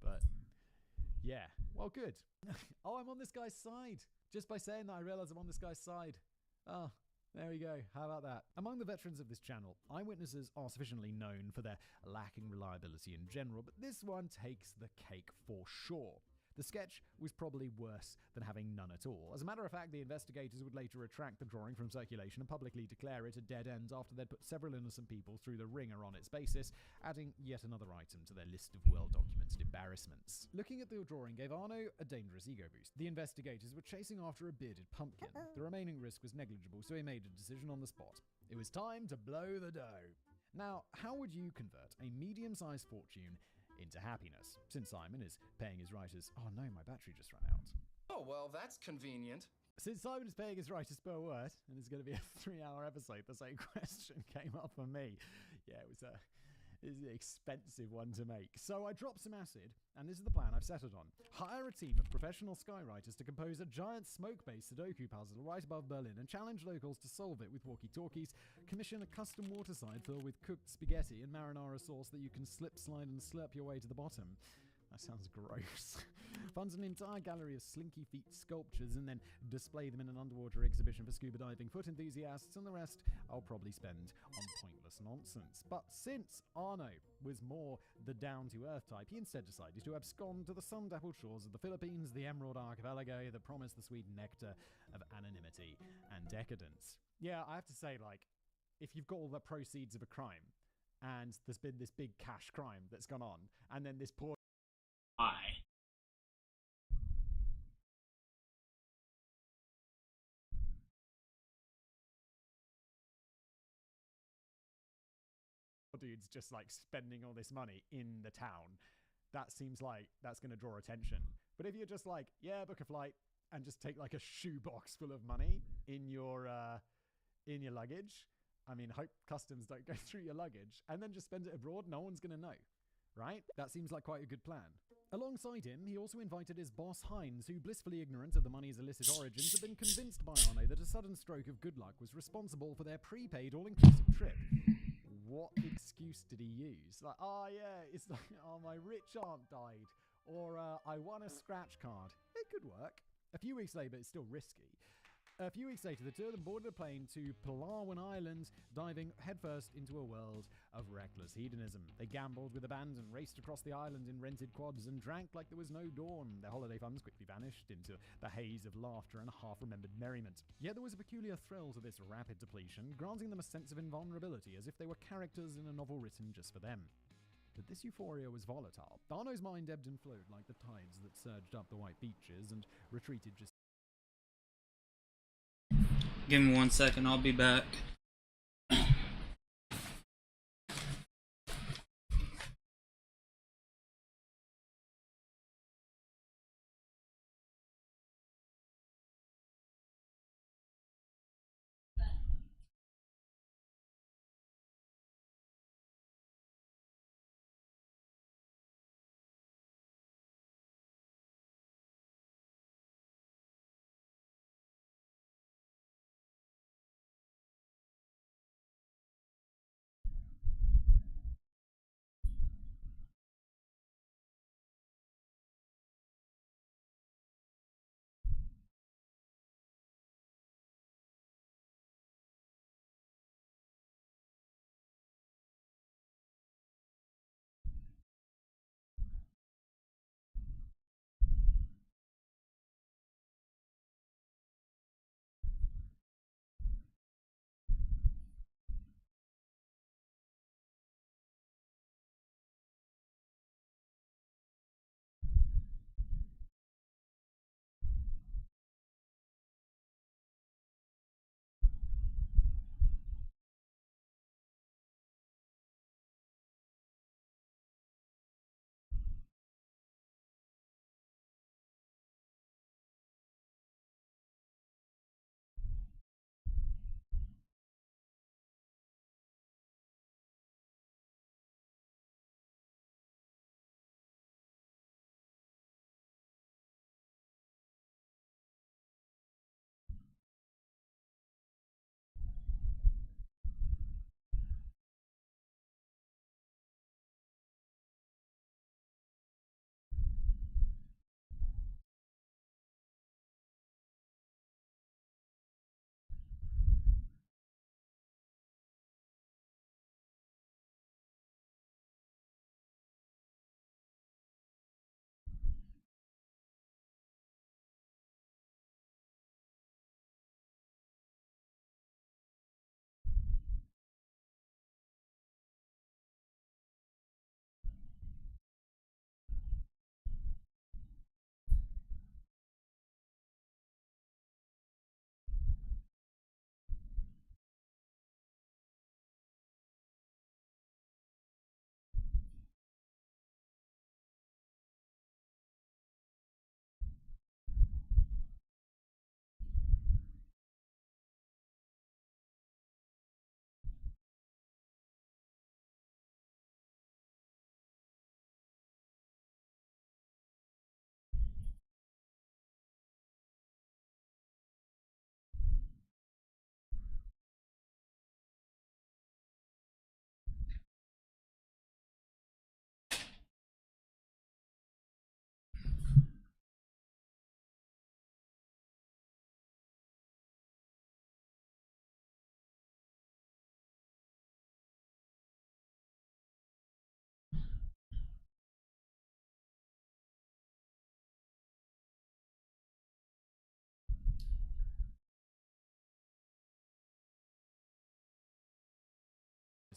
But, yeah. Well, good. Oh, I'm on this guy's side. Just by saying that, I realize I'm on this guy's side. Oh, there we go. How about that? Among the veterans of this channel, eyewitnesses are sufficiently known for their lacking reliability in general, but this one takes the cake for sure. The sketch was probably worse than having none at all. As a matter of fact, the investigators would later retract the drawing from circulation and publicly declare it a dead end after they'd put several innocent people through the ringer on its basis, adding yet another item to their list of well-documented embarrassments. Looking at the drawing gave Arno a dangerous ego boost. The investigators were chasing after a bearded pumpkin. The remaining risk was negligible, so he made a decision on the spot. It was time to blow the dough. Now, how would you convert a medium-sized fortune into happiness, since Simon is paying his writers... Oh no, my battery just ran out. Oh, well, that's convenient. Since Simon is paying his writers per word, and it's going to be a 3-hour episode, the same question came up for me. Yeah, it was an expensive one to make. So I dropped some acid, and this is the plan I've settled on. Hire a team of professional skywriters to compose a giant smoke-based Sudoku puzzle right above Berlin and challenge locals to solve it with walkie-talkies, commission a custom waterside filled with cooked spaghetti and marinara sauce that you can slip, slide, and slurp your way to the bottom. That sounds gross. Funds an entire gallery of slinky feet sculptures and then display them in an underwater exhibition for scuba diving foot enthusiasts, and the rest I'll probably spend on pointless nonsense. But since Arno was more the down-to-earth type, he instead decided to abscond to the sun-dappled shores of the Philippines, the Emerald Archipelago that promised the sweet nectar of anonymity and decadence. Yeah, I have to say, like, if you've got all the proceeds of a crime, and there's been this big cash crime that's gone on, and then this poor dude's just like spending all this money in the town, that seems like that's going to draw attention. But if you're just like, yeah, book a flight and just take like a shoebox full of money in your luggage, I mean, hope customs don't go through your luggage, and then just spend it abroad, no one's going to know, right? That seems like quite a good plan. Alongside him, he also invited his boss Hines, who, blissfully ignorant of the money's illicit origins, had been convinced by Arno that a sudden stroke of good luck was responsible for their prepaid all-inclusive trip. What excuse did he use? Like, oh yeah, it's like, oh, my rich aunt died. Or I won a scratch card. It could work. A few weeks later, it's still risky. A few weeks later, the two of them boarded a plane to Palawan Island, diving headfirst into a world of reckless hedonism. They gambled with abandon, raced across the island in rented quads, and drank like there was no dawn. Their holiday funds quickly vanished into the haze of laughter and half-remembered merriment. Yet there was a peculiar thrill to this rapid depletion, granting them a sense of invulnerability, as if they were characters in a novel written just for them. But this euphoria was volatile. Arno's mind ebbed and flowed like the tides that surged up the white beaches and retreated just... Give me 1 second, I'll be back.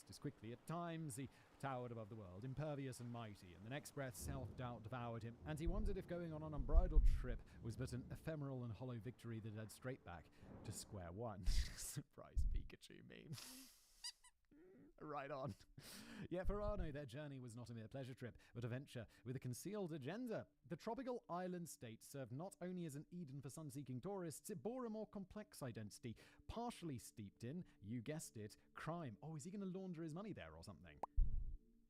just as quickly. At times, he towered above the world, impervious and mighty, and the next breath self-doubt devoured him, and he wondered if going on an unbridled trip was but an ephemeral and hollow victory that led straight back to square one. Surprise Pikachu meme. Right on. Yet for Arno, their journey was not a mere pleasure trip, but a venture with a concealed agenda. The tropical island state served not only as an Eden for sun-seeking tourists, it bore a more complex identity, partially steeped in, you guessed it, crime. Oh, is he going to launder his money there or something?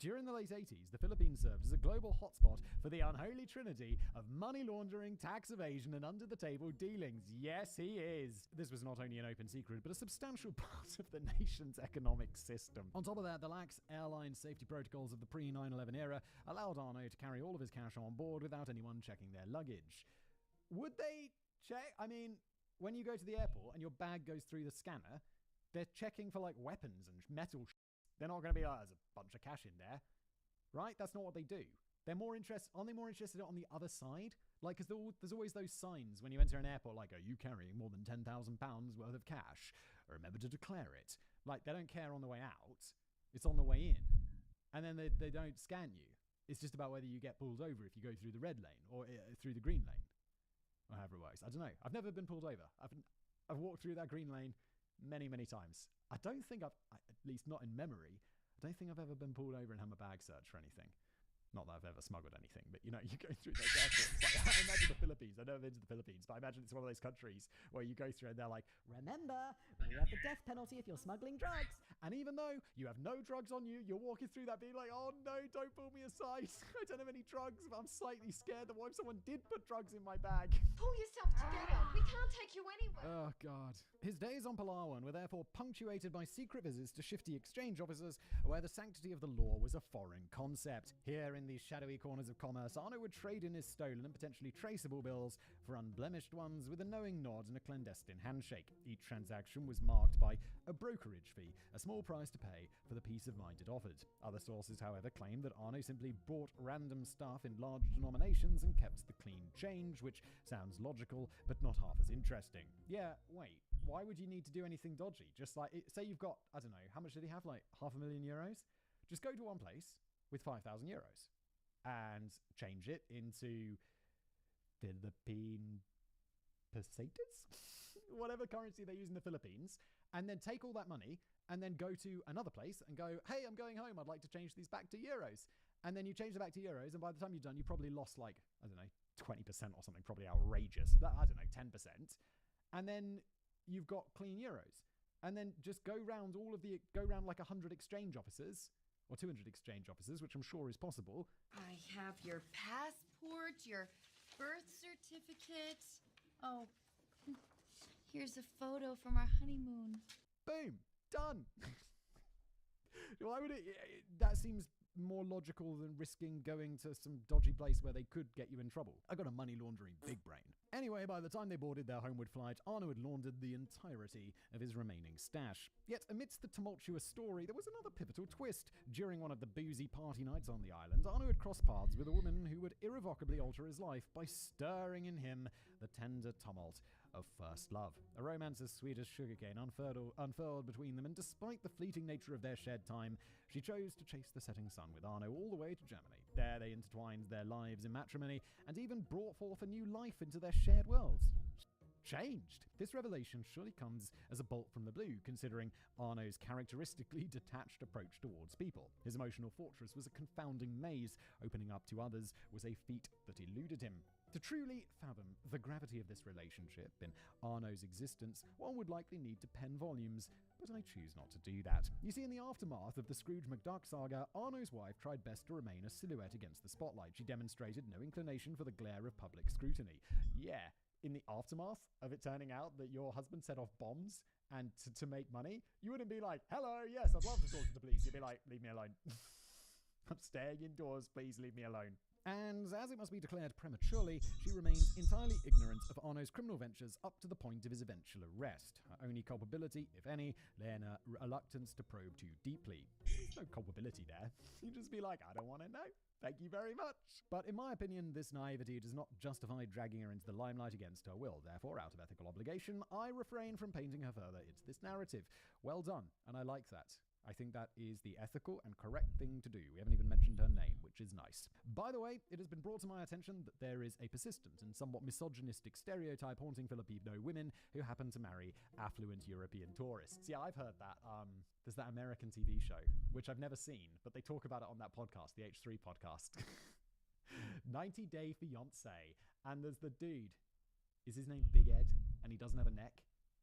During the late 80s, the Philippines served as a global hotspot for the unholy trinity of money laundering, tax evasion, and under-the-table dealings. Yes, he is. This was not only an open secret, but a substantial part of the nation's economic system. On top of that, the lax airline safety protocols of the pre-9/11 era allowed Arno to carry all of his cash on board without anyone checking their luggage. Would they check? I mean, when you go to the airport and your bag goes through the scanner, they're checking for like weapons and metal They're not going to be like, there's a bunch of cash in there, right? That's not what they do. Aren't they more interested on the other side? Like, because there's always those signs when you enter an airport, like, are you carrying more than £10,000 worth of cash? Remember to declare it. Like, they don't care on the way out. It's on the way in. And then they don't scan you. It's just about whether you get pulled over if you go through the red lane or through the green lane. Or however it works. I don't know. I've never been pulled over. I've walked through that green lane many, many times. I don't think at least not in memory, I don't think I've ever been pulled over and had my bag searched for anything. Not that I've ever smuggled anything, but you know, you go through those airports. Like, I imagine the Philippines. I've never been to the Philippines, but I imagine it's one of those countries where you go through and they're like, remember, we have the death penalty if you're smuggling drugs. And even though you have no drugs on you, you're walking through that being like, oh no, don't pull me aside. I don't have any drugs, but I'm slightly scared that what if someone did put drugs in my bag? Pull yourself together. We can't take you anywhere. Oh, God. His days on Palawan were therefore punctuated by secret visits to shifty exchange offices where the sanctity of the law was a foreign concept. Here in these shadowy corners of commerce, Arno would trade in his stolen and potentially traceable bills for unblemished ones with a knowing nod and a clandestine handshake. Each transaction was marked by a brokerage fee, a small price to pay for the peace of mind it offered. Other sources, however, claim that Arno simply bought random stuff in large denominations and kept the clean change, which sounds logical, but not half as interesting. Yeah, wait. Why would you need to do anything dodgy? Just like, say you've got, I don't know, how much did he have? Like €500,000? Just go to one place with €5,000 and change it into Philippine pesetas? Whatever currency they use in the Philippines, and then take all that money and then go to another place and go, hey, I'm going home. I'd like to change these back to euros. And then you change it back to euros, and by the time you're done, you probably lost like, I don't know, 20% or something, probably outrageous. I don't know, 10%. And then you've got clean euros. And then just go round like 100 exchange offices, or 200 exchange offices, which I'm sure is possible. I have your passport, your birth certificate. Oh, here's a photo from our honeymoon. Boom. Done. Why would it? That seems more logical than risking going to some dodgy place where they could get you in trouble. I got a money laundering big brain. Anyway, by the time they boarded their homeward flight, Arno had laundered the entirety of his remaining stash. Yet, amidst the tumultuous story, there was another pivotal twist. During one of the boozy party nights on the island, Arno had crossed paths with a woman who would irrevocably alter his life by stirring in him the tender tumult of first love. A romance as sweet as sugarcane unfurled between them, and despite the fleeting nature of their shared time, she chose to chase the setting sun with Arno all the way to Germany. There they intertwined their lives in matrimony, and even brought forth a new life into their shared worlds. Changed. This revelation surely comes as a bolt from the blue, considering Arno's characteristically detached approach towards people. His emotional fortress was a confounding maze. Opening up to others was a feat that eluded him. To truly fathom the gravity of this relationship in Arno's existence, one would likely need to pen volumes, but I choose not to do that. You see, in the aftermath of the Scrooge McDuck saga, Arno's wife tried best to remain a silhouette against the spotlight. She demonstrated no inclination for the glare of public scrutiny. Yeah, in the aftermath of it turning out that your husband set off bombs and to make money, you wouldn't be like, hello, yes, I'd love to talk to the police. You'd be like, leave me alone. I'm staying indoors, please leave me alone. And as it must be declared prematurely, she remains entirely ignorant of Arno's criminal ventures up to the point of his eventual arrest. Her only culpability, if any, lay in a reluctance to probe too deeply. There's no culpability there. You just be like, I don't want to know. Thank you very much. But in my opinion, this naivety does not justify dragging her into the limelight against her will. Therefore, out of ethical obligation, I refrain from painting her further into this narrative. Well done, and I like that. I think that is the ethical and correct thing to do. We haven't even mentioned her name, which is nice. By the way, it has been brought to my attention that there is a persistent and somewhat misogynistic stereotype haunting Filipino women who happen to marry affluent European tourists. Yeah, I've heard that. There's that American TV show, which I've never seen, but they talk about it on that podcast, the H3 podcast. 90 Day Fiancé. And there's the dude. Is his name Big Ed? And he doesn't have a neck.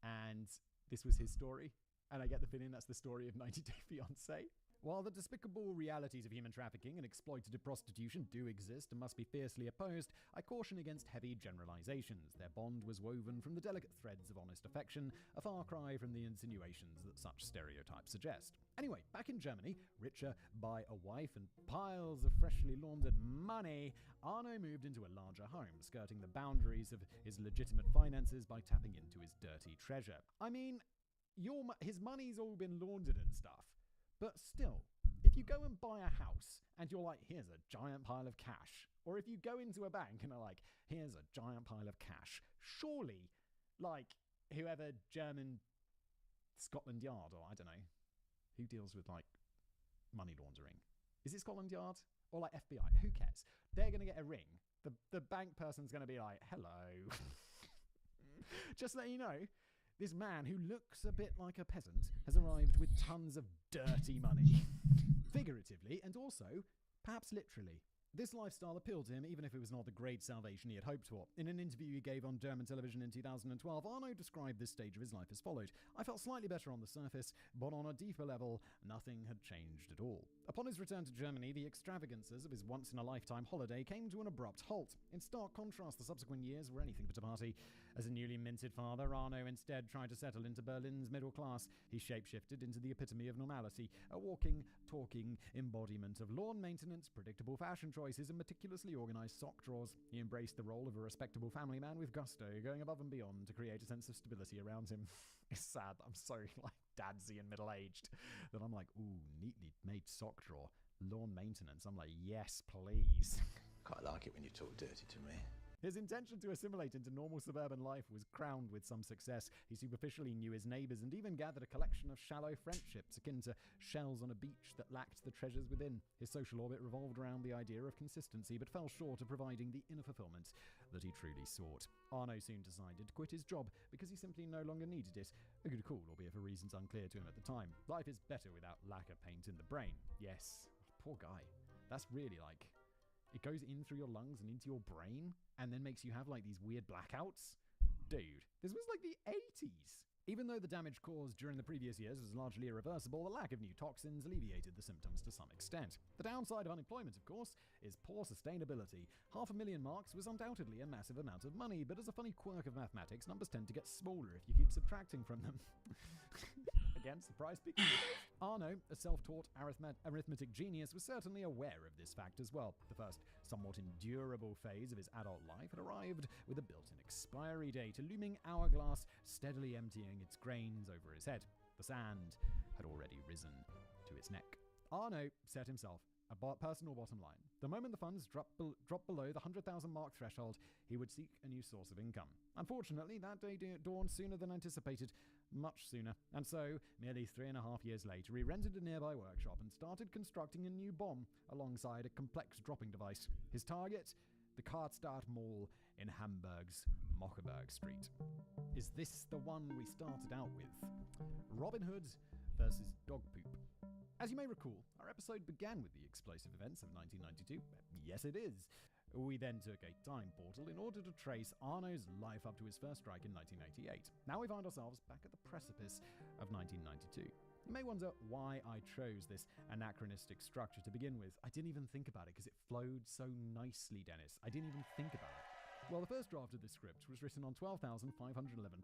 And this was his story. And I get the feeling that's the story of 90 Day Fiancé. While the despicable realities of human trafficking and exploitative prostitution do exist and must be fiercely opposed, I caution against heavy generalizations. Their bond was woven from the delicate threads of honest affection, a far cry from the insinuations that such stereotypes suggest. Anyway, back in Germany, richer by a wife and piles of freshly laundered money, Arno moved into a larger home, skirting the boundaries of his legitimate finances by tapping into his dirty treasure. I mean, his money's all been laundered and stuff. But still, if you go and buy a house and you're like, here's a giant pile of cash, or if you go into a bank and are like, here's a giant pile of cash, surely, like, whoever German Scotland Yard, or I don't know, who deals with, like, money laundering? Is it Scotland Yard? Or, like, FBI? Who cares? They're going to get a ring. The bank person's going to be like, hello. Just let you know, this man, who looks a bit like a peasant, has arrived with tons of dirty money. Figuratively, and also, perhaps literally. This lifestyle appealed to him, even if it was not the great salvation he had hoped for. In an interview he gave on German television in 2012, Arno described this stage of his life as followed. I felt slightly better on the surface, but on a deeper level, nothing had changed at all. Upon his return to Germany, the extravagances of his once-in-a-lifetime holiday came to an abrupt halt. In stark contrast, the subsequent years were anything but a party. As a newly minted father, Arno instead tried to settle into Berlin's middle class. He shapeshifted into the epitome of normality, a walking, talking embodiment of lawn maintenance, predictable fashion choices, and meticulously organized sock drawers. He embraced the role of a respectable family man with gusto, going above and beyond to create a sense of stability around him. It's sad. I'm so, like, dadsy and middle-aged that I'm like, ooh, neatly made sock drawer, lawn maintenance. I'm like, yes, please. Quite like it when you talk dirty to me. His intention to assimilate into normal suburban life was crowned with some success. He superficially knew his neighbors and even gathered a collection of shallow friendships akin to shells on a beach that lacked the treasures within. His social orbit revolved around the idea of consistency, but fell short of providing the inner fulfillment that he truly sought. Arno soon decided to quit his job because he simply no longer needed it. A good call, albeit for reasons unclear to him at the time. Life is better without lacquer paint in the brain. Yes, poor guy. That's really like... It goes in through your lungs and into your brain and then makes you have like these weird blackouts. Dude, this was like the 80s. Even though the damage caused during the previous years was largely irreversible, the lack of new toxins alleviated the symptoms to some extent. The downside of unemployment, of course, is poor sustainability. 500,000 marks was undoubtedly a massive amount of money, but as a funny quirk of mathematics, numbers tend to get smaller if you keep subtracting from them. Again, surprise picking. Arno, a self-taught arithmetic genius, was certainly aware of this fact as well. The first, somewhat endurable phase of his adult life had arrived with a built-in expiry date, a looming hourglass steadily emptying its grains over his head. The sand had already risen to his neck. Arno set himself a personal bottom line. The moment the funds dropped below the 100,000 mark threshold, he would seek a new source of income. Unfortunately, that day dawned sooner than anticipated, much sooner. And so, nearly 3.5 years later, he rented a nearby workshop and started constructing a new bomb alongside a complex dropping device. His target? The Karstadt Mall in Hamburg's Mocherberg Street. Is this the one we started out with? Robin Hood versus dog poop. As you may recall, our episode began with the explosive events of 1992. Yes, it is. We then took a time portal in order to trace Arno's life up to his first strike in 1988. Now we find ourselves back at the precipice of 1992. You may wonder why I chose this anachronistic structure to begin with. I didn't even think about it because it flowed so nicely, Dennis. I didn't even think about it. Well, the first draft of this script was written on 12,511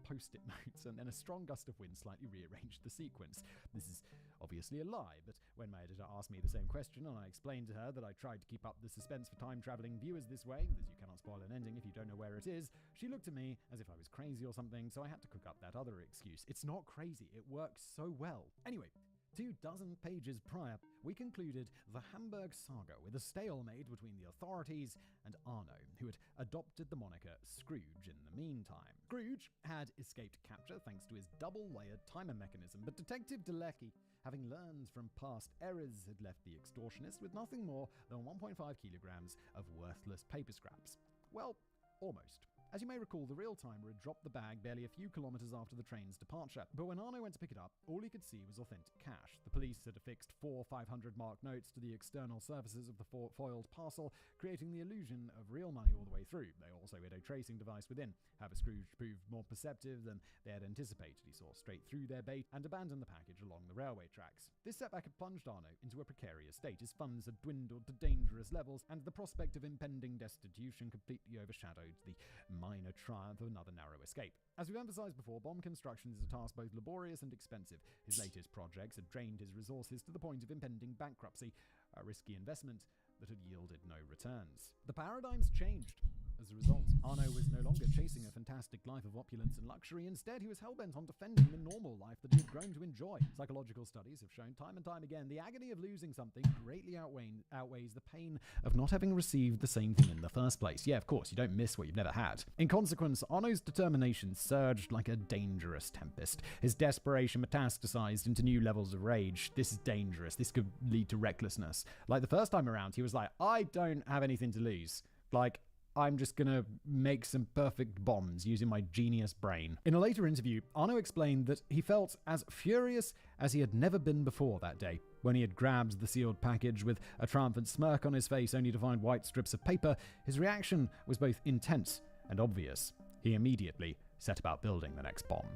post-it notes, and then a strong gust of wind slightly rearranged the sequence. This is obviously a lie, but when my editor asked me the same question and I explained to her that I tried to keep up the suspense for time-traveling viewers this way, as you cannot spoil an ending if you don't know where it is, she looked at me as if I was crazy or something, so I had to cook up that other excuse. It's not crazy, it works so well. Anyway, 24 pages prior, we concluded the Hamburg saga with a stalemate between the authorities and Arno, who had adopted the moniker Scrooge in the meantime. Scrooge had escaped capture thanks to his double-layered timer mechanism, but Detective Delecky, having learned from past errors, had left the extortionist with nothing more than 1.5 kilograms of worthless paper scraps. Well, almost. As you may recall, the real timer had dropped the bag barely a few kilometers after the train's departure, but when Arno went to pick it up, all he could see was authentic cash. The police had affixed 4 500-mark notes to the external surfaces of the foiled parcel, creating the illusion of real money all the way through. They also had a tracing device within. However, Scrooge proved more perceptive than they had anticipated. He saw straight through their bait and abandoned the package along the railway tracks. This setback had plunged Arno into a precarious state. His funds had dwindled to dangerous levels, and the prospect of impending destitution completely overshadowed the minor triumph of another narrow escape. As we've emphasized before, bomb construction is a task both laborious and expensive. His latest projects had drained his resources to the point of impending bankruptcy, a risky investment that had yielded no returns. The paradigms changed. As a result, Arno was no longer chasing a fantastic life of opulence and luxury. Instead, he was hell-bent on defending the normal life that he had grown to enjoy. Psychological studies have shown time and time again the agony of losing something greatly outweighs the pain of not having received the same thing in the first place. Yeah, of course, you don't miss what you've never had. In consequence, Arno's determination surged like a dangerous tempest. His desperation metastasized into new levels of rage. This is dangerous. This could lead to recklessness. Like the first time around, he was like, I don't have anything to lose. Like, I'm just gonna make some perfect bombs using my genius brain. In a later interview, Arno explained that he felt as furious as he had never been before that day. When he had grabbed the sealed package with a triumphant smirk on his face only to find white strips of paper, his reaction was both intense and obvious. He immediately set about building the next bomb.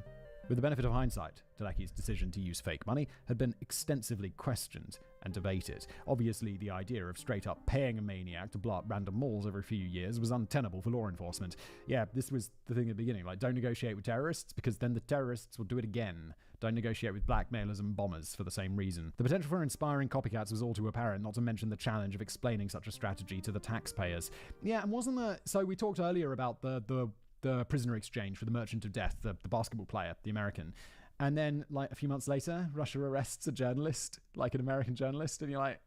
With the benefit of hindsight, Teleki's decision to use fake money had been extensively questioned and debated. Obviously, the idea of straight-up paying a maniac to blow up random malls every few years was untenable for law enforcement. Yeah, this was the thing at the beginning, like, don't negotiate with terrorists, because then the terrorists will do it again. Don't negotiate with blackmailers and bombers for the same reason. The potential for inspiring copycats was all too apparent, not to mention the challenge of explaining such a strategy to the taxpayers. Yeah, and wasn't there... So we talked earlier about the prisoner exchange for the Merchant of Death, the basketball player, the American. And then, like, a few months later, Russia arrests a journalist, like an American journalist, and you're like,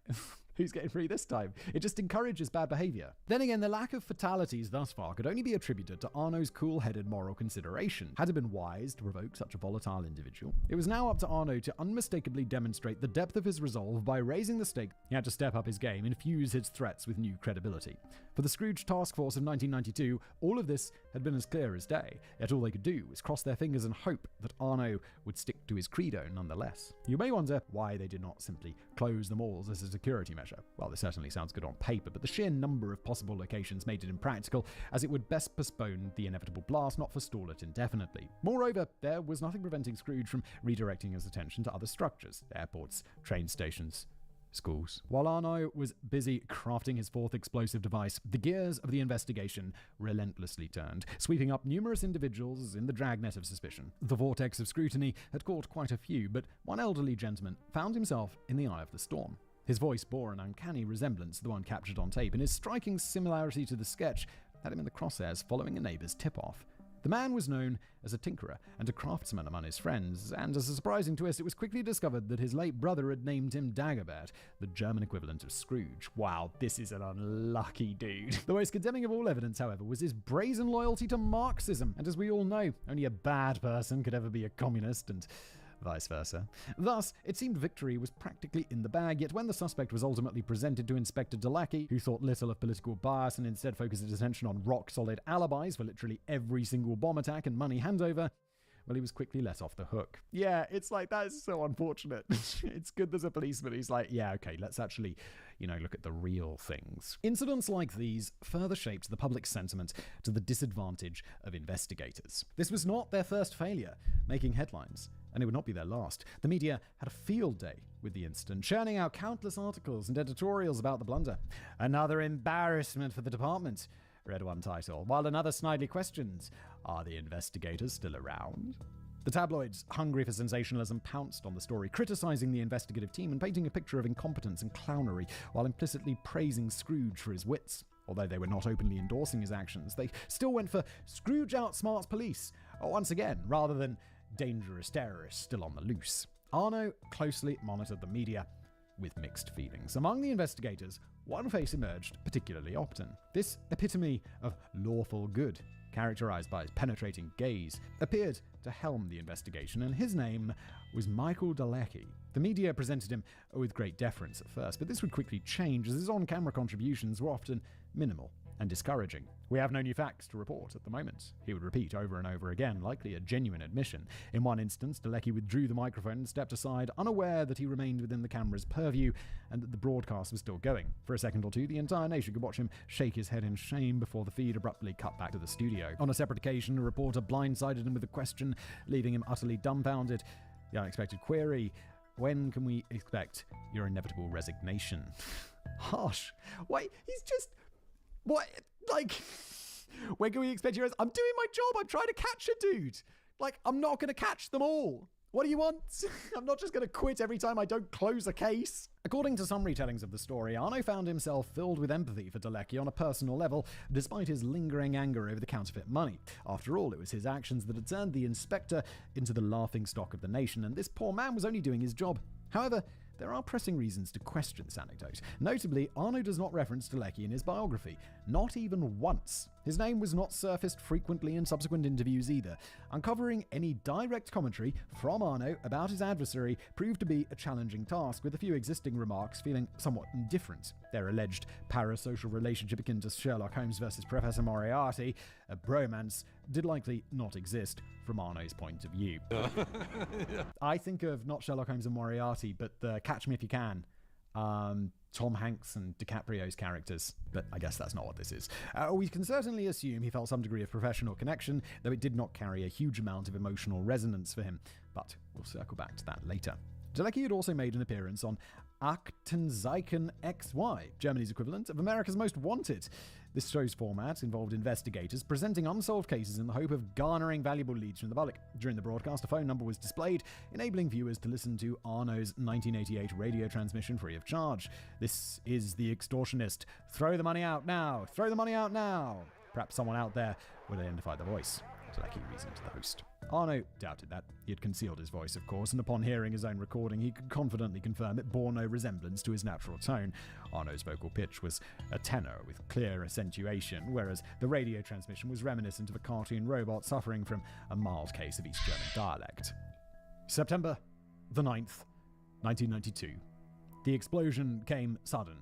who's getting free this time? It just encourages bad behavior. Then again, the lack of fatalities thus far could only be attributed to Arno's cool-headed moral consideration. Had it been wise to provoke such a volatile individual? It was now up to Arno to unmistakably demonstrate the depth of his resolve by raising the stake. He had to step up his game and fuse his threats with new credibility. For the Scrooge Task Force of 1992, all of this had been as clear as day, yet all they could do was cross their fingers and hope that Arno would stick to his credo nonetheless. You may wonder why they did not simply close the malls as a security measure. Well, this certainly sounds good on paper, but the sheer number of possible locations made it impractical, as it would best postpone the inevitable blast, not forestall it indefinitely. Moreover, there was nothing preventing Scrooge from redirecting his attention to other structures: airports, train stations, schools. While Arno was busy crafting his fourth explosive device, the gears of the investigation relentlessly turned, sweeping up numerous individuals in the dragnet of suspicion. The vortex of scrutiny had caught quite a few, but one elderly gentleman found himself in the eye of the storm. His voice bore an uncanny resemblance to the one captured on tape, and his striking similarity to the sketch had him in the crosshairs following a neighbor's tip-off. The man was known as a tinkerer and a craftsman among his friends, and as a surprising twist, it was quickly discovered that his late brother had named him Dagobert, the German equivalent of Scrooge. Wow, this is an unlucky dude. The most condemning of all evidence, however, was his brazen loyalty to Marxism, and as we all know, only a bad person could ever be a communist, and vice versa. Thus, it seemed victory was practically in the bag, yet when the suspect was ultimately presented to Inspector Delacki, who thought little of political bias and instead focused his attention on rock-solid alibis for literally every single bomb attack and money handover, well, he was quickly let off the hook. Yeah, it's like, that is so unfortunate. It's good there's a policeman who's like, yeah, okay, let's actually, look at the real things. Incidents like these further shaped the public sentiment to the disadvantage of investigators. This was not their first failure making headlines, and it would not be their last. The media had a field day with the incident, churning out countless articles and editorials about the blunder. "Another embarrassment for the department," read one title, while another snidely questions, "Are the investigators still around?" The tabloids, hungry for sensationalism, pounced on the story, criticizing the investigative team and painting a picture of incompetence and clownery, while implicitly praising Scrooge for his wits. Although they were not openly endorsing his actions, they still went for "Scrooge outsmarts police," once again, rather than "dangerous terrorists still on the loose." Arno closely monitored the media with mixed feelings. Among the investigators, one face emerged particularly often. This epitome of lawful good, characterized by his penetrating gaze, appeared to helm the investigation, and his name was Michael Delacki. The media presented him with great deference at first, but this would quickly change as his on-camera contributions were often minimal and discouraging. "We have no new facts to report at the moment," he would repeat over and over again, likely a genuine admission. In one instance, Dalecki withdrew the microphone and stepped aside, unaware that he remained within the camera's purview and that the broadcast was still going. For a second or two, the entire nation could watch him shake his head in shame before the feed abruptly cut back to the studio. On a separate occasion, a reporter blindsided him with a question, leaving him utterly dumbfounded. The unexpected query: "When can we expect your inevitable resignation?" Harsh. Wait, he's just... What? Like, when can we expect your... I'm doing my job. I'm trying to catch a dude. Like, I'm not going to catch them all. What do you want? I'm not just going to quit every time I don't close a case. According to some retellings of the story, Arno found himself filled with empathy for Dalecki on a personal level, despite his lingering anger over the counterfeit money. After all, it was his actions that had turned the inspector into the laughingstock of the nation, and this poor man was only doing his job. However, there are pressing reasons to question this anecdote. Notably, Arno does not reference Dalecki in his biography, not even once. His name was not surfaced frequently in subsequent interviews either. Uncovering any direct commentary from Arno about his adversary proved to be a challenging task, with a few existing remarks feeling somewhat indifferent. Their alleged parasocial relationship akin to Sherlock Holmes versus Professor Moriarty, a bromance, did likely not exist from Arno's point of view. I think of not Sherlock Holmes and Moriarty, but the Catch Me If You Can, Tom Hanks and DiCaprio's characters, but I guess that's not what this is. We can certainly assume he felt some degree of professional connection, though it did not carry a huge amount of emotional resonance for him, but we'll circle back to that later. Dalecki had also made an appearance on Aktenzeichen XY, Germany's equivalent of America's Most Wanted. This show's format involved investigators presenting unsolved cases in the hope of garnering valuable leads from the public. During the broadcast, a phone number was displayed, enabling viewers to listen to Arno's 1988 radio transmission free of charge. "This is the extortionist. Throw the money out now. Throw the money out now." Perhaps someone out there would identify the voice. Dalecki reasoned to the host. Arno doubted that. He had concealed his voice, of course, and upon hearing his own recording, he could confidently confirm it bore no resemblance to his natural tone. Arno's vocal pitch was a tenor with clear accentuation, whereas the radio transmission was reminiscent of a cartoon robot suffering from a mild case of East German dialect. September the 9th, 1992. The explosion came sudden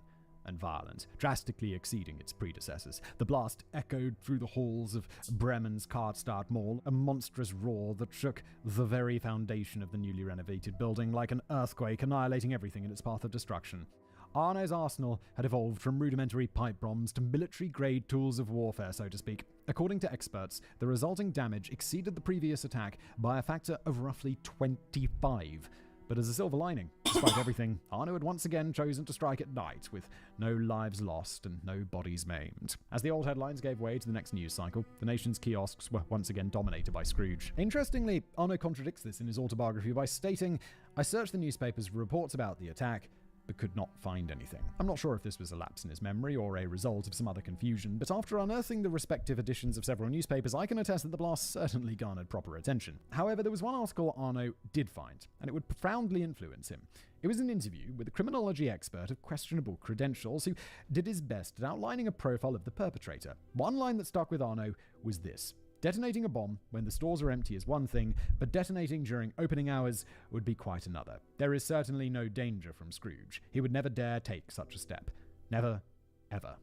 and violent, drastically exceeding its predecessors. The blast echoed through the halls of Bremen's Karstadt Mall, a monstrous roar that shook the very foundation of the newly renovated building like an earthquake, annihilating everything in its path of destruction. Arno's arsenal had evolved from rudimentary pipe bombs to military-grade tools of warfare, so to speak. According to experts, the resulting damage exceeded the previous attack by a factor of roughly 25. But as a silver lining, despite everything, Arno had once again chosen to strike at night, with no lives lost and no bodies maimed. As the old headlines gave way to the next news cycle, the nation's kiosks were once again dominated by Scrooge. Interestingly, Arno contradicts this in his autobiography by stating, "I searched the newspapers for reports about the attack, but could not find anything." I'm not sure if this was a lapse in his memory or a result of some other confusion, but after unearthing the respective editions of several newspapers, I can attest that the blast certainly garnered proper attention. However, there was one article Arno did find, and it would profoundly influence him. It was an interview with a criminology expert of questionable credentials who did his best at outlining a profile of the perpetrator. One line that stuck with Arno was this: "Detonating a bomb when the stores are empty is one thing, but detonating during opening hours would be quite another. There is certainly no danger from Scrooge. He would never dare take such a step. Never, ever."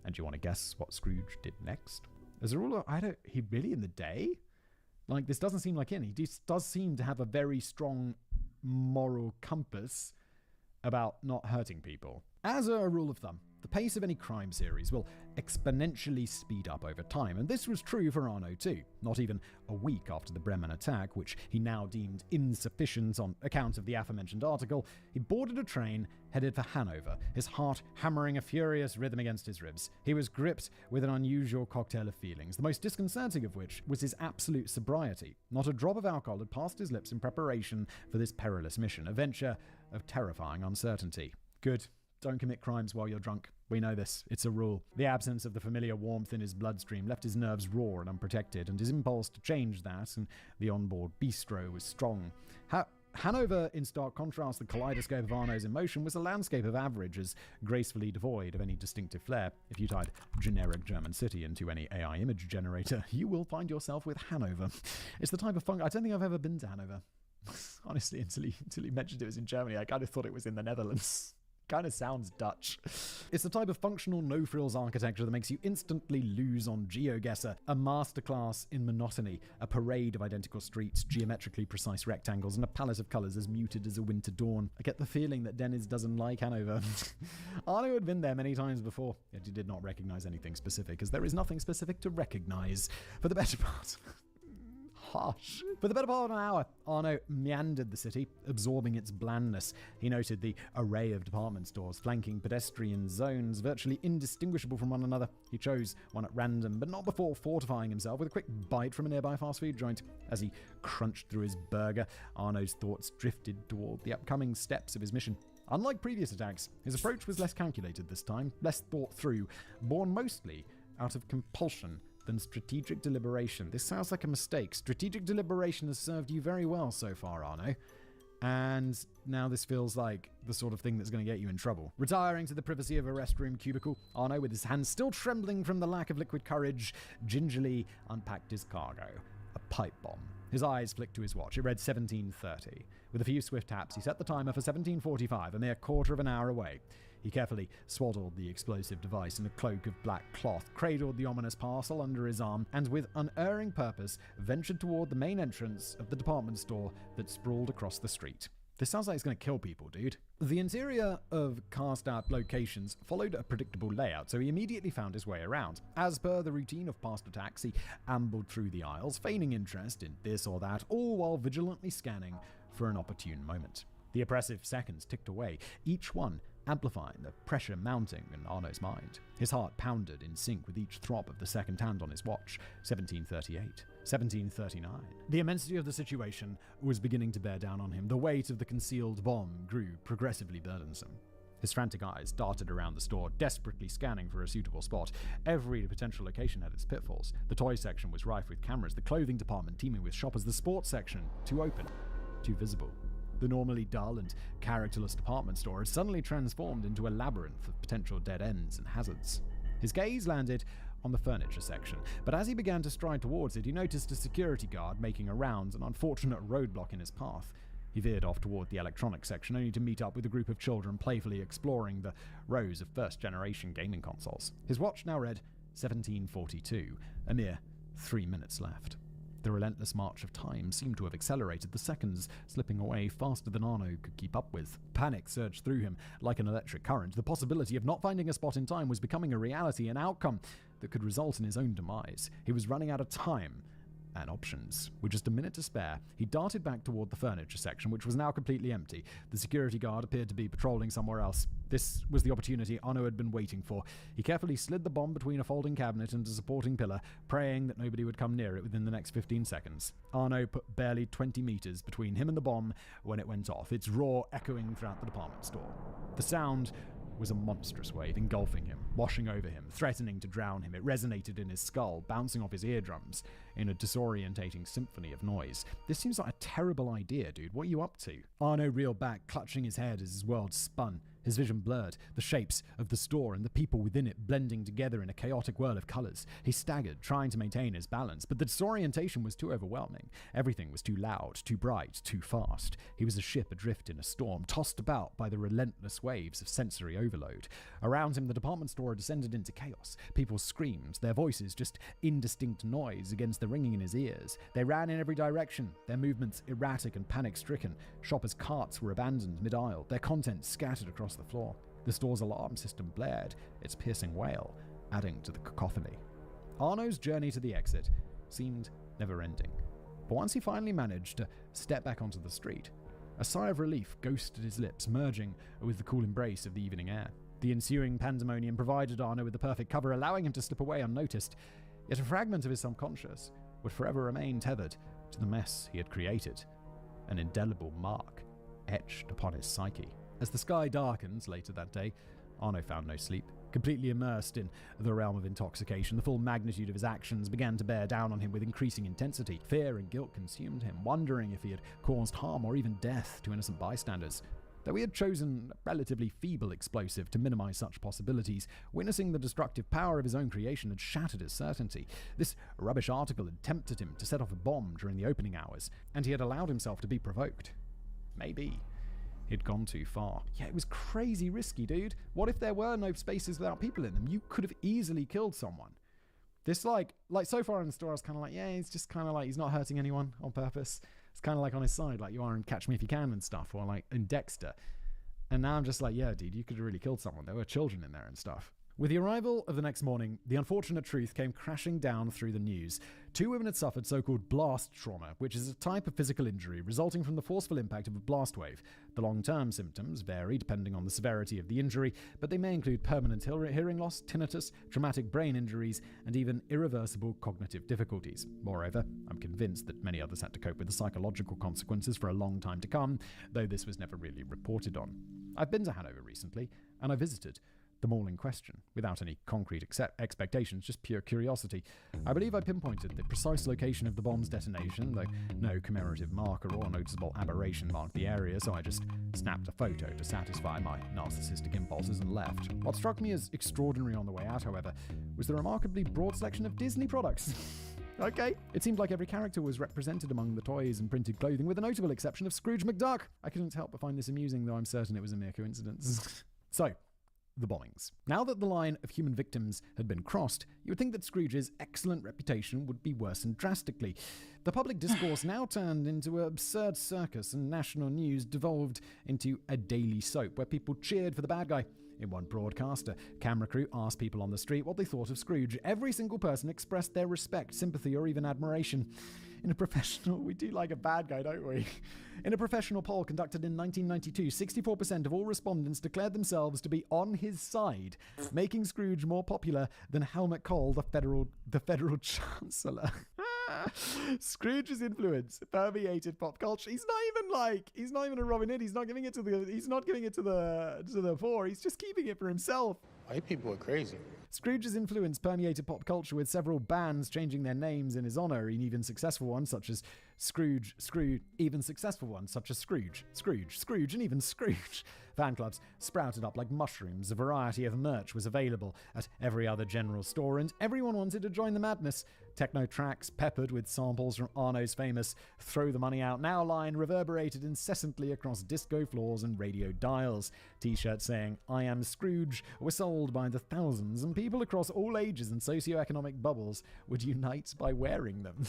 And do you want to guess what Scrooge did next? As a rule, he really in the day? Like, this doesn't seem like him. He does seem to have a very strong moral compass about not hurting people. As a rule of thumb, the pace of any crime series will exponentially speed up over time, and this was true for Arno too. Not even a week after the Bremen attack, which he now deemed insufficient on account of the aforementioned article, he boarded a train headed for Hanover, his heart hammering a furious rhythm against his ribs. He was gripped with an unusual cocktail of feelings, the most disconcerting of which was his absolute sobriety. Not a drop of alcohol had passed his lips in preparation for this perilous mission, a venture of terrifying uncertainty. Good. Don't commit crimes while you're drunk. We know this. It's a rule. The absence of the familiar warmth in his bloodstream left his nerves raw and unprotected, and his impulse to change that and the onboard bistro was strong. Hanover, in stark contrast, the kaleidoscope of Arno's emotion, was a landscape of averages, gracefully devoid of any distinctive flair. If you type generic German city into any AI image generator, you will find yourself with Hanover. It's the type of fun... I don't think I've ever been to Hanover. Honestly, until he mentioned it was in Germany, I kind of thought it was in the Netherlands. Kind of sounds Dutch. It's the type of functional no-frills architecture that makes you instantly lose on GeoGuessr, a masterclass in monotony, a parade of identical streets, geometrically precise rectangles, and a palette of colours as muted as a winter dawn. I get the feeling that Dennis doesn't like Hanover. Arno had been there many times before, yet he did not recognise anything specific, as there is nothing specific to recognise. For the better part... harsh. For the better part of an hour, Arno meandered the city, absorbing its blandness. He noted the array of department stores flanking pedestrian zones, virtually indistinguishable from one another. He chose one at random, but not before fortifying himself with a quick bite from a nearby fast food joint. As he crunched through his burger, Arno's thoughts drifted toward the upcoming steps of his mission. Unlike previous attacks, his approach was less calculated this time, less thought through, born mostly out of compulsion than strategic deliberation. This sounds like a mistake. Strategic deliberation has served you very well so far, Arno. And now this feels like the sort of thing that's going to get you in trouble. Retiring to the privacy of a restroom cubicle, Arno, with his hands still trembling from the lack of liquid courage, gingerly unpacked his cargo. A pipe bomb. His eyes flicked to his watch. It read 17:30. With a few swift taps, he set the timer for 17:45, a mere quarter of an hour away. He carefully swaddled the explosive device in a cloak of black cloth, cradled the ominous parcel under his arm, and with unerring purpose ventured toward the main entrance of the department store that sprawled across the street. This sounds like it's going to kill people, dude. The interior of cast-out locations followed a predictable layout, so he immediately found his way around. As per the routine of past attacks, he ambled through the aisles, feigning interest in this or that, all while vigilantly scanning for an opportune moment. The oppressive seconds ticked away, each one amplifying the pressure mounting in Arno's mind. His heart pounded in sync with each throb of the second hand on his watch. 17:38. 17:39. The immensity of the situation was beginning to bear down on him. The weight of the concealed bomb grew progressively burdensome. His frantic eyes darted around the store, desperately scanning for a suitable spot. Every potential location had its pitfalls. The toy section was rife with cameras, the clothing department teeming with shoppers, the sports section too open, too visible. The normally dull and characterless department store had suddenly transformed into a labyrinth of potential dead ends and hazards. His gaze landed on the furniture section, but as he began to stride towards it, he noticed a security guard making a round, an unfortunate roadblock in his path. He veered off toward the electronics section, only to meet up with a group of children playfully exploring the rows of first-generation gaming consoles. His watch now read 17:42, a mere 3 minutes left. The relentless march of time seemed to have accelerated, the seconds slipping away faster than Arno could keep up with. Panic surged through him like an electric current. The possibility of not finding a spot in time was becoming a reality, an outcome that could result in his own demise. He was running out of time and options. With just a minute to spare, he darted back toward the furniture section, which was now completely empty. The security guard appeared to be patrolling somewhere else. This was the opportunity Arno had been waiting for. He carefully slid the bomb between a folding cabinet and a supporting pillar, praying that nobody would come near it within the next 15 seconds. Arno put barely 20 meters between him and the bomb when it went off, its roar echoing throughout the department store. The sound was a monstrous wave engulfing him, washing over him, threatening to drown him. It resonated in his skull, bouncing off his eardrums in a disorientating symphony of noise. This seems like a terrible idea, dude. What are you up to? Arno reeled back, clutching his head as his world spun. His vision blurred, the shapes of the store and the people within it blending together in a chaotic whirl of colors. He staggered, trying to maintain his balance, but the disorientation was too overwhelming. Everything was too loud, too bright, too fast. He was a ship adrift in a storm, tossed about by the relentless waves of sensory overload. Around him, the department store descended into chaos. People screamed, their voices just indistinct noise against the ringing in his ears. They ran in every direction, their movements erratic and panic-stricken. Shoppers' carts were abandoned mid-aisle, their contents scattered across the floor. The store's alarm system blared, its piercing wail adding to the cacophony. Arno's journey to the exit seemed never-ending. But once he finally managed to step back onto the street, a sigh of relief ghosted his lips, merging with the cool embrace of the evening air. The ensuing pandemonium provided Arno with the perfect cover, allowing him to slip away unnoticed. Yet a fragment of his subconscious would forever remain tethered to the mess he had created, an indelible mark etched upon his psyche. As the sky darkened later that day, Arno found no sleep. Completely immersed in the realm of intoxication, the full magnitude of his actions began to bear down on him with increasing intensity. Fear and guilt consumed him, wondering if he had caused harm or even death to innocent bystanders. Though he had chosen a relatively feeble explosive to minimize such possibilities, witnessing the destructive power of his own creation had shattered his certainty. This rubbish article had tempted him to set off a bomb during the opening hours, and he had allowed himself to be provoked. Maybe he'd gone too far. Yeah, it was crazy risky, dude. What if there were no spaces without people in them? You could have easily killed someone. This, like so far in the story, I was kind of like, yeah, he's just kind of like, he's not hurting anyone on purpose. It's kind of like on his side, like you are in Catch Me If You Can and stuff, or like in Dexter. And now I'm just like, yeah, dude, you could have really killed someone. There were children in there and stuff. With the arrival of the next morning, the unfortunate truth came crashing down through the news. 2 women had suffered so-called blast trauma, which is a type of physical injury resulting from the forceful impact of a blast wave. The long-term symptoms vary depending on the severity of the injury, but they may include permanent hearing loss, tinnitus, traumatic brain injuries, and even irreversible cognitive difficulties. Moreover, I'm convinced that many others had to cope with the psychological consequences for a long time to come, though this was never really reported on. I've been to Hanover recently, and I visited the mall in question, without any concrete expectations, just pure curiosity. I believe I pinpointed the precise location of the bomb's detonation, though no commemorative marker or noticeable aberration marked the area, so I just snapped a photo to satisfy my narcissistic impulses and left. What struck me as extraordinary on the way out, however, was the remarkably broad selection of Disney products. Okay. It seemed like every character was represented among the toys and printed clothing, with the notable exception of Scrooge McDuck. I couldn't help but find this amusing, though I'm certain it was a mere coincidence. So, the bombings. Now that the line of human victims had been crossed, you would think that Scrooge's excellent reputation would be worsened drastically. The public discourse now turned into an absurd circus, and national news devolved into a daily soap where people cheered for the bad guy. In one broadcast, a camera crew asked people on the street what they thought of Scrooge. Every single person expressed their respect, sympathy, or even admiration. In a professional, we do like a bad guy, don't we? In a professional poll conducted in 1992, 64% of all respondents declared themselves to be on his side, making Scrooge more popular than Helmut Kohl, the federal chancellor. Scrooge's influence permeated pop culture. He's not even a Robin Hood. He's not giving it to the poor. He's just keeping it for himself. White people are crazy. Scrooge's influence permeated pop culture, with several bands changing their names in his honor, and even successful ones such as Scrooge, and even Scrooge. Fan clubs sprouted up like mushrooms. A variety of merch was available at every other general store, and everyone wanted to join the madness. Techno tracks, peppered with samples from Arno's famous Throw the Money Out Now line, reverberated incessantly across disco floors and radio dials. T-shirts saying, "I am Scrooge," were sold by the thousands, and people across all ages and socioeconomic bubbles would unite by wearing them.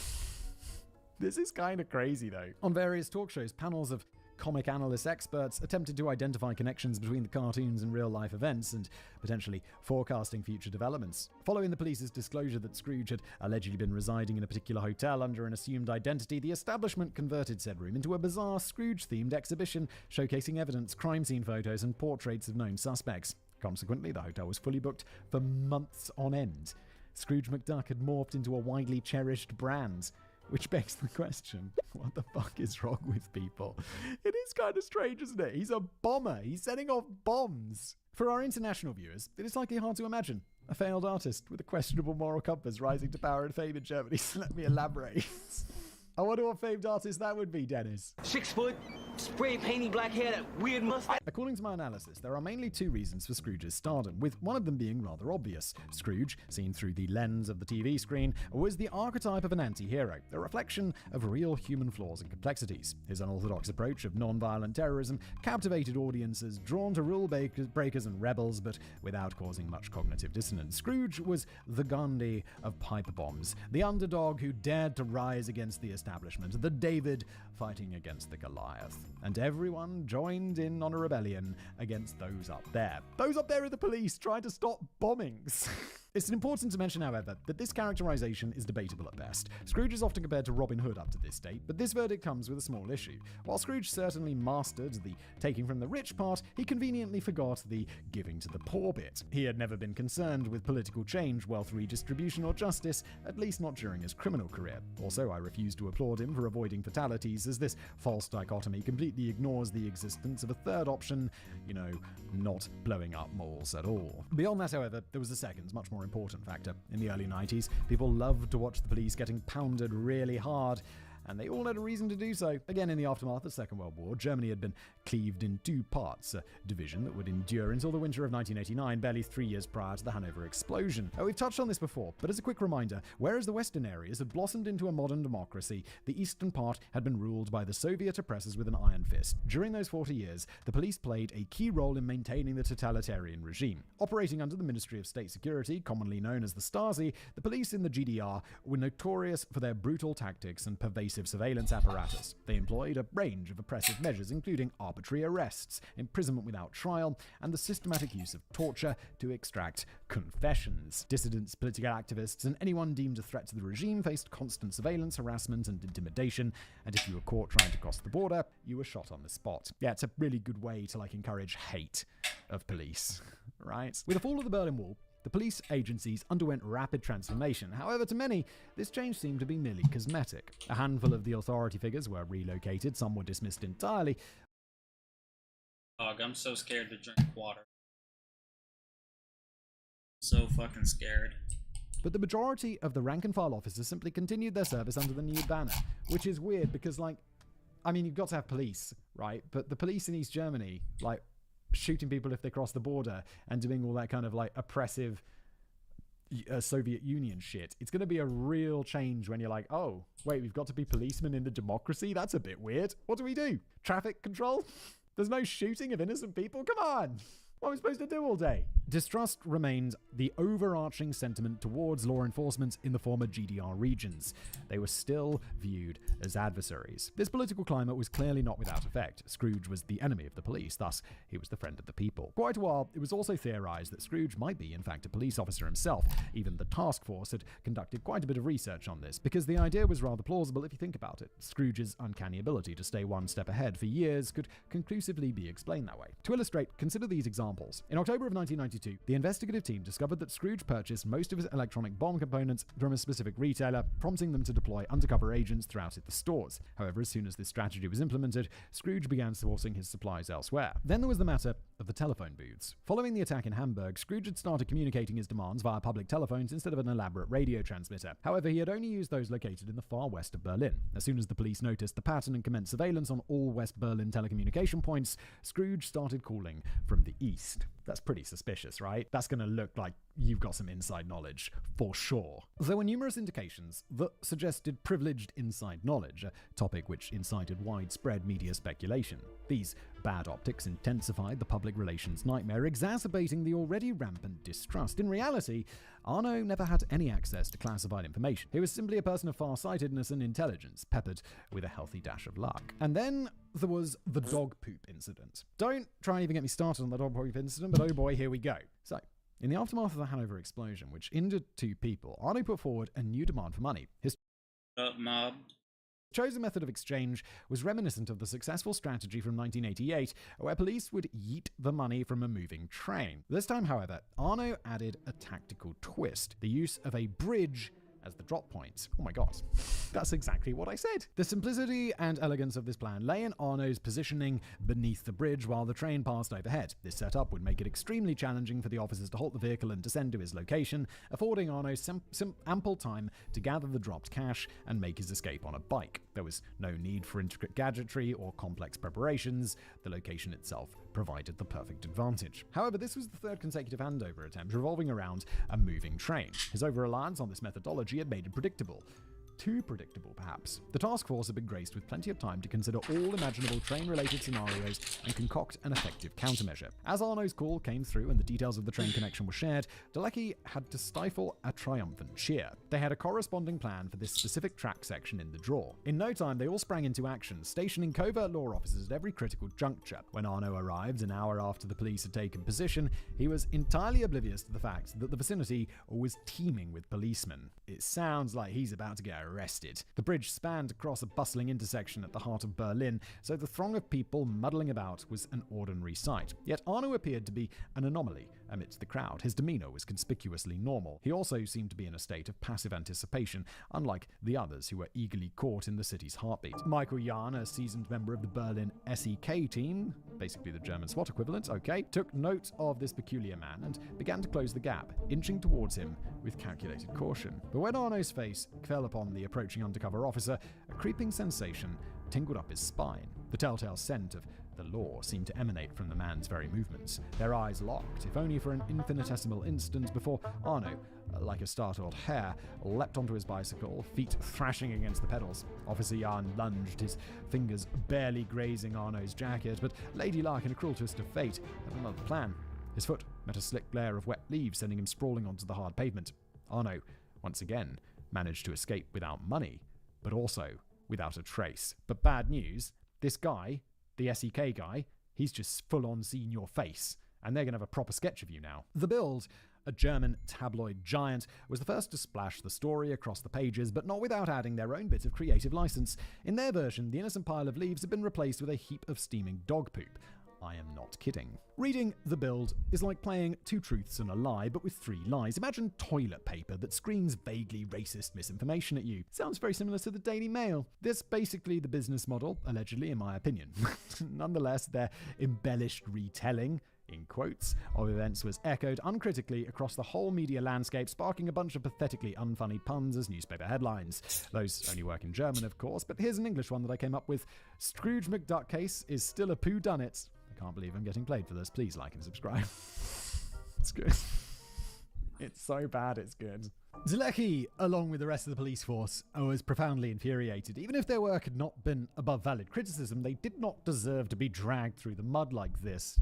This is kind of crazy, though. On various talk shows, panels of comic analyst experts attempted to identify connections between the cartoons and real-life events, and potentially forecasting future developments. Following the police's disclosure that Scrooge had allegedly been residing in a particular hotel under an assumed identity, the establishment converted said room into a bizarre Scrooge-themed exhibition showcasing evidence, crime scene photos, and portraits of known suspects. Consequently, the hotel was fully booked for months on end. Scrooge McDuck had morphed into a widely cherished brand. Which begs the question, what the fuck is wrong with people? It is kind of strange, isn't it? He's a bomber. He's setting off bombs. For our international viewers, it is likely hard to imagine a failed artist with a questionable moral compass rising to power and fame in Germany. So let me elaborate. I wonder what famed artist that would be, Dennis. 6 foot, spray painting black hair, that weird mustache. According to my analysis, there are mainly 2 reasons for Scrooge's stardom, with one of them being rather obvious. Scrooge, seen through the lens of the TV screen, was the archetype of an anti-hero, a reflection of real human flaws and complexities. His unorthodox approach of non-violent terrorism captivated audiences drawn to rule breakers and rebels, but without causing much cognitive dissonance. Scrooge was the Gandhi of pipe bombs, the underdog who dared to rise against the establishment, the David fighting against the Goliath. And everyone joined in on a rebellion against those up there. Those up there are the police trying to stop bombings. It's important to mention, however, that this characterization is debatable at best. Scrooge is often compared to Robin Hood up to this date, but this verdict comes with a small issue. While Scrooge certainly mastered the taking from the rich part, he conveniently forgot the giving to the poor bit. He had never been concerned with political change, wealth redistribution, or justice, at least not during his criminal career. Also, I refuse to applaud him for avoiding fatalities, as this false dichotomy completely ignores the existence of a third option, not blowing up malls at all. Beyond that, however, there was a second, much more important factor. In the early 90s, people loved to watch the police getting pounded really hard, and they all had a reason to do so. Again, in the aftermath of the Second World War, Germany had been cleaved in two parts, a division that would endure until the winter of 1989, barely 3 years prior to the Hanover explosion. We've touched on this before, but as a quick reminder, whereas the western areas had blossomed into a modern democracy, the eastern part had been ruled by the Soviet oppressors with an iron fist. During those 40 years, the police played a key role in maintaining the totalitarian regime. Operating under the Ministry of State Security, commonly known as the Stasi, the police in the GDR were notorious for their brutal tactics and pervasive surveillance apparatus. They employed a range of oppressive measures, including arbitrary arrests, imprisonment without trial, and the systematic use of torture to extract confessions. Dissidents, political activists, and anyone deemed a threat to the regime faced constant surveillance, harassment, and intimidation, and if you were caught trying to cross the border, you were shot on the spot. Yeah, it's a really good way to encourage hate of police, right? With the fall of the Berlin Wall, the police agencies underwent rapid transformation. However, to many, this change seemed to be merely cosmetic. A handful of the authority figures were relocated, some were dismissed entirely. Dog, I'm so scared to drink water. So fucking scared. But the majority of the rank-and-file officers simply continued their service under the new banner, which is weird because, you've got to have police, right? But the police in East Germany, shooting people if they cross the border and doing all that kind of oppressive Soviet Union shit. It's going to be a real change when you're like, oh, wait, we've got to be policemen in the democracy? That's a bit weird. What do we do? Traffic control? There's no shooting of innocent people? Come on! What are we supposed to do all day? Distrust remained the overarching sentiment towards law enforcement in the former GDR regions. They were still viewed as adversaries. This political climate was clearly not without effect. Scrooge was the enemy of the police, thus he was the friend of the people. Quite a while, it was also theorized that Scrooge might be, in fact, a police officer himself. Even the task force had conducted quite a bit of research on this, because the idea was rather plausible if you think about it. Scrooge's uncanny ability to stay one step ahead for years could conclusively be explained that way. To illustrate, consider these examples. In October of 1992, the investigative team discovered that Scrooge purchased most of his electronic bomb components from a specific retailer, prompting them to deploy undercover agents throughout the stores. However, as soon as this strategy was implemented, Scrooge began sourcing his supplies elsewhere. Then there was the matter of the telephone booths. Following the attack in Hamburg, Scrooge had started communicating his demands via public telephones instead of an elaborate radio transmitter. However, he had only used those located in the far west of Berlin. As soon as the police noticed the pattern and commenced surveillance on all West Berlin telecommunication points, Scrooge started calling from the east. That's pretty suspicious, right? That's going to look like you've got some inside knowledge, for sure. There were numerous indications that suggested privileged inside knowledge, a topic which incited widespread media speculation. These bad optics intensified the public relations nightmare, exacerbating the already rampant distrust. In reality, Arno never had any access to classified information. He was simply a person of farsightedness and intelligence, peppered with a healthy dash of luck. And then there was the dog poop incident. Don't try and even get me started on the dog poop incident, but oh boy, here we go. So, in the aftermath of the Hanover explosion, which injured 2 people, Arno put forward a new demand for money. His mob. chosen method of exchange was reminiscent of the successful strategy from 1988, where police would yeet the money from a moving train. This time, however, Arno added a tactical twist: the use of a bridge as the drop point. Oh my god, that's exactly what I said. The simplicity and elegance of this plan lay in Arno's positioning beneath the bridge while the train passed overhead. This setup would make it extremely challenging for the officers to halt the vehicle and descend to his location, affording Arno ample time to gather the dropped cash and make his escape on a bike. There was no need for intricate gadgetry or complex preparations. The location itself provided the perfect advantage. However, this was the third consecutive handover attempt revolving around a moving train. His over-reliance on this methodology had made it predictable. Too predictable, perhaps. The task force had been graced with plenty of time to consider all imaginable train-related scenarios and concoct an effective countermeasure. As Arno's call came through and the details of the train connection were shared, Dalecki had to stifle a triumphant cheer. They had a corresponding plan for this specific track section in the drawer. In no time, they all sprang into action, stationing covert law officers at every critical juncture. When Arno arrived an hour after the police had taken position, he was entirely oblivious to the fact that the vicinity was teeming with policemen. It sounds like he's about to get arrested. The bridge spanned across a bustling intersection at the heart of Berlin, so the throng of people muddling about was an ordinary sight. Yet Arno appeared to be an anomaly, amidst the crowd. His demeanor was conspicuously normal. He also seemed to be in a state of passive anticipation, unlike the others who were eagerly caught in the city's heartbeat. Michael Jahn, a seasoned member of the Berlin SEK team, basically the German SWAT equivalent, took note of this peculiar man and began to close the gap, inching towards him with calculated caution. But when Arno's face fell upon the approaching undercover officer, a creeping sensation tingled up his spine. The telltale scent of the law seemed to emanate from the man's very movements. Their eyes locked, if only for an infinitesimal instant, before Arno, like a startled hare, leapt onto his bicycle, feet thrashing against the pedals. Officer Jahn lunged, his fingers barely grazing Arno's jacket, but Lady Lark, in a cruel twist of fate, had another plan. His foot met a slick glare of wet leaves, sending him sprawling onto the hard pavement. Arno, once again, managed to escape without money, but also without a trace. But bad news, this guy, the SEK guy, he's just full-on seen your face, and they're going to have a proper sketch of you now. The Bild, a German tabloid giant, was the first to splash the story across the pages, but not without adding their own bit of creative license. In their version, the innocent pile of leaves had been replaced with a heap of steaming dog poop. I am not kidding. Reading The Bild is like playing two truths and a lie, but with three lies. Imagine toilet paper that screams vaguely racist misinformation at you. Sounds very similar to the Daily Mail. This basically the business model, allegedly in my opinion. Nonetheless, their embellished retelling, in quotes, of events was echoed uncritically across the whole media landscape, sparking a bunch of pathetically unfunny puns as newspaper headlines. Those only work in German, of course, but here's an English one that I came up with. Scrooge McDuck case is still a poo-done-it. I can't believe I'm getting played for this. Please like and subscribe. It's good. It's so bad, it's good. Zlecki, along with the rest of the police force, was profoundly infuriated. Even if their work had not been above valid criticism, they did not deserve to be dragged through the mud like this.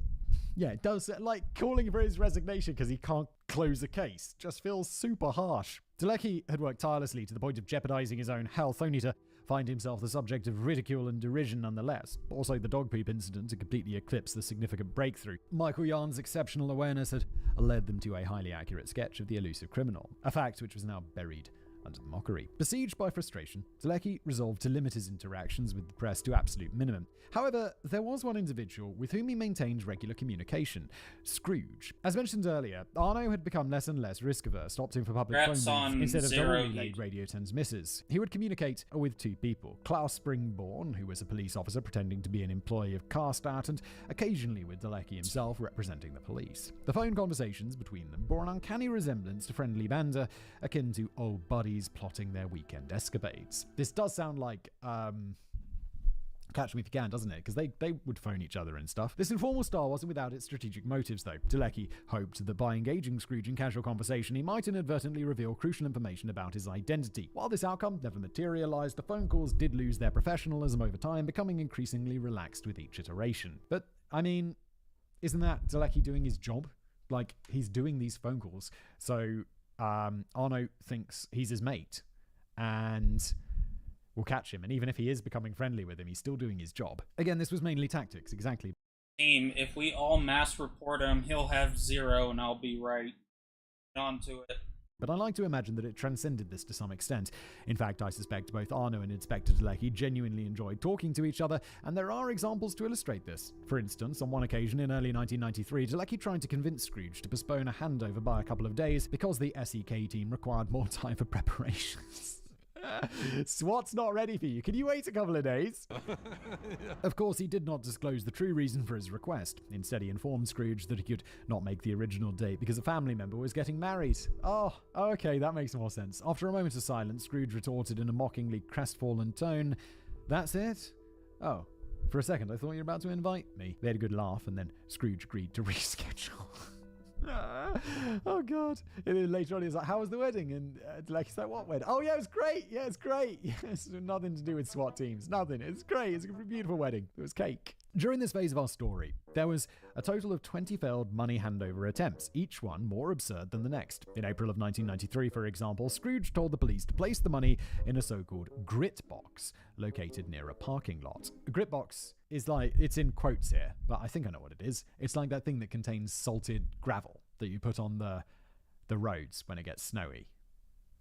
Yeah, it does, like, calling for his resignation because he can't close a case just feels super harsh. Zlecki had worked tirelessly to the point of jeopardizing his own health, only to find himself the subject of ridicule and derision nonetheless. Also, the dog poop incident had completely eclipsed the significant breakthrough. Michael Jahn's exceptional awareness had led them to a highly accurate sketch of the elusive criminal, a fact which was now buried under the mockery. Besieged by frustration, Zlecki resolved to limit his interactions with the press to absolute minimum. However, there was one individual with whom he maintained regular communication, Scrooge. As mentioned earlier, Arno had become less and less risk-averse, opting for public phone instead of relayed radio transmitters. He would communicate with two people, Klaus Springborn, who was a police officer pretending to be an employee of Karstadt, and occasionally with Zlecki himself representing the police. The phone conversations between them bore an uncanny resemblance to friendly banter, akin to old buddies plotting their weekend escapades. This does sound like Catch Me If You Can, doesn't it? Because they would phone each other and stuff. This informal style wasn't without its strategic motives, though. Zlecki hoped that by engaging Scrooge in casual conversation, he might inadvertently reveal crucial information about his identity. While this outcome never materialized, the phone calls did lose their professionalism over time, becoming increasingly relaxed with each iteration. But, I mean, isn't that Zlecki doing his job? Like, he's doing these phone calls, so Arno thinks he's his mate and will catch him. And even if he is becoming friendly with him, he's still doing his job. Again, this was mainly tactics, exactly. Team, if we all mass report him, he'll have 0 and I'll be right. On to it. But I like to imagine that it transcended this to some extent. In fact, I suspect both Arno and Inspector Zlecki genuinely enjoyed talking to each other, and there are examples to illustrate this. For instance, on one occasion in early 1993, Zlecki tried to convince Scrooge to postpone a handover by a couple of days because the SEK team required more time for preparations. SWAT's not ready for you. Can you wait a couple of days? Of course, he did not disclose the true reason for his request. Instead, he informed Scrooge that he could not make the original date because a family member was getting married. Oh, okay, that makes more sense. After a moment of silence, Scrooge retorted in a mockingly crestfallen tone, "That's it? Oh, for a second, I thought you were about to invite me." They had a good laugh, and then Scrooge agreed to reschedule. Oh god. And then later on he was like, "How was the wedding?" And Zlecki's like, "What wedding?" "Oh yeah, it was great. Yeah, it's great." Yes, nothing to do with SWAT teams. Nothing. It's great. It's a beautiful wedding. It was cake. During this phase of our story, there was a total of 20 failed money handover attempts, each one more absurd than the next. In April of 1993, for example, Scrooge told the police to place the money in a so-called grit box located near a parking lot. A grit box is like, it's in quotes here, but I think I know what it is. It's like that thing that contains salted gravel that you put on the roads when it gets snowy.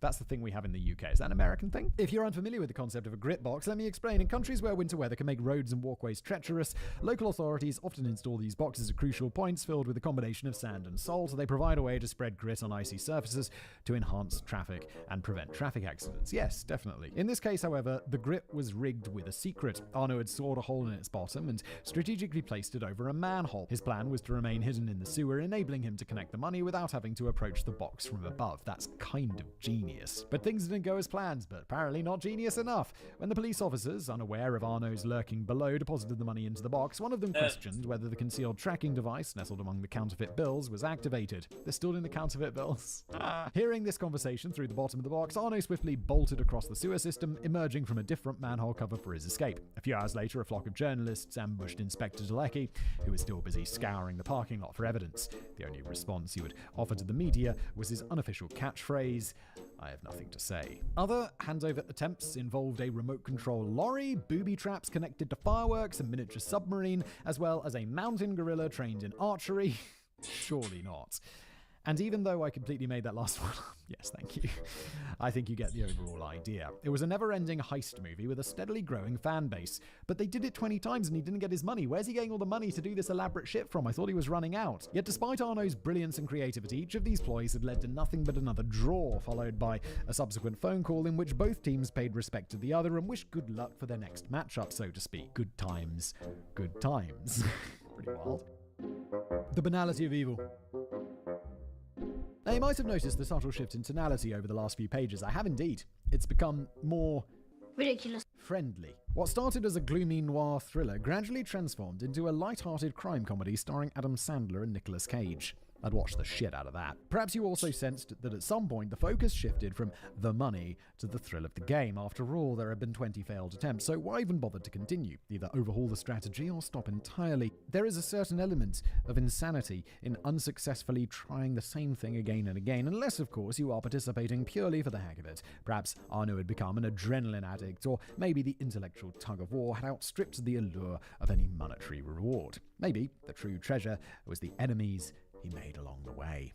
That's the thing we have in the UK. Is that an American thing? If you're unfamiliar with the concept of a grit box, let me explain. In countries where winter weather can make roads and walkways treacherous, local authorities often install these boxes at crucial points filled with a combination of sand and salt. They provide a way to spread grit on icy surfaces to enhance traffic and prevent traffic accidents. Yes, definitely. In this case, however, the grit was rigged with a secret. Arno had sawed a hole in its bottom and strategically placed it over a manhole. His plan was to remain hidden in the sewer, enabling him to connect the money without having to approach the box from above. That's kind of genius. But things didn't go as planned, but apparently not genius enough. When the police officers, unaware of Arno's lurking below, deposited the money into the box, one of them questioned whether the concealed tracking device nestled among the counterfeit bills was activated. They're still in the counterfeit bills. Hearing this conversation through the bottom of the box, Arno swiftly bolted across the sewer system, emerging from a different manhole cover for his escape. A few hours later, a flock of journalists ambushed Inspector Dalecki, who was still busy scouring the parking lot for evidence. The only response he would offer to the media was his unofficial catchphrase, "I have nothing to say." Other handover attempts involved a remote control lorry, booby traps connected to fireworks, a miniature submarine, as well as a mountain gorilla trained in archery. Surely not. And even though I completely made that last one, yes, thank you, I think you get the overall idea. It was a never-ending heist movie with a steadily growing fan base. But they did it 20 times and he didn't get his money. Where's he getting all the money to do this elaborate shit from? I thought he was running out. Yet despite Arno's brilliance and creativity, each of these ploys had led to nothing but another draw, followed by a subsequent phone call in which both teams paid respect to the other and wished good luck for their next matchup, so to speak. Good times. Good times. Pretty wild. The banality of evil. Now, you might have noticed the subtle shift in tonality over the last few pages. I have indeed. It's become more ridiculous, friendly. What started as a gloomy noir thriller gradually transformed into a light-hearted crime comedy starring Adam Sandler and Nicolas Cage. I'd watch the shit out of that. Perhaps you also sensed that at some point the focus shifted from the money to the thrill of the game. After all, there have been 20 failed attempts, so why even bother to continue? Either overhaul the strategy or stop entirely. There is a certain element of insanity in unsuccessfully trying the same thing again and again, unless, of course, you are participating purely for the heck of it. Perhaps Arno had become an adrenaline addict, or maybe the intellectual tug-of-war had outstripped the allure of any monetary reward. Maybe the true treasure was the enemies he made along the way.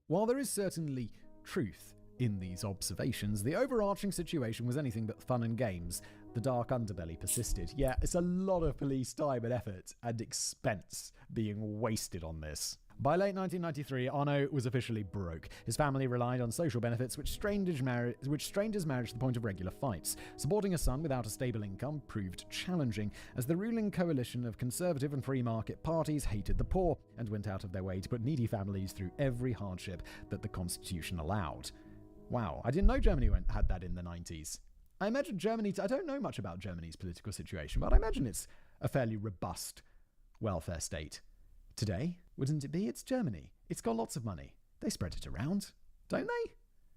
While there is certainly truth in these observations, the overarching situation was anything but fun and games. The dark underbelly persisted. Yeah, it's a lot of police time and effort and expense being wasted on this. By late 1993, Arno was officially broke. His family relied on social benefits, which strained his marriage to the point of regular fights. Supporting a son without a stable income proved challenging, as the ruling coalition of conservative and free market parties hated the poor and went out of their way to put needy families through every hardship that the constitution allowed. Wow, I didn't know Germany had that in the 90s. I imagine Germany, I don't know much about Germany's political situation, but I imagine it's a fairly robust welfare state. Today, wouldn't it be? It's Germany. It's got lots of money. They spread it around, don't they?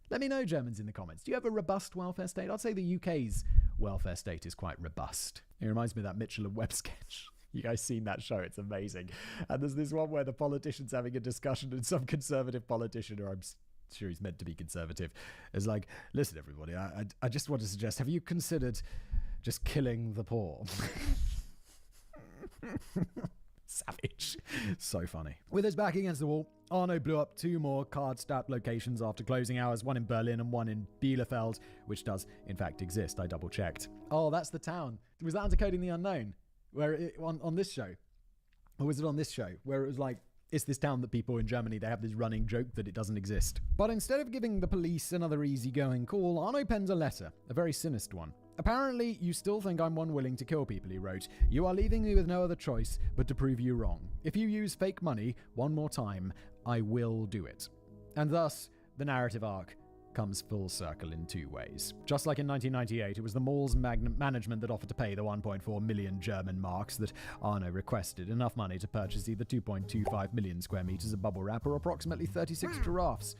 Let me know, Germans, in the comments. Do you have a robust welfare state? I'd say the UK's welfare state is quite robust. It reminds me of that Mitchell and Webb sketch. You guys seen that show? It's amazing. And there's this one where the politician's having a discussion and some conservative politician, or I'm sure he's meant to be conservative, is like, listen, everybody, I just want to suggest, have you considered just killing the poor? Savage. So funny. With his back against the wall, Arno blew up 2 more card-stacked locations after closing hours, one in Berlin and one in Bielefeld, which does, in fact, exist. I double-checked. Oh, that's the town. Was that Undercoding the Unknown? Where on this show? Or was it on this show? Where it was like, it's this town that people in Germany, they have this running joke that it doesn't exist. But instead of giving the police another easygoing call, Arno pens a letter, a very sinister one. Apparently, you still think I'm one willing to kill people, he wrote. You are leaving me with no other choice but to prove you wrong. If you use fake money one more time, I will do it. And thus, the narrative arc comes full circle in 2 ways. Just like in 1998, it was the mall's management that offered to pay the 1.4 million German marks that Arno requested, enough money to purchase either 2.25 million square meters of bubble wrap or approximately 36 giraffes.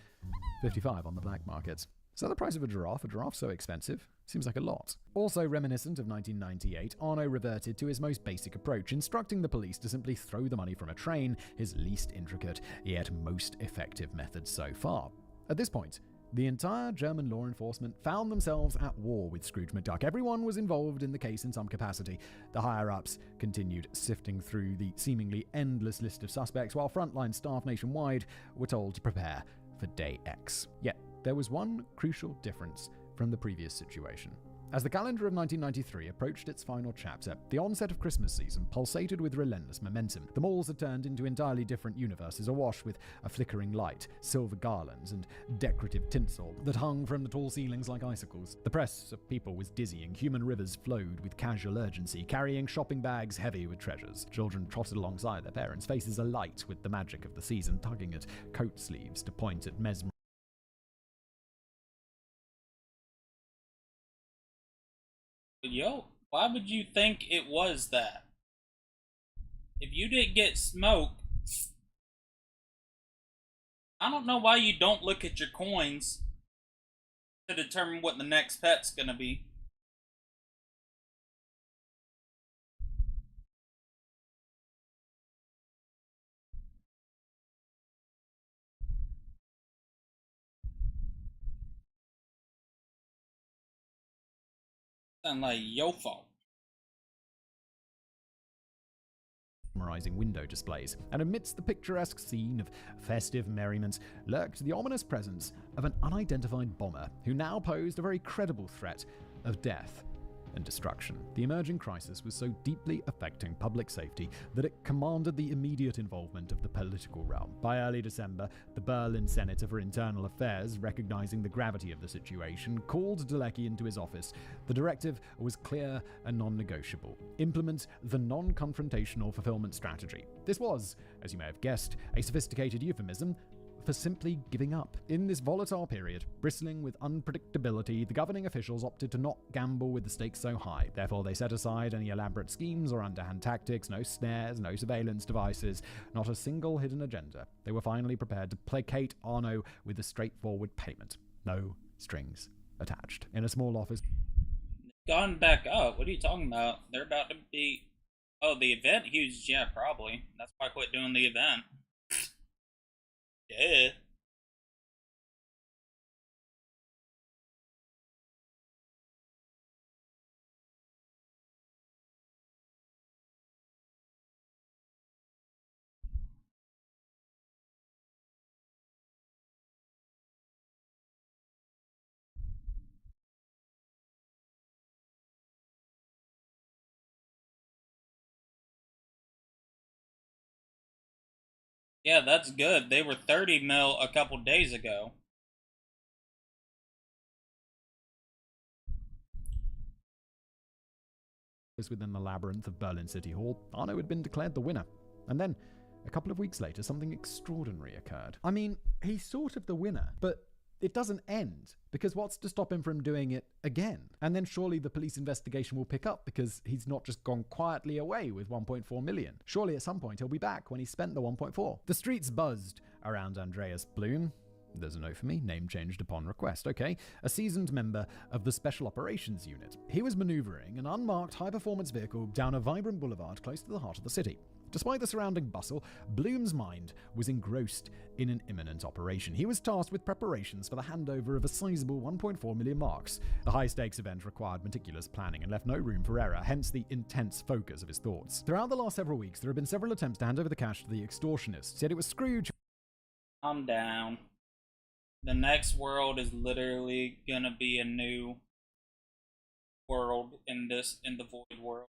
55 on the black market. Is that the price of a giraffe? A giraffe so expensive? Seems like a lot. Also reminiscent of 1998, Arno reverted to his most basic approach, instructing the police to simply throw the money from a train, his least intricate, yet most effective method so far. At this point, the entire German law enforcement found themselves at war with Scrooge McDuck. Everyone was involved in the case in some capacity. The higher-ups continued sifting through the seemingly endless list of suspects, while frontline staff nationwide were told to prepare for Day X. Yet, there was one crucial difference from the previous situation. As the calendar of 1993 approached its final chapter, the onset of Christmas season pulsated with relentless momentum. The malls had turned into entirely different universes, awash with a flickering light, silver garlands, and decorative tinsel that hung from the tall ceilings like icicles. The press of people was dizzying. Human rivers flowed with casual urgency, carrying shopping bags heavy with treasures. Children trotted alongside their parents, faces alight with the magic of the season, tugging at coat sleeves to point at mesmerizing. Yo, why would you think it was that? If you didn't get smoke, I don't know why you don't look at your coins to determine what the next pet's gonna be. Sound like your fault. Mesmerizing window displays, and amidst the picturesque scene of festive merriment lurked the ominous presence of an unidentified bomber who now posed a very credible threat of death and destruction. The emerging crisis was so deeply affecting public safety that it commanded the immediate involvement of the political realm. By early December, the Berlin Senator for Internal Affairs, recognizing the gravity of the situation, called Delecky into his office. The directive was clear and non-negotiable. Implement the non-confrontational fulfillment strategy. This was, as you may have guessed, a sophisticated euphemism for simply giving up. In this volatile period, bristling with unpredictability, the governing officials opted to not gamble with the stakes so high. Therefore, they set aside any elaborate schemes or underhand tactics, no snares, no surveillance devices, not a single hidden agenda. They were finally prepared to placate Arno with a straightforward payment. No strings attached. In a small office... Gone back up? What are you talking about? They're about to be... Oh, the event? Huge? Yeah, probably. That's why I quit doing the event. Yeah. Yeah, that's good. They were 30 mil a couple days ago. Within the labyrinth of Berlin City Hall, Arno had been declared the winner. And then, a couple of weeks later, something extraordinary occurred. I mean, he's sort of the winner, but it doesn't end, because what's to stop him from doing it again? And then surely the police investigation will pick up, because he's not just gone quietly away with 1.4 million. Surely at some point he'll be back when he's spent the 1.4. The streets buzzed around Andreas Blum. There's a note for me, name changed upon request. Okay, a seasoned member of the Special Operations Unit. He was maneuvering an unmarked high-performance vehicle down a vibrant boulevard close to the heart of the city. Despite the surrounding bustle, Bloom's mind was engrossed in an imminent operation. He was tasked with preparations for the handover of a sizable 1.4 million marks. The high-stakes event required meticulous planning and left no room for error, hence the intense focus of his thoughts. Throughout the last several weeks, there have been several attempts to hand over the cash to the extortionists, yet it was Scrooge. Calm down. The next world is literally gonna be a new world in the void world.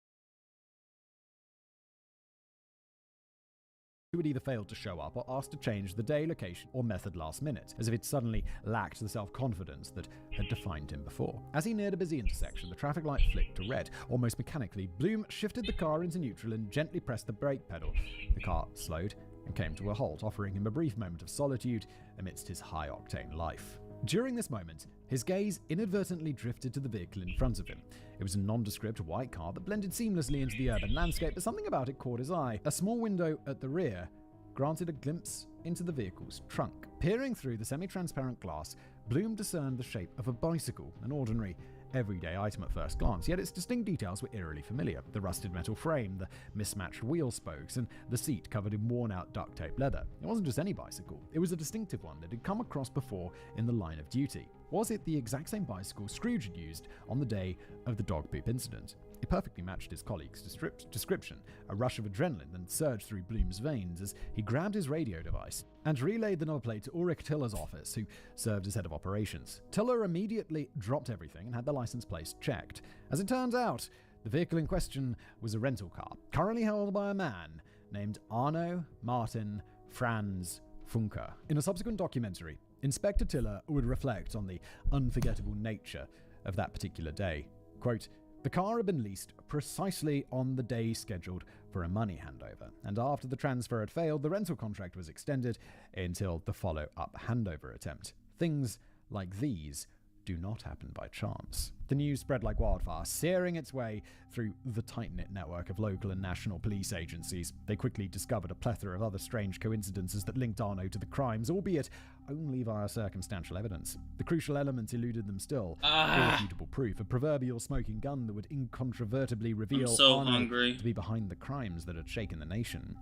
Who had either failed to show up or asked to change the day, location, or method last minute, as if it suddenly lacked the self-confidence that had defined him before. As he neared a busy intersection, the traffic light flicked to red. Almost mechanically, Bloom shifted the car into neutral and gently pressed the brake pedal. The car slowed and came to a halt, offering him a brief moment of solitude amidst his high-octane life. During this moment, his gaze inadvertently drifted to the vehicle in front of him. It was a nondescript white car that blended seamlessly into the urban landscape, but something about it caught his eye. A small window at the rear granted a glimpse into the vehicle's trunk. Peering through the semi-transparent glass, Bloom discerned the shape of a bicycle, an ordinary, everyday item at first glance, yet its distinct details were eerily familiar. The rusted metal frame, the mismatched wheel spokes, and the seat covered in worn-out duct-tape leather. It wasn't just any bicycle. It was a distinctive one that he'd come across before in the line of duty. Was it the exact same bicycle Scrooge had used on the day of the dog poop incident? It perfectly matched his colleague's description. A rush of adrenaline then surged through Bloom's veins as he grabbed his radio device and relayed the number plate to Ulrich Tiller's office, who served as head of operations. Tiller immediately dropped everything and had the license plate checked. As it turns out, the vehicle in question was a rental car, currently held by a man named Arno Martin Franz Funke. In a subsequent documentary, Inspector Tiller would reflect on the unforgettable nature of that particular day. Quote, "The car had been leased precisely on the day scheduled for a money handover, and after the transfer had failed, the rental contract was extended until the follow-up handover attempt. Things like these do not happen by chance." The news spread like wildfire, searing its way through the tight-knit network of local and national police agencies. They quickly discovered a plethora of other strange coincidences that linked Arno to the crimes, albeit only via circumstantial evidence. The crucial element eluded them still. Irrefutable proof, a proverbial smoking gun that would incontrovertibly reveal Arno to be behind the crimes that had shaken the nation.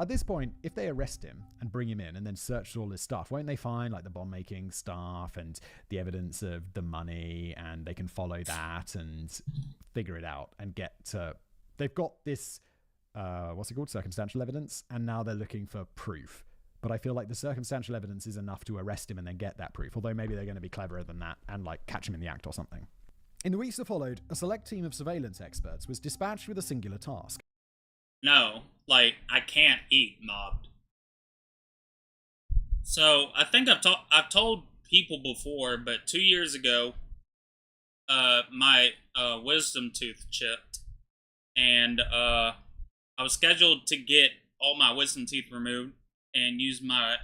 At this point, if they arrest him and bring him in and then search all his stuff, won't they find like the bomb-making stuff and the evidence of the money, and they can follow that and figure it out and get to... They've got this, what's it called? Circumstantial evidence, and now they're looking for proof. But I feel like the circumstantial evidence is enough to arrest him and then get that proof, although maybe they're going to be cleverer than that and like catch him in the act or something. In the weeks that followed, a select team of surveillance experts was dispatched with a singular task. No, like, I can't eat mobbed. So, I think I've told people before, but 2 years ago, my wisdom tooth chipped, and I was scheduled to get all my wisdom teeth removed and use my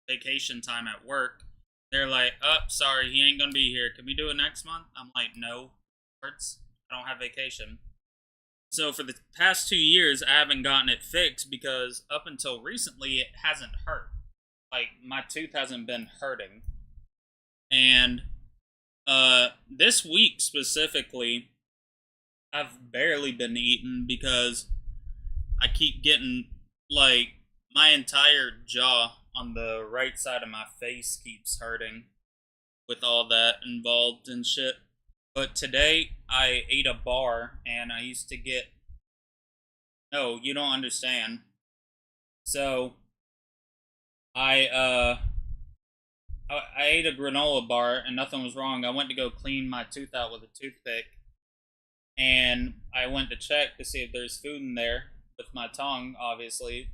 vacation time at work. They're like, "Oh, sorry, he ain't gonna be here. Can we do it next month?" I'm like, "No, I don't have vacation." So for the past 2 years, I haven't gotten it fixed because up until recently, it hasn't hurt. Like, my tooth hasn't been hurting. And this week specifically, I've barely been eating because I keep getting, like, my entire jaw on the right side of my face keeps hurting with all that involved and shit. But today, I ate a bar, and I used to get... No, you don't understand. So, I ate a granola bar, and nothing was wrong. I went to go clean my tooth out with a toothpick, and I went to check to see if there's food in there, with my tongue, obviously.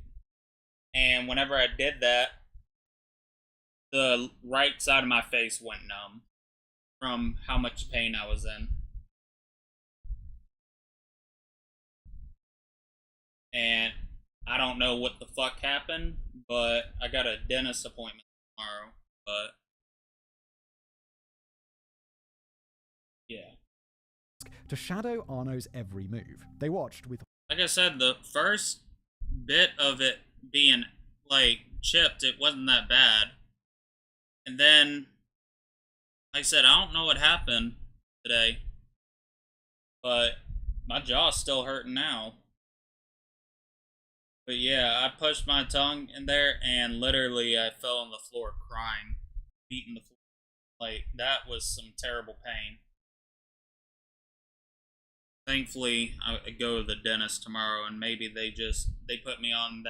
And whenever I did that, the right side of my face went numb from how much pain I was in. And I don't know what the fuck happened, but I got a dentist appointment tomorrow, but yeah. To shadow Arno's every move, they watched with... Like I said, the first bit of it being, like, chipped, it wasn't that bad. And then... Like I said, I don't know what happened today, but my jaw's still hurting now. But yeah, I pushed my tongue in there, and literally I fell on the floor crying, beating the floor. Like, that was some terrible pain. Thankfully, I go to the dentist tomorrow, and maybe they put me on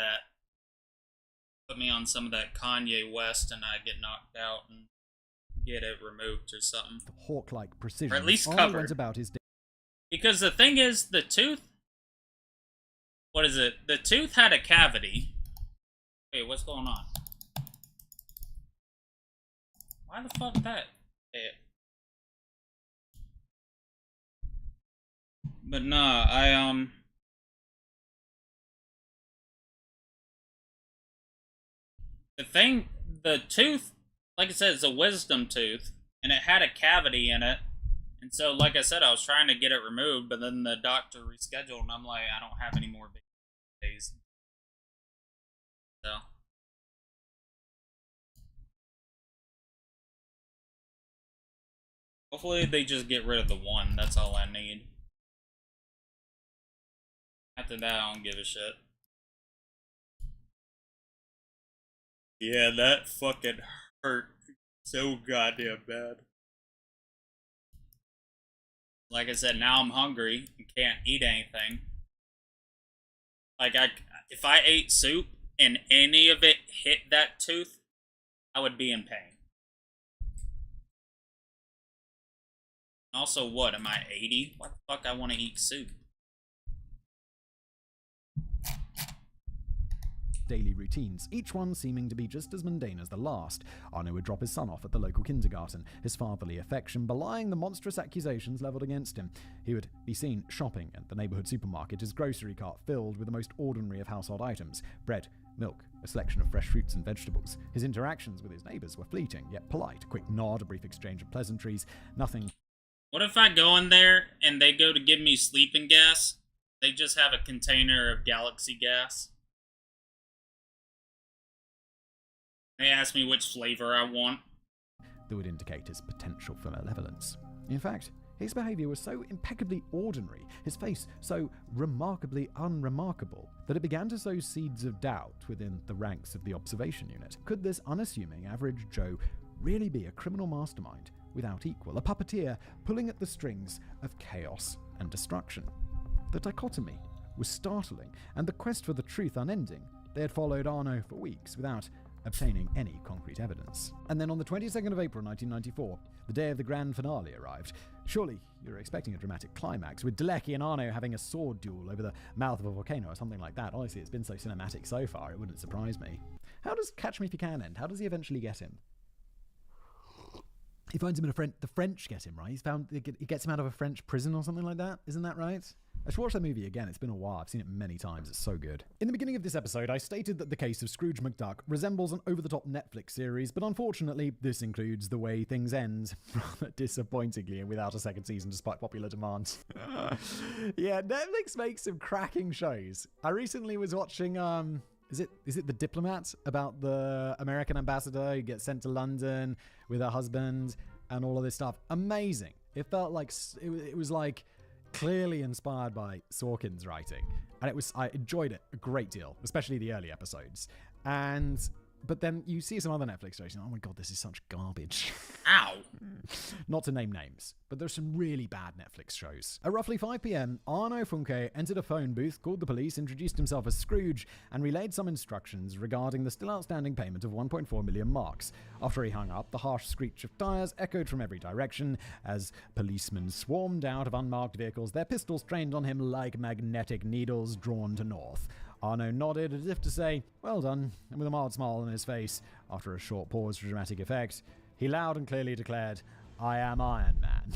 some of that Kanye West, and I get knocked out and get it removed or something. Hawk-like precision. Or at least Arno covered. went about his day. Because the thing is, the tooth... What is it? The tooth had a cavity. Wait, what's going on? Why the fuck that? But nah, the tooth, like I said, is a wisdom tooth, and it had a cavity in it. And so, like I said, I was trying to get it removed, but then the doctor rescheduled, and I'm like, I don't have any more days. So. Hopefully they just get rid of the one, that's all I need. After that, I don't give a shit. Yeah, that fucking hurt So goddamn bad. Like I said, now I'm hungry and can't eat anything. Like, if I ate soup and any of it hit that tooth, I would be in pain. Also, what, am I 80? Why the fuck I want to eat soup? Daily routines, each one seeming to be just as mundane as the last. Arno would drop his son off at the local kindergarten, his fatherly affection belying the monstrous accusations leveled against him. He would be seen shopping at the neighborhood supermarket, his grocery cart filled with the most ordinary of household items: bread, milk, a selection of fresh fruits and vegetables. His interactions with his neighbors were fleeting, yet polite. A quick nod, a brief exchange of pleasantries, nothing. What if I go in there and they go to give me sleeping gas? They just have a container of galaxy gas. They ask me which flavor I want. That would indicate his potential for malevolence. In fact, his behavior was so impeccably ordinary, his face so remarkably unremarkable, that it began to sow seeds of doubt within the ranks of the observation unit. Could this unassuming average Joe really be a criminal mastermind without equal, a puppeteer pulling at the strings of chaos and destruction? The dichotomy was startling, and the quest for the truth unending. They had followed Arno for weeks without obtaining any concrete evidence. And then on the 22nd of April 1994, the day of the grand finale arrived. Surely you were expecting a dramatic climax, with Dlecki and Arno having a sword duel over the mouth of a volcano or something like that. Honestly, it's been so cinematic so far, it wouldn't surprise me. How does Catch Me If You Can end? How does he eventually get him? He finds him in the French get him, right? He gets him out of a French prison or something like that. Isn't that right? I should watch that movie again. It's been a while. I've seen it many times. It's so good. In the beginning of this episode, I stated that the case of Scrooge McDuck resembles an over-the-top Netflix series, but unfortunately, this includes the way things end, rather disappointingly and without a second season despite popular demand. Yeah, Netflix makes some cracking shows. I recently was watching, is it The Diplomat, about the American ambassador who gets sent to London with her husband and all of this stuff. Amazing. It felt like, it was like clearly inspired by Sorkin's writing, and I enjoyed it a great deal, especially the early episodes. But then you see some other Netflix shows, and oh my god, this is such garbage. Ow! Not to name names, but there's some really bad Netflix shows. At roughly 5 p.m, Arno Funke entered a phone booth, called the police, introduced himself as Scrooge, and relayed some instructions regarding the still outstanding payment of 1.4 million marks. After he hung up, the harsh screech of tires echoed from every direction as policemen swarmed out of unmarked vehicles, their pistols trained on him like magnetic needles drawn to north. Arno nodded as if to say, well done, and with a mild smile on his face, after a short pause for dramatic effect, he loud and clearly declared, I am Iron Man.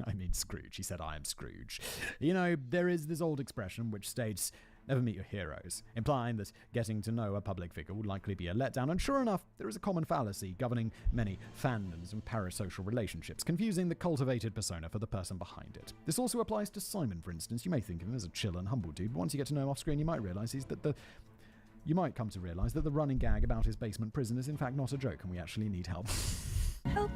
I mean Scrooge. He said, I am Scrooge. You know, there is this old expression which states, never meet your heroes, implying that getting to know a public figure would likely be a letdown. And sure enough, there is a common fallacy governing many fandoms and parasocial relationships, confusing the cultivated persona for the person behind it. This also applies to Simon, for instance. You may think of him as a chill and humble dude, but once you get to know him off screen, you might come to realize that the running gag about his basement prison is in fact not a joke, and we actually need help. Help.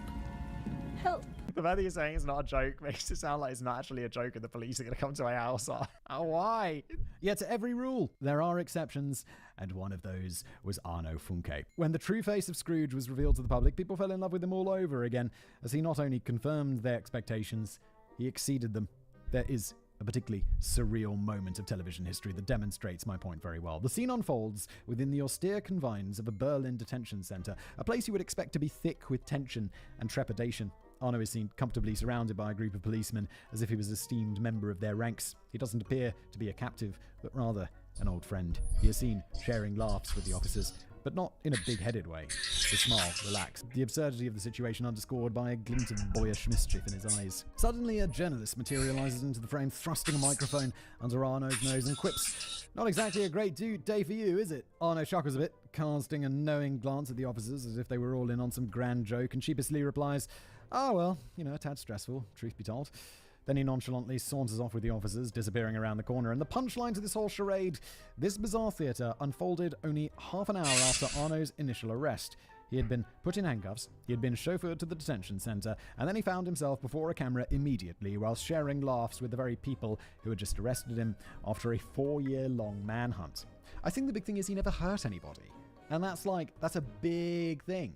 Help. The fact that you're saying it's not a joke makes it sound like it's not actually a joke and the police are going to come to my house. Oh, why? Yet to every rule, there are exceptions, and one of those was Arno Funke. When the true face of Scrooge was revealed to the public, people fell in love with him all over again, as he not only confirmed their expectations, he exceeded them. There is a particularly surreal moment of television history that demonstrates my point very well. The scene unfolds within the austere confines of a Berlin detention center, a place you would expect to be thick with tension and trepidation. Arno is seen comfortably surrounded by a group of policemen, as if he was an esteemed member of their ranks. He doesn't appear to be a captive, but rather an old friend. He is seen sharing laughs with the officers, but not in a big-headed way. His smile relaxed, the absurdity of the situation underscored by a glint of boyish mischief in his eyes. Suddenly, a journalist materializes into the frame, thrusting a microphone under Arno's nose and quips, "Not exactly a great day for you, is it?" Arno chuckles a bit, casting a knowing glance at the officers as if they were all in on some grand joke, and sheepishly replies, "Oh well, a tad stressful, truth be told." Then he nonchalantly saunters off with the officers, disappearing around the corner. And the punchline to this whole charade, this bizarre theatre unfolded only half an hour after Arno's initial arrest. He had been put in handcuffs, he had been chauffeured to the detention centre, and then he found himself before a camera immediately, while sharing laughs with the very people who had just arrested him after a 4-year-long manhunt. I think the big thing is he never hurt anybody. And that's a big thing.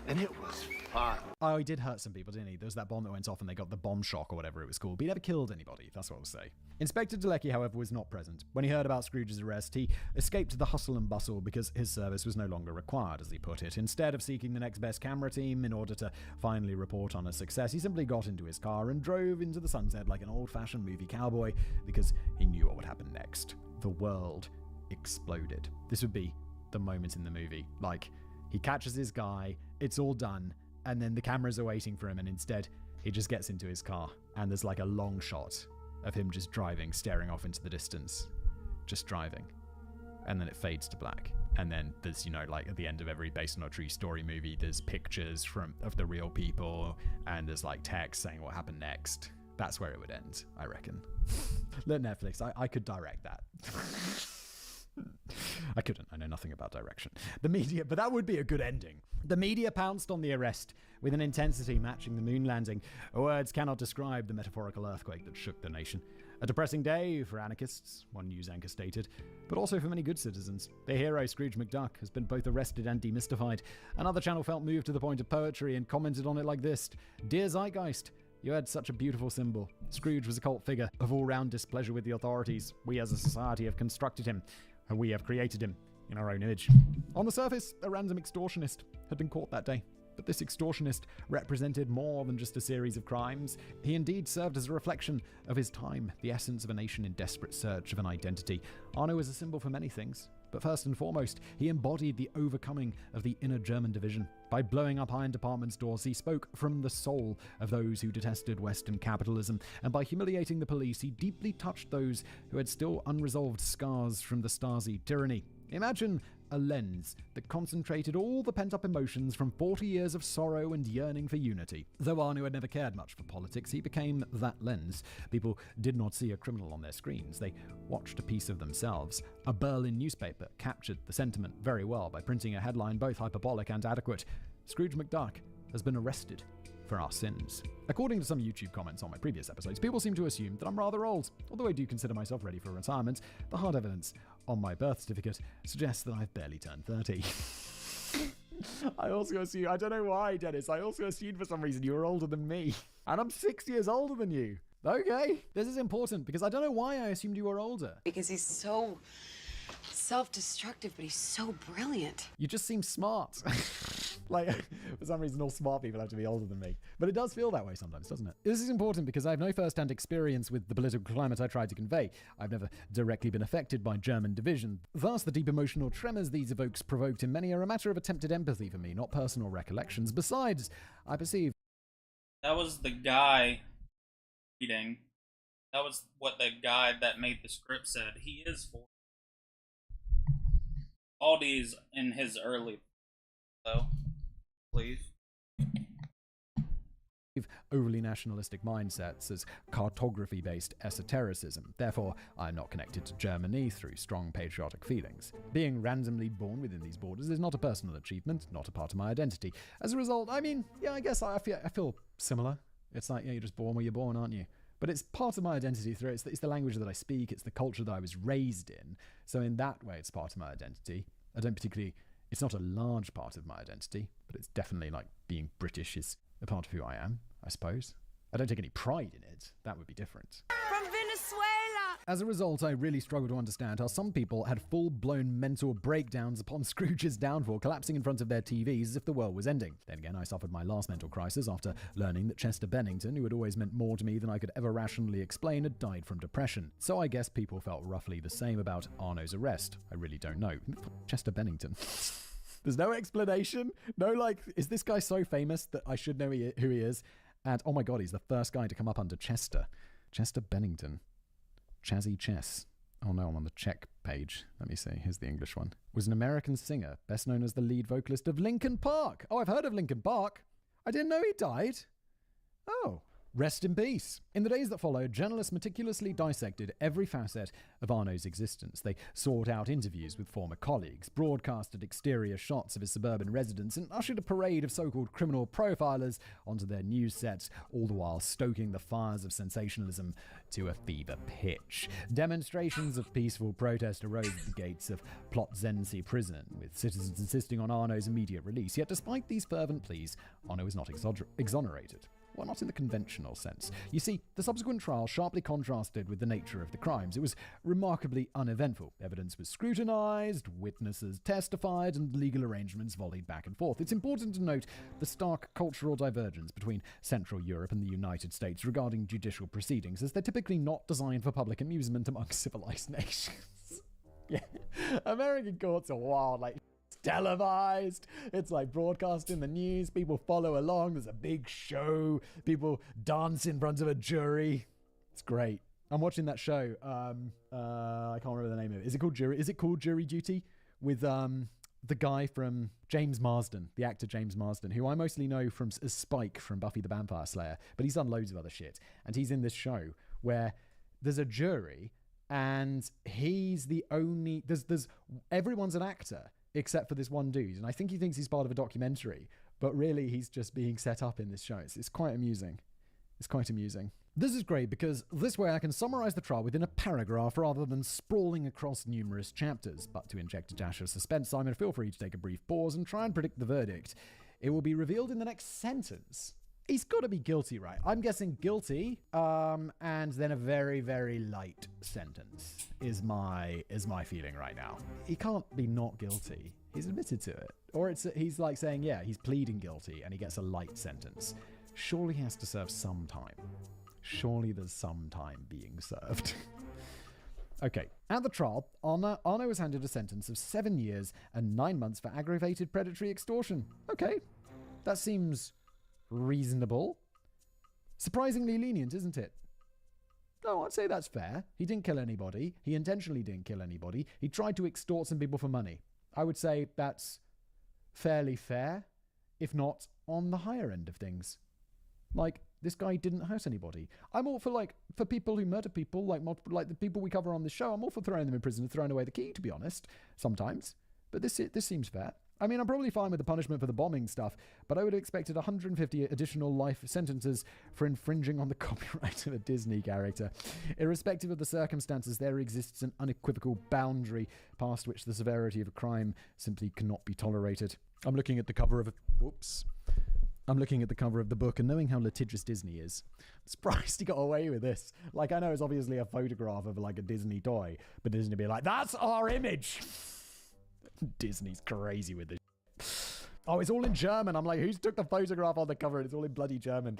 And it was fun. Oh, he did hurt some people, didn't he? There was that bomb that went off and they got the bomb shock or whatever it was called. But he never killed anybody, that's what I'll say. Inspector Dalecki, however, was not present. When he heard about Scrooge's arrest, he escaped the hustle and bustle because his service was no longer required, as he put it. Instead of seeking the next best camera team in order to finally report on a success, he simply got into his car and drove into the sunset like an old-fashioned movie cowboy because he knew what would happen next. The world exploded. This would be the moment in the movie. Like, he catches his guy, it's all done, and then the cameras are waiting for him, and instead, he just gets into his car, and there's like a long shot of him just driving, staring off into the distance, just driving. And then it fades to black. And then there's, like at the end of every based on a true story movie, there's pictures of the real people, and there's like text saying what happened next. That's where it would end, I reckon. Let Netflix, I could direct that. I couldn't. I know nothing about direction. The media, but that would be a good ending. The media pounced on the arrest with an intensity matching the moon landing. Words cannot describe the metaphorical earthquake that shook the nation. A depressing day for anarchists, one news anchor stated, but also for many good citizens. Their hero, Scrooge McDuck, has been both arrested and demystified. Another channel felt moved to the point of poetry and commented on it like this: "Dear Zeitgeist, you had such a beautiful symbol. Scrooge was a cult figure of all-round displeasure with the authorities. We as a society have constructed him, and we have created him in our own image." On the surface, a random extortionist had been caught that day. But this extortionist represented more than just a series of crimes. He indeed served as a reflection of his time, the essence of a nation in desperate search of an identity. Arno is a symbol for many things, but first and foremost, he embodied the overcoming of the inner German division. By blowing up iron department stores, he spoke from the soul of those who detested Western capitalism, and by humiliating the police, he deeply touched those who had still unresolved scars from the Stasi tyranny. Imagine a lens that concentrated all the pent-up emotions from 40 years of sorrow and yearning for unity. Though Arno had never cared much for politics, he became that lens. People did not see a criminal on their screens. They watched a piece of themselves. A Berlin newspaper captured the sentiment very well by printing a headline both hyperbolic and adequate: "Scrooge McDuck has been arrested for our sins." According to some YouTube comments on my previous episodes, people seem to assume that I'm rather old. Although I do consider myself ready for retirement, the hard evidence on my birth certificate suggests that I've barely turned 30. I also assume, I don't know why, Dennis, I also assumed for some reason you were older than me. And I'm 6 years older than you. Okay. This is important because I don't know why I assumed you were older. Because he's so self-destructive, but he's so brilliant. You just seem smart. Like, for some reason, all smart people have to be older than me. But it does feel that way sometimes, doesn't it? This is important because I have no first-hand experience with the political climate I tried to convey. I've never directly been affected by German division. Thus, the deep emotional tremors these evokes provoked in many are a matter of attempted empathy for me, not personal recollections. Besides, I perceive... That was the guy reading. That was what the guy that made the script said. He is 40. Aldi's in his early, though. Please. Overly nationalistic mindsets as cartography-based esotericism. Therefore, I'm not connected to Germany through strong patriotic feelings. Being randomly born within these borders is not a personal achievement, not a part of my identity. As a result, I guess I feel similar. It's like, you're just born where you're born, aren't you? But it's part of my identity through it's the language that I speak, it's the culture that I was raised in. So in that way, it's part of my identity. It's not a large part of my identity, but it's definitely like being British is a part of who I am, I suppose. I don't take any pride in it. That would be different. From Venezuela! As a result, I really struggle to understand how some people had full-blown mental breakdowns upon Scrooge's downfall, collapsing in front of their TVs as if the world was ending. Then again, I suffered my last mental crisis after learning that Chester Bennington, who had always meant more to me than I could ever rationally explain, had died from depression. So I guess people felt roughly the same about Arno's arrest. I really don't know. Chester Bennington. There's no explanation. No, is this guy so famous that I should know who he is? And, oh my god, he's the first guy to come up under Chester. Chester Bennington. Chazzy Chess. Oh no, I'm on the Czech page. Let me see. Here's the English one. Was an American singer, best known as the lead vocalist of Linkin Park. Oh, I've heard of Linkin Park. I didn't know he died. Oh, Rest in peace. In the days that followed, journalists meticulously dissected every facet of Arno's existence. They sought out interviews with former colleagues, broadcasted exterior shots of his suburban residence, and ushered a parade of so-called criminal profilers onto their news sets, all the while stoking the fires of sensationalism to a fever pitch. Demonstrations of peaceful protest arose at the gates of Plotzensi prison, with citizens insisting on Arno's immediate release. Yet despite these fervent pleas, Arno was not exonerated. Well, not in the conventional sense. You see, the subsequent trial sharply contrasted with the nature of the crimes. It was remarkably uneventful. Evidence was scrutinized, witnesses testified, and legal arrangements volleyed back and forth. It's important to note the stark cultural divergence between Central Europe and the United States regarding judicial proceedings, as they're typically not designed for public amusement among civilized nations. Yeah, American courts are wild, like televised, it's like broadcast in the news, people follow along, there's a big show, people dance in front of a jury. It's great. I'm watching that show, I can't remember the name of it. Is it called Jury Duty? With the guy from James Marsden, the actor James Marsden, who I mostly know from as Spike from Buffy the Vampire Slayer, but he's done loads of other shit. And he's in this show where there's a jury and he's the only, there's everyone's an actor except for this one dude. And I think he thinks he's part of a documentary, but really he's just being set up in this show. It's quite amusing. It's quite amusing. This is great because this way I can summarize the trial within a paragraph rather than sprawling across numerous chapters. But to inject a dash of suspense, Simon, feel free to take a brief pause and try and predict the verdict. It will be revealed in the next sentence. He's got to be guilty, right? I'm guessing guilty, and then a very, very light sentence is my feeling right now. He can't be not guilty. He's admitted to it. Or he's like saying, yeah, he's pleading guilty and he gets a light sentence. Surely he has to serve some time. Surely there's some time being served. Okay, at the trial, Arno was handed a sentence of 7 years and 9 months for aggravated predatory extortion. Okay, that seems reasonable. Surprisingly lenient, isn't it? No, I'd say that's fair. He didn't kill anybody. He intentionally didn't kill anybody. He tried to extort some people for money. I would say that's fairly fair, if not on the higher end of things. Like, this guy didn't hurt anybody. I'm all for people who murder people, like the people we cover on this show. I'm all for throwing them in prison and throwing away the key, to be honest, sometimes. But this seems fair. I mean, I'm probably fine with the punishment for the bombing stuff, but I would have expected 150 additional life sentences for infringing on the copyright of a Disney character. Irrespective of the circumstances, there exists an unequivocal boundary past which the severity of a crime simply cannot be tolerated. I'm looking at the cover of the book, and knowing how litigious Disney is, I'm surprised he got away with this. Like, I know it's obviously a photograph of like a Disney toy, but Disney be like, that's our image. Disney's crazy with this. Oh, it's all in German. I'm like, who's took the photograph on the cover? And it's all in bloody German.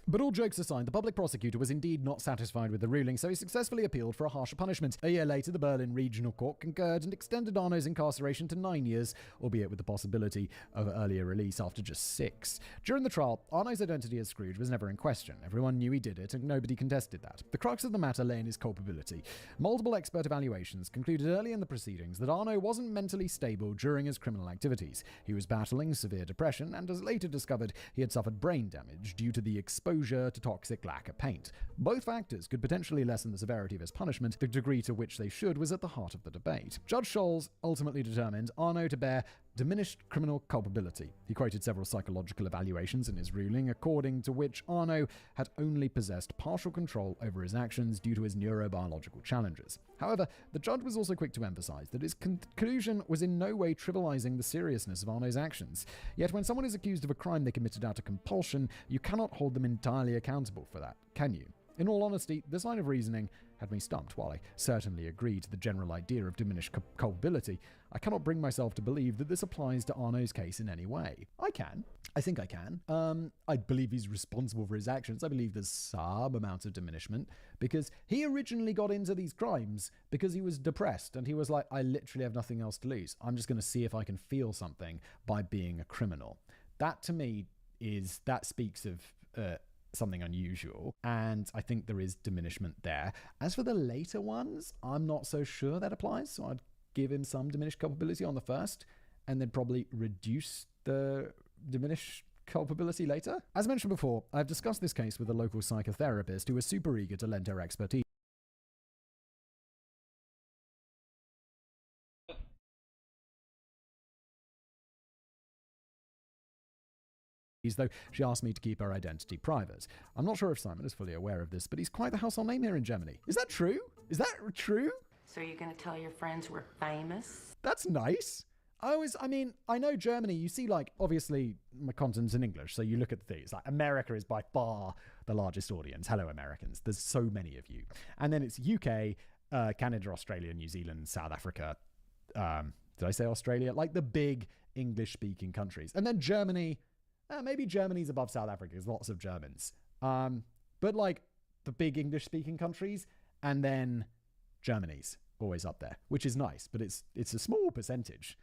But all jokes aside, the public prosecutor was indeed not satisfied with the ruling, so he successfully appealed for a harsher punishment. A year later, the Berlin Regional Court concurred and extended Arno's incarceration to 9 years, albeit with the possibility of earlier release after just 6. During the trial, Arno's identity as Scrooge was never in question. Everyone knew he did it, and nobody contested that. The crux of the matter lay in his culpability. Multiple expert evaluations concluded early in the proceedings that Arno wasn't mentally stable during his criminal activities. He was battling severe depression, and as later discovered, he had suffered brain damage due to the exposure to toxic lacquer paint. Both factors could potentially lessen the severity of his punishment. The degree to which they should was at the heart of the debate. Judge Scholes ultimately determined Arno to bear diminished criminal culpability. He quoted several psychological evaluations in his ruling, according to which Arno had only possessed partial control over his actions due to his neurobiological challenges. However, the judge was also quick to emphasize that his conclusion was in no way trivializing the seriousness of Arno's actions. Yet when someone is accused of a crime they committed out of compulsion, you cannot hold them entirely accountable for that, can you? In all honesty, this line of reasoning had me stumped. While I certainly agree to the general idea of diminished culpability, I cannot bring myself to believe that this applies to Arno's case in any way. I can. I think I can. I believe he's responsible for his actions. I believe there's some amount of diminishment because he originally got into these crimes because he was depressed and he was like, I literally have nothing else to lose. I'm just going to see if I can feel something by being a criminal. That to me that speaks of something unusual, and I think there is diminishment there. As for the later ones, I'm not so sure that applies, so I'd give him some diminished culpability on the first, and then probably reduce the diminished culpability later. As mentioned before, I've discussed this case with a local psychotherapist who was super eager to lend her expertise. Though she asked me to keep her identity private. I'm not sure if Simon is fully aware of this, but he's quite the household name here in Germany. Is that true? Is that true? So you're going to tell your friends we're famous? That's nice. I mean, I know Germany, you see, like, obviously, my content's in English, so you look at the things. Like, America is by far the largest audience. Hello, Americans. There's so many of you. And then it's UK, Canada, Australia, New Zealand, South Africa. Did I say Australia? Like, the big English-speaking countries. And then Germany. Maybe Germany's above South Africa. There's lots of Germans. But, like, the big English-speaking countries, and then Germany's always up there, which is nice. But it's a small percentage.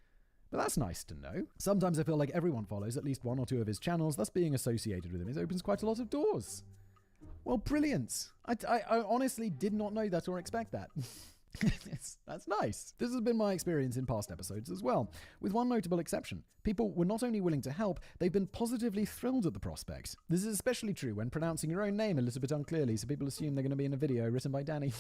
But that's nice to know. Sometimes I feel like everyone follows at least one or two of his channels, thus being associated with him. It opens quite a lot of doors. Well, brilliant. I honestly did not know that or expect that. That's nice. This has been my experience in past episodes as well, with one notable exception. People were not only willing to help, they've been positively thrilled at the prospect. This is especially true when pronouncing your own name a little bit unclearly, so people assume they're going to be in a video written by Danny.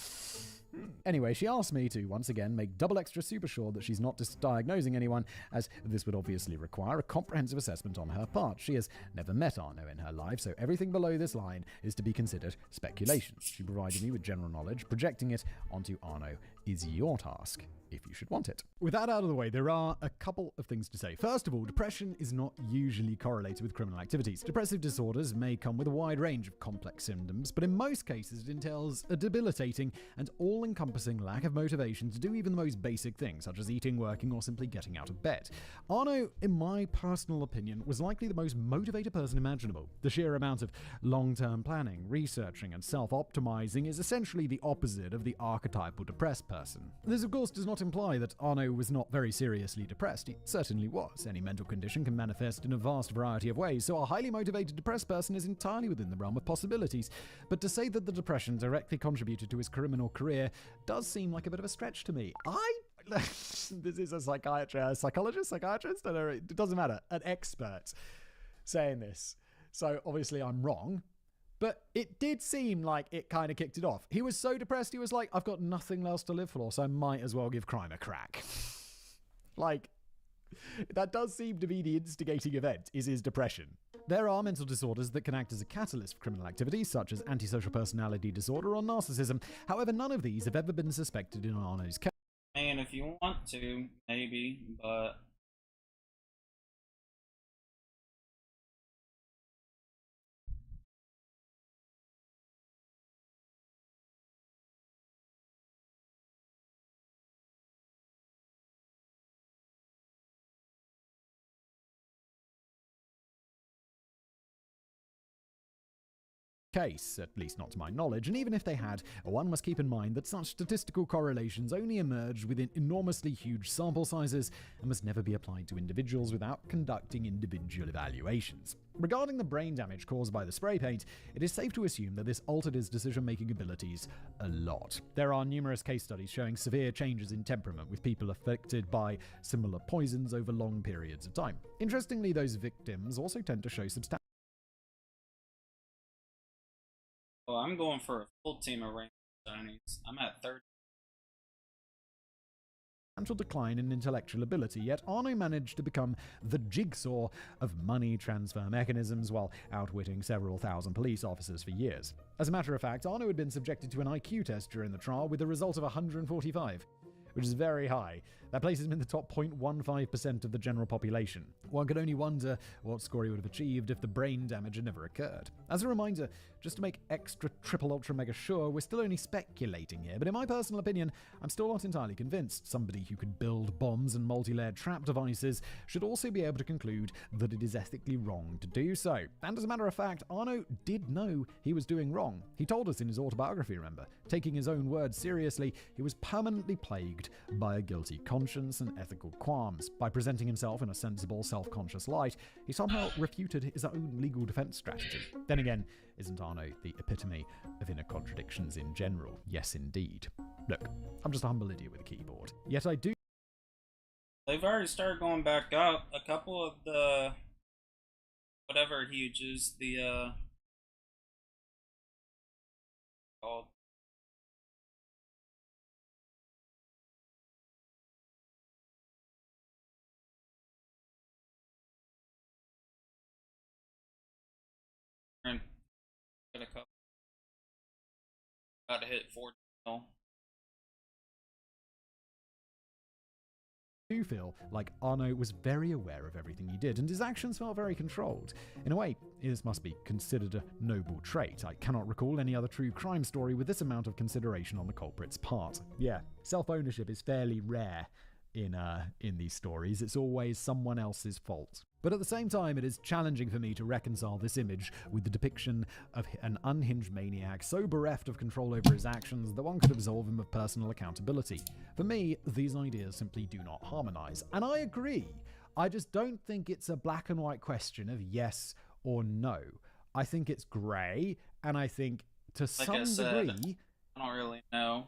Anyway, she asked me to, once again, make double extra super sure that she's not diagnosing anyone, as this would obviously require a comprehensive assessment on her part. She has never met Arno in her life, so everything below this line is to be considered speculation. She provided me with general knowledge. Projecting it onto Arno is your task, if you should want it. With that out of the way, there are a couple of things to say. First of all, depression is not usually correlated with criminal activities. Depressive disorders may come with a wide range of complex symptoms, but in most cases it entails a debilitating and all-encompassing lack of motivation to do even the most basic things, such as eating, working, or simply getting out of bed. Arno, in my personal opinion, was likely the most motivated person imaginable. The sheer amount of long-term planning, researching, and self-optimizing is essentially the opposite of the archetypal depressed person. This, of course, does not imply that Arno was not very seriously depressed. He certainly was. Any mental condition can manifest in a vast variety of ways, so a highly motivated depressed person is entirely within the realm of possibilities. But to say that the depression directly contributed to his criminal career does seem like a bit of a stretch to me. This is a psychiatrist, I don't know, it doesn't matter, an expert saying this. So obviously I'm wrong. But it did seem like it kind of kicked it off. He was so depressed, he was like, I've got nothing else to live for, so I might as well give crime a crack. Like, that does seem to be the instigating event, is his depression. There are mental disorders that can act as a catalyst for criminal activities, such as antisocial personality disorder or narcissism. However, none of these have ever been suspected in Arno's case. And if you want to, maybe, but... Case, at least not to my knowledge, and even if they had, one must keep in mind that such statistical correlations only emerge within enormously huge sample sizes and must never be applied to individuals without conducting individual evaluations. Regarding the brain damage caused by the spray paint, it is safe to assume that this altered his decision-making abilities a lot. There are numerous case studies showing severe changes in temperament with people affected by similar poisons over long periods of time. Interestingly, those victims also tend to show substantial Oh, I'm going for a full team of Rainbow Sonies. I'm at 30. decline in intellectual ability, yet Arno managed to become the jigsaw of money transfer mechanisms while outwitting several thousand police officers for years. As a matter of fact, Arno had been subjected to an IQ test during the trial with a result of 145, which is very high. That places him in the top 0.15% of the general population. One could only wonder what score he would have achieved if the brain damage had never occurred. As a reminder, just to make extra triple ultra mega sure, we're still only speculating here, but in my personal opinion, I'm still not entirely convinced. Somebody who could build bombs and multi-layered trap devices should also be able to conclude that it is ethically wrong to do so. And as a matter of fact, Arno did know he was doing wrong. He told us in his autobiography, remember. Taking his own words seriously, he was permanently plagued by a guilty conscience and ethical qualms. By presenting himself in a sensible, self-conscious light, he somehow refuted his own legal defense strategy. Then again, isn't Arno the epitome of inner contradictions in general? Yes, indeed. Look, I'm just a humble idiot with a keyboard. Yet I do... They've already started going back out. A couple of the whatever huge is the called. And got a couple. Got to hit 4 mil. I do feel like Arno was very aware of everything he did, and his actions felt very controlled. In a way, this must be considered a noble trait. I cannot recall any other true crime story with this amount of consideration on the culprit's part. Yeah, self-ownership is fairly rare in these stories. It's always someone else's fault. But at the same time, it is challenging for me to reconcile this image with the depiction of an unhinged maniac so bereft of control over his actions that one could absolve him of personal accountability. For me, these ideas simply do not harmonize. And I agree. I just don't think it's a black and white question of yes or no. I think it's grey, and I think to some degree, I don't really know.